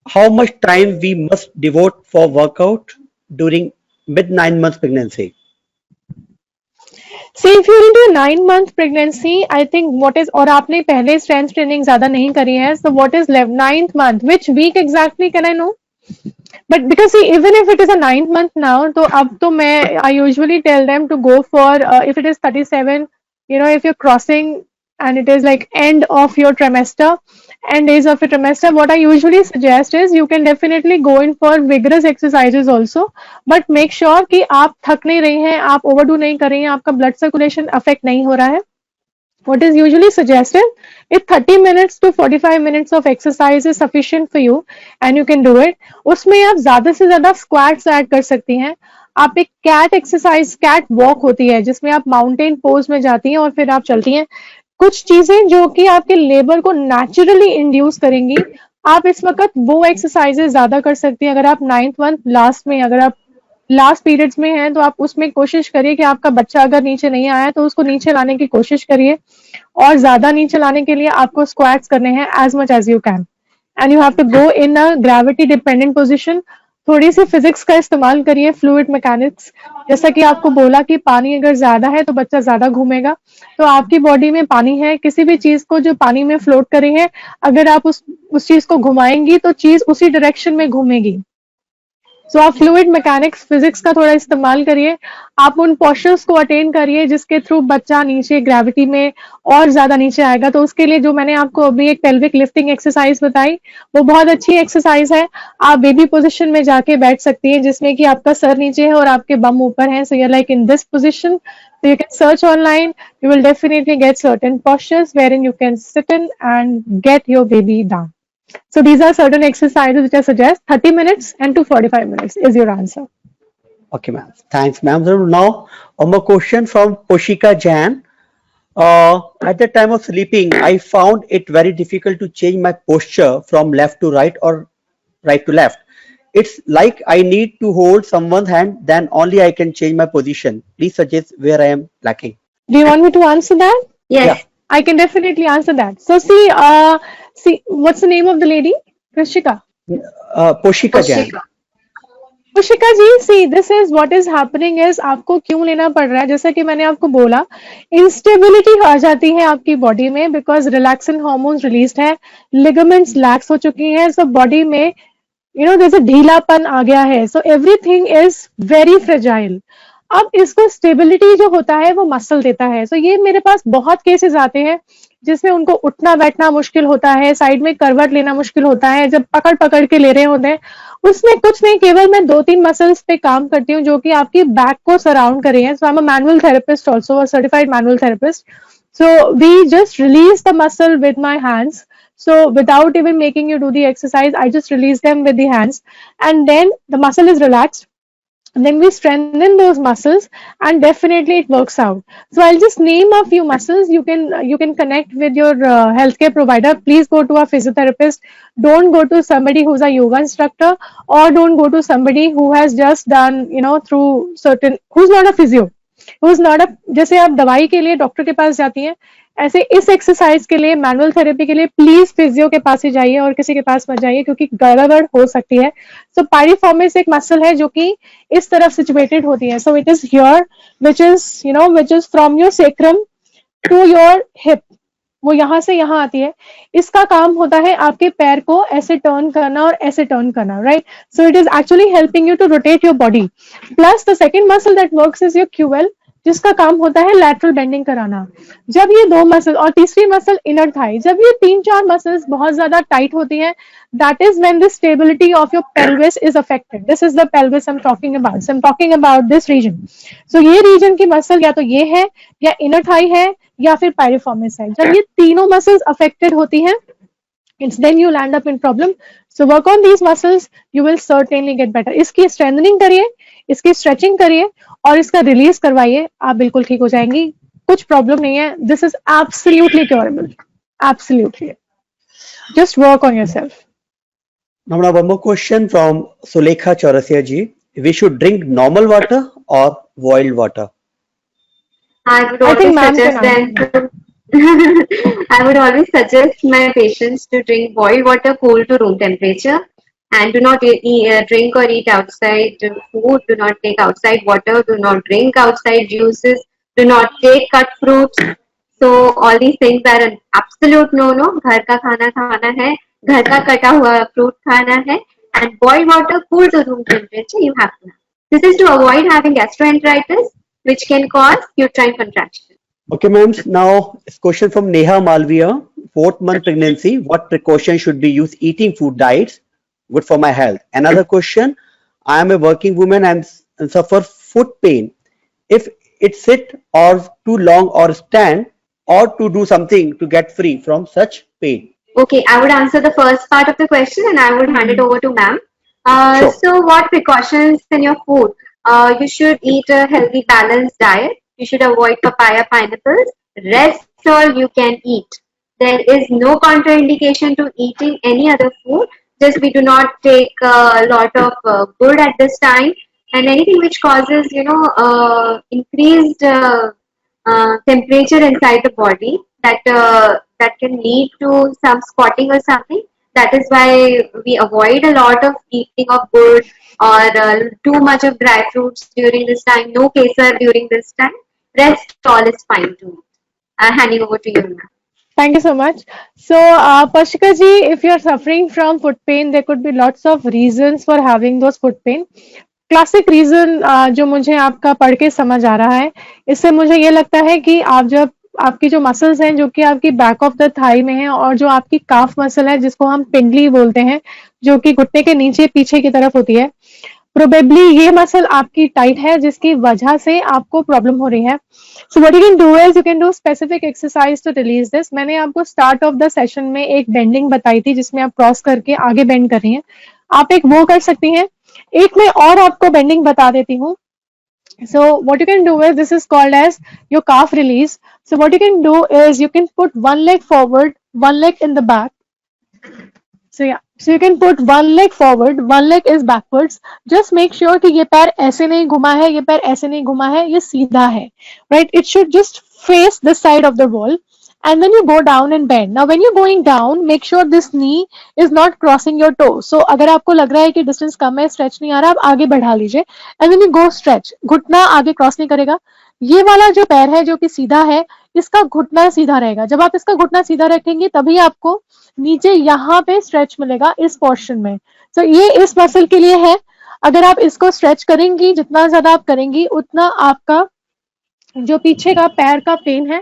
How much time we must devote for workout during mid 9 months pregnancy? See, if you're into a 9 month pregnancy, I think what is, और आपने पहले strength training ज़्यादा नहीं करी है, so what is left 9th month? Which week exactly can I know? But because see, even if it is a 9th month now, तो अब तो मैं I usually tell them to go for if it is 37, if you're crossing and it is like end of your trimester and days of your trimester, what I usually suggest is you can definitely go in for vigorous exercises also, but make sure कि आप थक नहीं रही हैं, आप overdo नहीं कर रही हैं, आपका blood circulation affect नहीं हो रहा है। What is usually suggested is 30 minutes to 45 minutes of exercise is sufficient for you and you can do it. उसमें आप ज्यादा से ज्यादा squats ऐड कर सकती हैं। आप एक कैट एक्सरसाइज, कैट वॉक होती है जिसमें आप माउंटेन पोज में जाती हैं और फिर आप चलती हैं। कुछ चीजें जो कि आपके लेबर को नेचुरली इंड्यूस करेंगी, आप इस वक्त वो एक्सरसाइजेस ज्यादा कर सकती हैं। अगर आप 9th मंथ लास्ट में, अगर आप लास्ट पीरियड्स में हैं, तो आप उसमें कोशिश करिए कि आपका बच्चा अगर नीचे नहीं आया तो उसको नीचे लाने की कोशिश करिए, और ज्यादा नीचे लाने के लिए आपको स्क्वाट्स करने हैं as much as you can, and you have to go in a gravity dependent position. थोड़ी सी फिजिक्स का इस्तेमाल करिए, फ्लूइड मैकेनिक्स। जैसा कि आपको बोला कि पानी अगर ज्यादा है तो बच्चा ज्यादा घूमेगा, तो आपकी बॉडी में पानी है, किसी भी चीज को जो पानी में फ्लोट करे है, अगर आप उस चीज को घुमाएंगी तो चीज उसी डायरेक्शन में घूमेगी। सो आप फ्लूइड मैकेनिक्स फिजिक्स का थोड़ा इस्तेमाल करिए, आप उन पोस्चर्स को अटेन करिए जिसके थ्रू बच्चा नीचे ग्रेविटी में और ज्यादा नीचे आएगा। तो उसके लिए जो मैंने आपको अभी एक पेल्विक लिफ्टिंग एक्सरसाइज बताई, वो बहुत अच्छी एक्सरसाइज है। आप बेबी पोजिशन में जाके बैठ सकती हैं, जिसमें कि आपका सर नीचे है और आपके बम ऊपर है। So you like in this position, so you can search online, you will definitely get certain postures wherein you can sit in and get your baby down. So these are certain exercises which I suggest. 30 minutes and to 45 minutes is your answer. Okay, ma'am. Thanks, ma'am. So now, one more question from Poshika Jan. At the time of sleeping, I found it very difficult to change my posture from left to right or right to left. It's like I need to hold someone's hand, then only I can change my position. Please suggest where I am lacking. Do you want me to answer that? Yes. Yeah. I can definitely answer that. So see, what's the name of the lady? Krishika. Poshika Jan. Poshika. Poshika ji, see this is what is happening is, आपको क्यों लेना पड़ रहा है, जैसा कि मैंने आपको बोला, इंस्टेबिलिटी आ जाती है आपकी बॉडी में बिकॉज रिलैक्सिंग हार्मोन्स रिलीज्ड है, लिगामेंट्स लैक्स हो चुकी हैं, सो बॉडी में जैसे ढीलापन आ गया है, so everything is very fragile. अब इसको स्टेबिलिटी जो होता है वो मसल देता है। सो ये मेरे पास बहुत केसेस आते हैं जिसमें उनको उठना बैठना मुश्किल होता है, साइड में करवट लेना मुश्किल होता है, जब पकड़ पकड़ के ले रहे होते हैं। उसमें कुछ नहीं, केवल मैं 2-3 मसल्स पे काम करती हूँ जो कि आपकी बैक को सराउंड करे हैं। So I am a manual therapist, also a certified manual therapist. So we just release the muscle with my hands. So without even making you do the exercise, I just release them with the hands, and then the muscle is relaxed. And then we strengthen those muscles, and definitely it works out. So I'll just name a few muscles. You can connect with your healthcare provider. Please go to a physiotherapist. Don't go to somebody who's a yoga instructor, or don't go to somebody who has just done through certain, who's not a physio, who's not a, जैसे आप दवाई के लिए doctor के पास जाती हैं, ऐसे इस एक्सरसाइज के लिए, मैनुअल थेरेपी के लिए प्लीज फिजियो के पास ही जाइए और किसी के पास मत जाइए, क्योंकि गड़बड़ हो सकती है। सो पायरिफॉर्मिस एक मसल है जो कि इस तरफ सिचुएटेड होती है। So it is here, which is from your sacrum to your hip, वो यहाँ से यहाँ आती है। इसका काम होता है आपके पैर को ऐसे टर्न करना और ऐसे टर्न करना, right? So it is actually helping you to rotate your body. Plus the second muscle that works is your QL, जिसका काम होता है लैटरल बेंडिंग कराना। जब ये 2 मसल, और तीसरी मसल इनर थाई, जब ये 3-4 मसल्स बहुत ज्यादा टाइट होती हैं, that is when the stability of your pelvis is affected. This is the pelvis I am talking about. So I am talking about this region. So ये region की muscle या तो ये है, या इनर थाई है, या फिर पायरिफॉर्मिस है। जब ये तीनों मसल्स अफेक्टेड होती हैं, it's then you'll end up in problem. So work on these muscles, you will certainly get better. इसकी strengthening करिए, इसकी stretching करिए और इसका release करवाइए, आप बिल्कुल ठीक हो जाएंगी। कुछ problem नहीं है। This is absolutely curable. Absolutely. Just work on yourself. Now, one more question from Sulekha Chaurasia ji. We should drink normal water or boiled water? I would I think always ma'am suggest can them to I would always suggest my patients to drink boiled water cool to room temperature, and do not drink or eat outside food. Do not take outside water. Do not drink outside juices. Do not take cut fruits. So all these things are an absolute no-no. घर का खाना खाना है, घर का कटा हुआ fruit खाना है, and boiled water cool to room temperature you have to have. This is to avoid having gastroenteritis, which can cause uterine contraction. Okay, ma'am. Now, this question from Neha Malviya, 4th month pregnancy. What precautions should be used eating food diets good for my health? Another question. I am a working woman and suffer foot pain. If it sit or too long or stand, or to do something to get free from such pain. Okay, I would answer the first part of the question and I would hand it over to ma'am. Sure. So what precautions in your food? You should eat a healthy balanced diet. You should avoid papaya, pineapples. Rest all you can eat. There is no contraindication to eating any other food. Just we do not take a lot of good at this time, and anything which causes increased temperature inside the body that can lead to some spotting or something. That is why we avoid a lot of eating of good or too much of dry fruits during this time. No kesar during this time. Rest all is fine too. Handing over to you, ma'am. Thank you so much. So, Pashika ji, if you're suffering from foot pain, there could be lots of reasons for having those foot pain. Classic reason जो मुझे आपका पढ़ के समझ आ रहा है, इससे मुझे ये लगता है कि आप जब आपकी जो मसल्स हैं जो कि आपकी बैक ऑफ द थाई में है और जो आपकी काफ मसल है जिसको हम पिंडली बोलते हैं, जो कि घुटने के नीचे पीछे की तरफ होती है, प्रोबेबली ये मसल आपकी टाइट है जिसकी वजह से आपको प्रॉब्लम हो रही है. So what you can do is you can do specific exercise to release this. मैंने आपको स्टार्ट ऑफ द सेशन में एक बेंडिंग बताई थी जिसमें आप क्रॉस करके आगे बेंड कर रही हैं. आप एक वो कर सकती हैं. एक मैं और आपको बेंडिंग बता देती हूँ. So what you can do is, this is called as your calf release. So what you can do is you can put one leg forward, one leg in the back. So yeah, so you can put one leg forward, one leg is backwards. Just make sure कि ये पैर ऐसे नहीं घुमा है, ये पैर ऐसे नहीं घुमा है, ये सीधा है. Right? It should just face this side of the wall. And then you go down and bend. Now when you're going down, make sure this knee is not crossing your toe. So अगर आपको लग रहा है कि distance कम है, stretch नहीं आ रहा, आप आगे बढ़ा लीजिए. And then you go stretch. घुटना आगे क्रॉस नहीं करेगा. ये वाला जो पैर है जो कि सीधा है, इसका घुटना सीधा रहेगा. जब आप इसका घुटना सीधा रखेंगे तभी आपको नीचे यहाँ पे स्ट्रेच मिलेगा इस पोर्शन में. So ये इस मसल के लिए है. अगर आप इसको स्ट्रेच करेंगी, जितना ज्यादा आप करेंगी उतना आपका जो पीछे का पैर का पेन है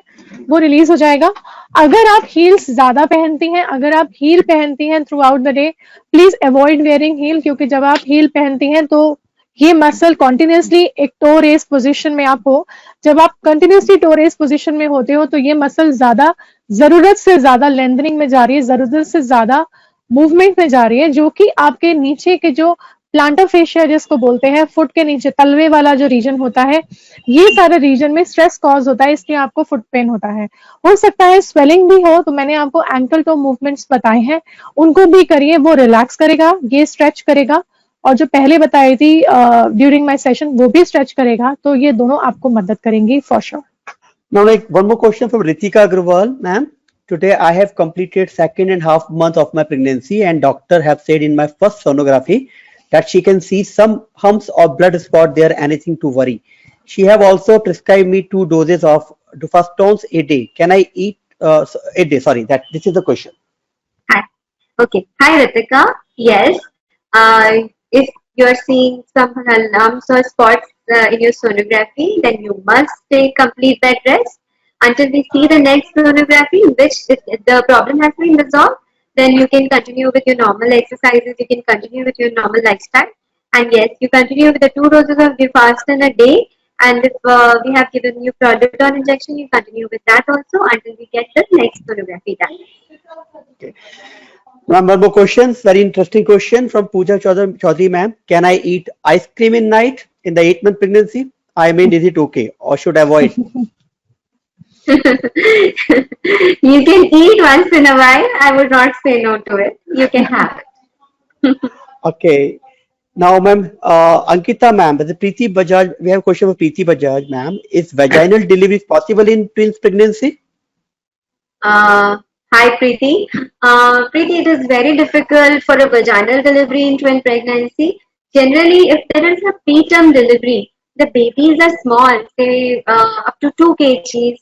वो रिलीज हो जाएगा. अगर आप हील्स ज्यादा पहनती हैं, अगर आप हील पहनती हैं throughout the day, please avoid wearing heel, क्योंकि जब आप हील पहनती हैं तो ये मसल कॉन्टिन्यूसली एक टो रेस पोजीशन में आप हो. जब आप कंटिन्यूसली टो रेस पोजीशन में होते हो तो ये मसल ज्यादा जरूरत से ज्यादा लेंथनिंग में जा रही है, जरूरत से ज्यादा मूवमेंट में जा रही है, जो कि आपके नीचे के जो प्लांटर फेशिया जिसको बोलते हैं, फुट के नीचे तलवे वाला जो रीजन होता है, ये सारे रीजन में स्ट्रेस कॉज होता है, इसलिए आपको फुट पेन होता है. हो सकता है स्वेलिंग भी हो, तो मैंने आपको एंकल टो मूवमेंट्स बताए हैं, उनको भी करिए, वो रिलैक्स करेगा, ये स्ट्रेच करेगा, और जो पहले बताई थी ड्यूरिंग माय सेशन वो भी स्ट्रेच करेगा. तो ये दोनों आपको मदद करेंगी for sure. Now, like one more question from Ritika Agrawal, ma'am. Today I have completed 2.5 month of my pregnancy, and doctor have said in my first sonography that she can see some humps or blood spot there, anything to worry. She have also prescribed me 2 doses of Duphastons a day. Can I eat a day? Sorry, this is the question. Hi. Okay. Hi, Ritika. Yes. If you are seeing some lumps or spots in your sonography, then you must take complete bed rest until we see the next sonography, in which if the problem has been resolved, then you can continue with your normal exercises, you can continue with your normal lifestyle. And yes, you continue with the 2 doses of Duphaston a day. And if we have given you Prodidon injection, you continue with that also until we get the next sonography done. Okay. One more question, very interesting question from Pooja Chaudhary, ma'am. Can I eat ice cream in night in the 8-month pregnancy? I mean, is it okay or should I avoid? You can eat once in a while. I would not say no to it. You can have it. Okay. Now, ma'am, Ankita, ma'am, the Preeti Bajaj, we have a question for Preeti Bajaj, ma'am. Is vaginal delivery possible in twins pregnancy? Hi, Preeti. Preeti, it is very difficult for a vaginal delivery in twin pregnancy. Generally, if there is a preterm delivery, the babies are small, say up to 2 kgs.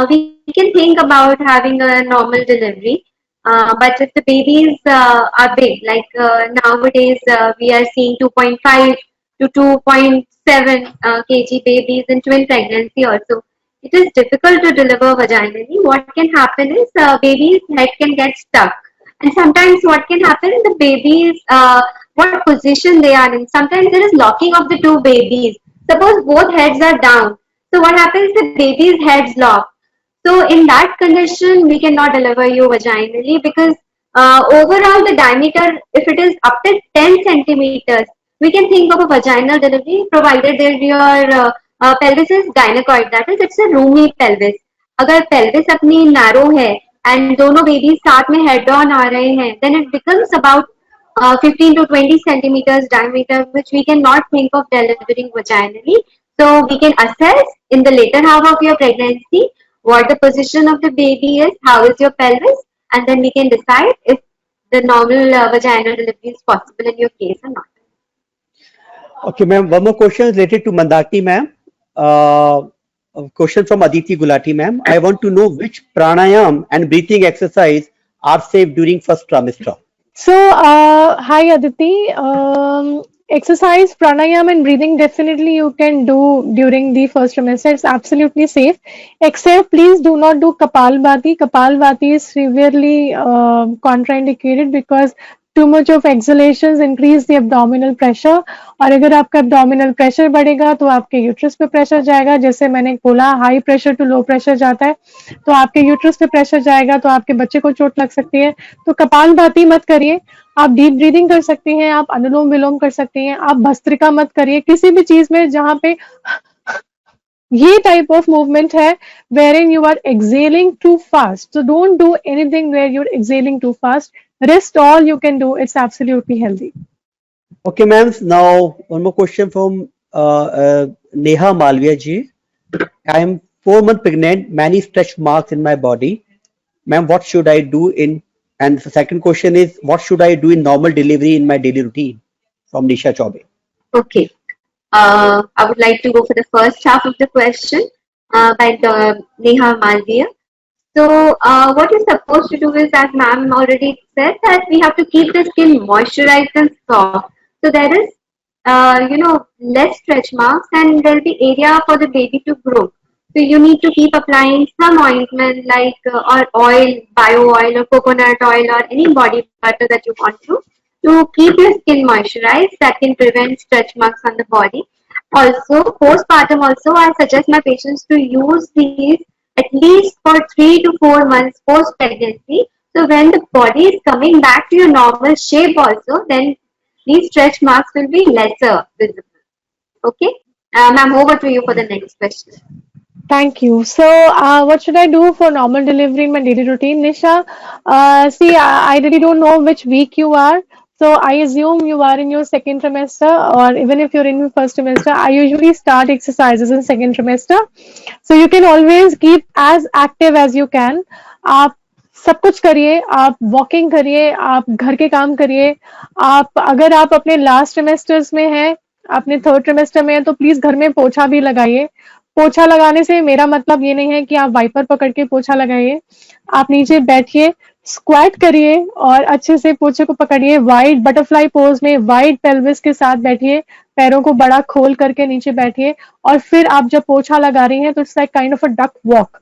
We can think about having a normal delivery. But if the babies are big, like nowadays we are seeing 2.5 to 2.7 kg babies in twin pregnancy also, it is difficult to deliver vaginally. What can happen is baby's head can get stuck. And sometimes what can happen is the babies, what position they are in. Sometimes there is locking of the 2 babies. Suppose both heads are down. So what happens, the baby's heads lock. So in that condition, we cannot deliver you vaginally, because overall the diameter, if it is up to 10 centimeters, we can think of a vaginal delivery, provided that your pelvis is gynecoid, that is, it's a roomy pelvis. अगर pelvis अपनी narrow है and दोनों babies साथ में head on आ रहे हैं, then it becomes about 15 to 20 centimeters diameter, which we cannot think of delivering vaginally. So we can assess in the later half of your pregnancy what the position of the baby is, how is your pelvis, and then we can decide if the normal vaginal delivery is possible in your case or not. Okay, ma'am. One more question related to Mandaki, ma'am. A question from Aditi Gulati, ma'am. I want to know which pranayam and breathing exercise are safe during first trimester. So, hi Aditi. Exercise, pranayam, and breathing definitely you can do during the first trimester. It's absolutely safe. Except, please do not do Kapalbhati. Kapalbhati is severely contraindicated because too much of exhalations increase the abdominal pressure. और अगर आपका abdominal pressure बढ़ेगा तो आपके uterus पे pressure जाएगा. जैसे मैंने बोला, high pressure to low pressure जाता है तो आपके यूट्रस पे प्रेशर जाएगा तो आपके बच्चे को चोट लग सकती है. तो कपालभाति मत करिए. आप डीप ब्रीदिंग कर सकती हैं, आप अनुलोम विलोम कर सकती हैं, आप भस्त्रिका मत करिए. किसी भी चीज में जहां पे ये टाइप ऑफ मूवमेंट है wherein you are exhaling too fast. So don't do anything where you're exhaling too fast. Rest all you can do. It's absolutely healthy. Okay, ma'am. Now, one more question from Neha Malviya ji. I am 4 months pregnant, many stretch marks in my body. Ma'am, what should I do in? And the second question is, what should I do in normal delivery in my daily routine? From Nisha Chaube. Okay. I would like to go for the first half of the question by the Neha Malviya. So, what you're supposed to do is, as ma'am already said, that we have to keep the skin moisturized and soft. So there is, less stretch marks, and there will be area for the baby to grow. So you need to keep applying some ointment like or oil, bio oil, or coconut oil, or any body butter that you want to keep your skin moisturized. That can prevent stretch marks on the body. Also, postpartum also, I suggest my patients to use these at least for 3 to 4 months post pregnancy. So when the body is coming back to your normal shape also, then these stretch marks will be lesser visible. Okay, ma'am, over to you for the next question. Thank you. So, what should I do for normal delivery in my daily routine, Nisha? See, I really don't know which week you are. So, I assume you are in your second trimester, or even if you're in your first trimester, I usually start exercises in second trimester. So, you can always keep as active as you can. आप सब कुछ करिए, आप walking करिए, आप घर के काम करिए. आप अगर आप अपने लास्ट ट्रिमेस्टर्स में हैं, अपने थर्ड ट्रिमेस्टर में हैं, तो प्लीज घर में पोछा भी लगाइए. पोछा लगाने से मेरा मतलब ये नहीं है कि आप वाइपर पकड़ के पोछा लगाइए. आप नीचे बैठिए, स्क्वाट करिए और अच्छे से पोछे को पकड़िए. वाइड बटरफ्लाई पोज में वाइड पेल्विस के साथ बैठिए, पैरों को बड़ा खोल करके नीचे बैठिए और फिर आप जब पोछा लगा रही हैं तो it's like kind of a duck walk.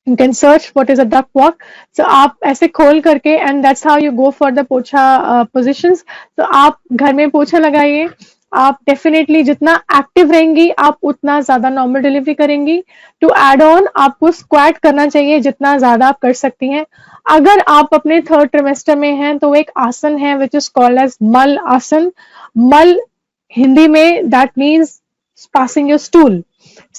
You can search what is a duck walk. So आप ऐसे खोल करके and that's how you go for the पोछा positions. So आप घर में पोछा लगाइए. आप डेफिनेटली जितना एक्टिव रहेंगी आप उतना ज्यादा नॉर्मल डिलीवरी करेंगी. टू एड ऑन आपको स्क्वाट करना चाहिए जितना ज्यादा आप कर सकती हैं. अगर आप अपने थर्ड ट्रिमेस्टर में हैं तो एक आसन है विच इज कॉल्ड एज मल आसन. मल हिंदी में that means passing your stool.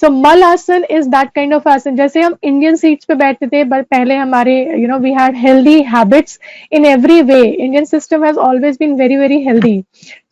So mal asan is that kind of asan. जैसे हम इंडियन सीट्स पे बैठते थे but पहले हमारे we had healthy habits in every way. Indian system has always been very very healthy.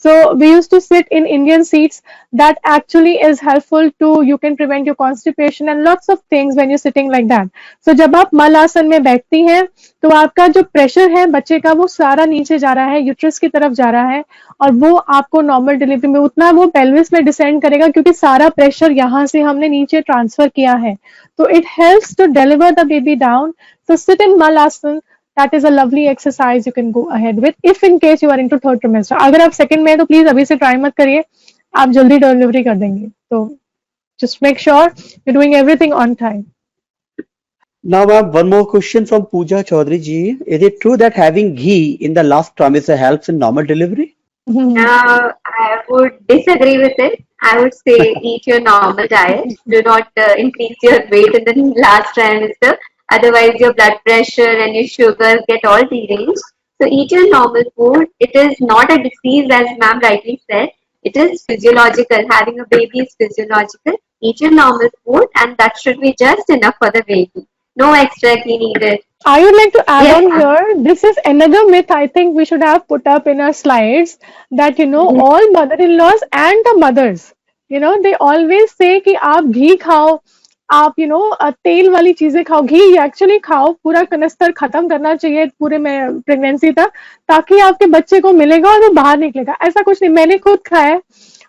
So we used to sit in Indian seats. That actually is helpful to you can prevent your constipation and lots of things when you're sitting like that. So जब आप मल आसन में बैठती हैं तो आपका जो प्रेशर है बच्चे का वो सारा नीचे जा रहा है, यूट्रस की तरफ जा रहा है और वो आपको नॉर्मल डिलीवरी में उतना वो पेल्विस में डिसेंड करेगा क्योंकि सारा प्रेशर यहाँ से हमने नीचे ट्रांसफर किया है. तो it helps to deliver the baby down. So sit in Malasana. That is a lovely exercise you can go ahead with if in case you are into third trimester. अगर आप second में हैं तो please अभी से try मत करिए, आप जल्दी delivery कर देंगे. तो just make sure you're doing everything on time. Now, ma'am, one more question from Pooja Chaudhary ji. Is it true that having ghee in the last trimester helps in normal delivery? I would disagree with it. I would say eat your normal diet. Do not increase your weight in the last trimester. Otherwise, your blood pressure and your sugars get all deranged. So eat your normal food. It is not a disease, as ma'am rightly said. It is physiological. Having a baby is physiological. Eat your normal food, and that should be just enough for the baby. No extra ghee needed. I would like to add Yes, on ma'am. here, this is another myth I think we should have put up in our slides that all mother-in-laws and the mothers, they always say कि आप घी खाओ, आप तेल वाली चीजें खाओ, घी actually खाओ, पूरा कनस्तर खत्म करना चाहिए पूरे में प्रेगनेंसी तक, ताकि आपके बच्चे को मिलेगा और वो बाहर निकलेगा। ऐसा कुछ नहीं, मैंने खुद खाया है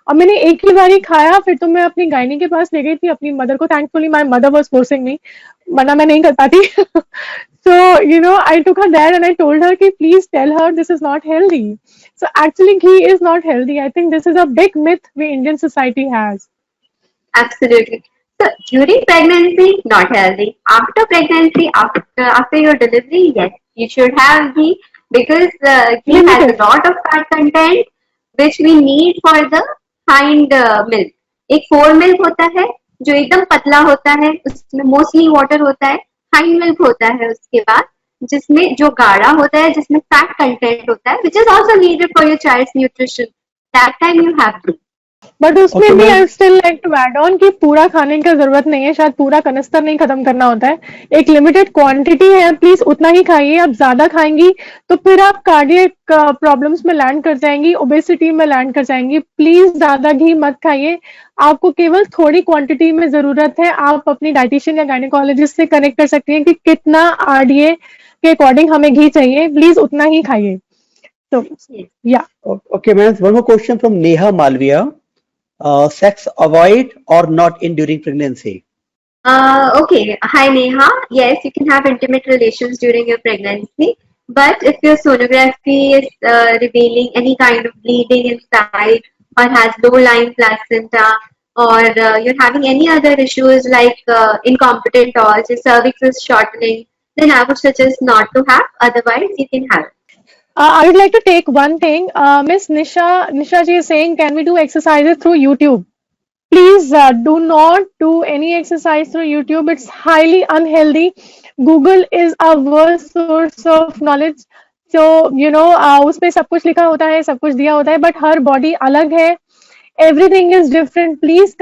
और मैंने एक ही बार ही खाया, फिर तो मैं अपनी गायनी के पास ले गई थी अपनी मदर को, thankfully my mother was forcing me, वरना मैं नहीं कर पाती। So, I took her there and I told her, ki, please tell her this is not healthy. So, actually, ghee is not healthy. I think this is a big myth we Indian society has. Absolutely. So during pregnancy, not healthy. After pregnancy, after your delivery, yes, you should have ghee because ghee has a Limited. lot of fat content which we need for the hind milk. एक four milk होता है जो एकदम पतला होता है, उसमें mostly water होता है. हाइंड मिल्क होता है उसके बाद जिसमें जो गाढ़ा होता है जिसमें फैट कंटेंट होता है which is also needed for your child's nutrition. That time you have to. But उसमें Okay, भी ma'am. I still like to add on कि पूरा खाने का जरूरत नहीं है, शायद पूरा कनस्तर नहीं खत्म करना होता है, एक लिमिटेड क्वांटिटी है, प्लीज उतना ही खाइए। आप ज्यादा खाएंगी तो फिर आप कार्डियक प्रॉब्लम्स में लैंड कर जाएंगी, ओबेसिटी में लैंड कर जाएंगी। प्लीज ज्यादा घी मत खाइए, आपको केवल थोड़ी क्वांटिटी में जरूरत है। आप अपनी डाइटिशियन या गायनेकोलॉजिस्ट से कनेक्ट कर सकती हैं कि कितना आरडीए के अकॉर्डिंग हमें घी चाहिए, प्लीज उतना ही खाइए। तो या Okay, ma'am. One more question from Neha Malviya. Sex avoid or not in during pregnancy? Okay. Hi, Neha. Yes, you can have intimate relations during your pregnancy, but if your sonography is revealing any kind of bleeding inside or has low-lying placenta or you're having any other issues like incompetent or your cervix is shortening, then I would suggest not to have. Otherwise, you can have. I would like to take one thing. Miss Nisha ji is saying, can we do exercises through YouTube? Please do not do any exercise through YouTube. It's highly unhealthy. Google is a worst source of knowledge. So, उसमें सब कुछ लिखा होता है, सब कुछ दिया होता है, but हर body अलग है. Everything is different. Please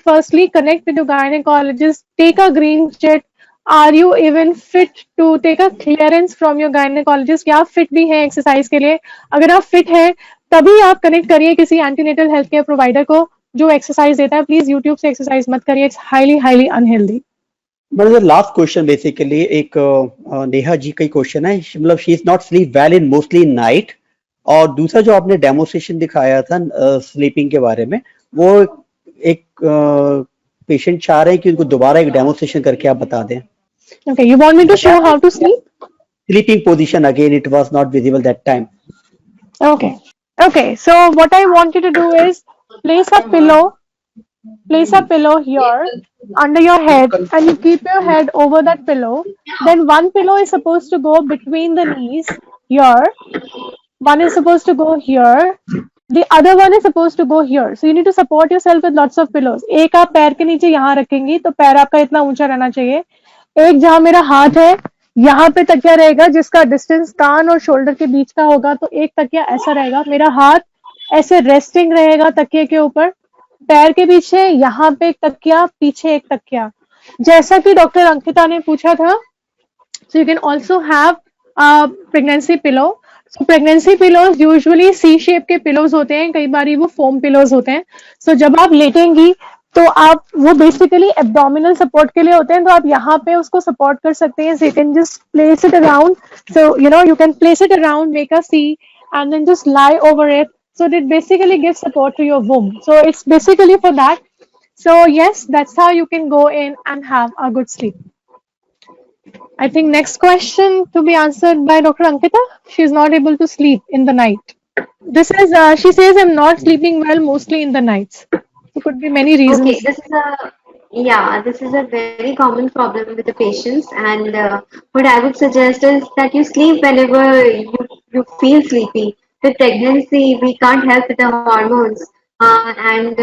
firstly connect with your gynecologist. Take a green check. Are you even fit to take a clearance from your gynecologist? क्या आप fit भी हैं exercise के लिए? अगर आप fit हैं, तभी आप connect करिए किसी antenatal healthcare provider को जो exercise देता है. Please YouTube से exercise मत करिए. It's highly unhealthy. But the last question basically एक नेहा जी का ही क्वेश्चन है, मतलब she is not sleep well in mostly night, और दूसरा जो आपने डेमोस्ट्रेशन दिखाया था स्लीपिंग के बारे में, वो एक पेशेंट चाह रहे हैं कि उनको दोबारा एक डेमोस्ट्रेशन करके आप बता दें. Okay, you want me to show how to sleep? Sleeping position again, it was not visible that time. Okay. So what I want you to do is place a pillow here under your head and you keep your head over that pillow. Then one pillow is supposed to go between the knees here. One is supposed to go here. The other one is supposed to go here. So you need to support yourself with lots of pillows. एक आप पैर के नीचे यहाँ रखेंगी तो पैर आपका इतना ऊंचा रहना चाहिए. एक जहाँ मेरा हाथ है यहाँ पे तकिया रहेगा जिसका डिस्टेंस कान और शोल्डर के बीच का होगा, तो एक तकिया ऐसा रहेगा. मेरा हाथ ऐसे रेस्टिंग रहेगा तकिए के ऊपर, पैर के पीछे यहाँ पे एक तकिया, पीछे एक तकिया, जैसा कि डॉक्टर अंकिता ने पूछा था. So you can also have a pregnancy pillow. So pregnancy pillows usually C shape के pillows होते हैं, कई बार वो foam pillows होते हैं. So जब आप लेटेंगी तो आप वो basically abdominal support के लिए होते हैं, तो आप यहाँ पे उसको support कर सकते हैं. So you can just place it around. So you can place it around, make a C, and then just lie over it. So it basically gives support to your womb. So it's basically for that. So yes, that's how you can go in and have a good sleep. I think next question to be answered by Dr. Ankita. She is not able to sleep in the night. This is, she says, I'm not sleeping well mostly in the nights. There could be many reasons. Okay, this is a very common problem with the patients, and what I would suggest is that you sleep whenever you feel sleepy. With pregnancy, we can't help with the hormones, and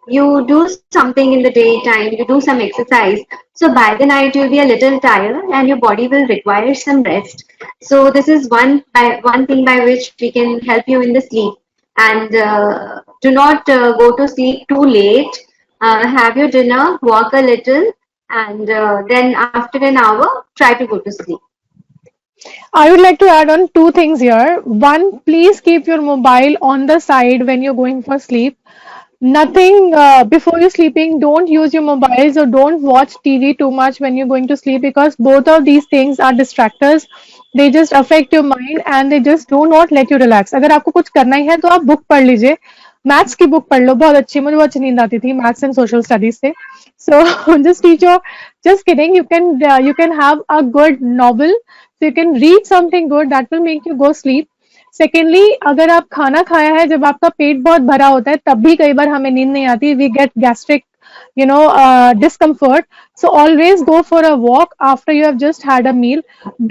you do something in the daytime, you do some exercise. So by the night, you'll be a little tired, and your body will require some rest. So this is one thing by which we can help you in the sleep. And do not go to sleep too late. Have your dinner, walk a little, and then after an hour, try to go to sleep. I would like to add on two things here. One, please keep your mobile on the side when you're going for sleep. Nothing before you sleeping. Don't use your mobiles or don't watch TV too much when you're going to sleep, because both of these things are distractors. They just affect your mind and they just do not let you relax. अगर आपको कुछ करना ही है तो आप book पढ़ लीजिए. Maths की बुक पढ़ लो, बहुत अच्छी, मुझे बहुत अच्छी नींद आती थी मैथ्स एंड सोशल स्टडीज से. So just teach your, just kidding. You can have a good novel. So you can read something good that will make you go sleep. Secondly, अगर आप खाना खाया है, जब आपका पेट बहुत भरा होता है तब भी कई बार हमें नींद नहीं आती. We get gastric discomfort. So always go for a walk after you have just had a meal.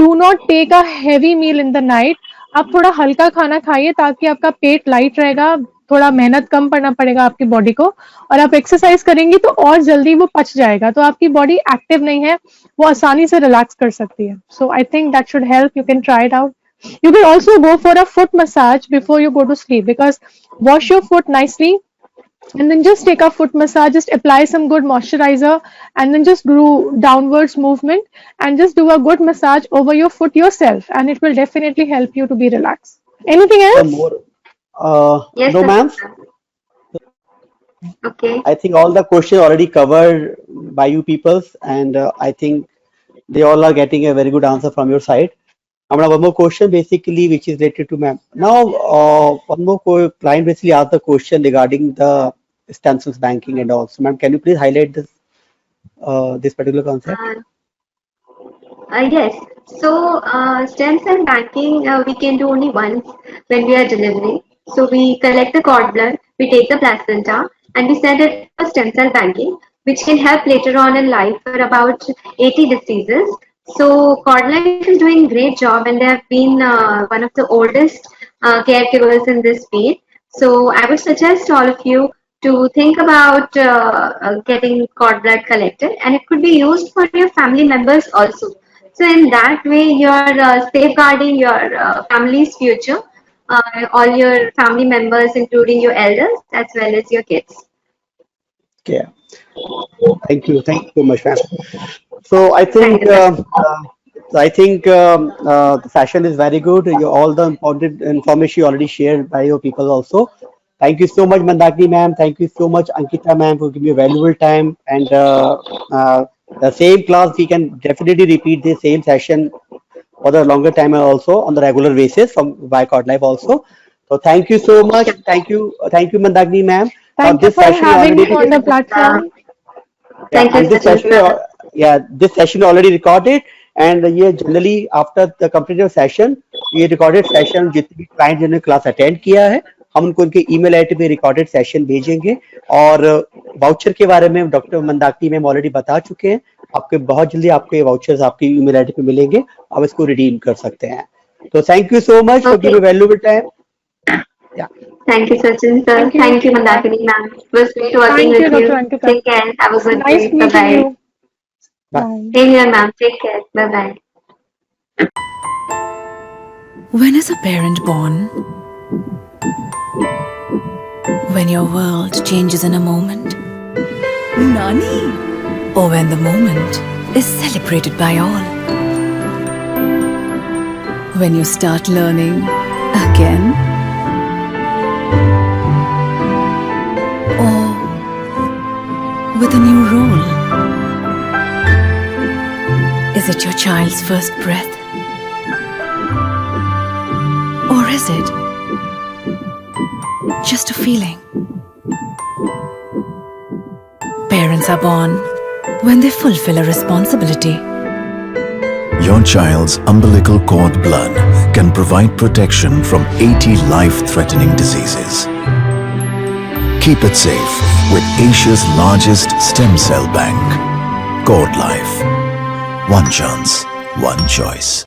Do not take a heavy meal in the night. आप थोड़ा हल्का खाना खाइए ताकि आपका पेट लाइट रहेगा, थोड़ा मेहनत कम करना पड़ेगा आपकी बॉडी को, और आप एक्सरसाइज करेंगी तो और जल्दी वो पच जाएगा. तो आपकी बॉडी एक्टिव नहीं है, वो आसानी से रिलैक्स कर सकती है. So I think that should help. You can try it out. You can also go for a foot massage before you go to sleep, because wash your foot nicely and then just take a foot massage, just apply some good moisturizer and then just do downwards movement and just do a good massage over your foot yourself, and it will definitely help you to be relaxed. Anything Some else? more. Yes, No, ma'am. Okay. I think all the questions already covered by you peoples, and I think they all are getting a very good answer from your side. I'm gonna have one more question basically, which is related to ma'am. Now, one more client basically asked the question regarding the stem cells banking and all. So, ma'am, can you please highlight this particular concept? Yes. So, stem cell banking we can do only once when we are delivering. So, we collect the cord blood, we take the placenta, and we send it for stem cell banking, which can help later on in life for about 80 diseases. So, CordLife is doing great job, and they have been one of the oldest caregivers in this field. So, I would suggest all of you to think about getting cord blood collected, and it could be used for your family members also. So in that way, you're safeguarding your family's future, all your family members, including your elders as well as your kids. Okay. Thank you so much, ma'am. So I think the session is very good. All the important information you already shared by your people also. Thank you so much, Mandakini ma'am. Thank you so much, Ankita ma'am, for giving me a valuable time. And the same class, we can definitely repeat the same session for the longer time and also on the regular basis from by CordLife also. So thank you so much. Thank you, Mandakini ma'am. Thank you This for session having already me on the platform. Thank you, and this Sachin, session, sir. this session already recorded, and generally after the completed session, ये recorded session जितने भी client जिन्होंने class attend किया है, हम उनको उनके email ID पे recorded session भेजेंगे. और voucher के बारे में डॉक्टर मंदाकिनी मैम ऑलरेडी बता चुके हैं. आपके बहुत जल्दी आपके vouchers आपकी email ID पे मिलेंगे, आप इसको redeem कर सकते हैं. तो thank you so much for giving valuable time. Yeah. Thank you, Sachin, sir. Thank you. Thank you, Mandakini ma'am. It was great working Thank you, with you. Dr. Ankita. Take care. Have a good Nice day. meeting Bye-bye. you. Bye. Bye. Same here, ma'am. Take care. Bye-bye. When is a parent born? When your world changes in a moment. Nani? Or when the moment is celebrated by all. When you start learning again. Or with a new role. Is it your child's first breath? Or is it just a feeling? Parents are born when they fulfill a responsibility. Your child's umbilical cord blood can provide protection from 80 life-threatening diseases. Keep it safe with Asia's largest stem cell bank, CordLife. One chance, one choice.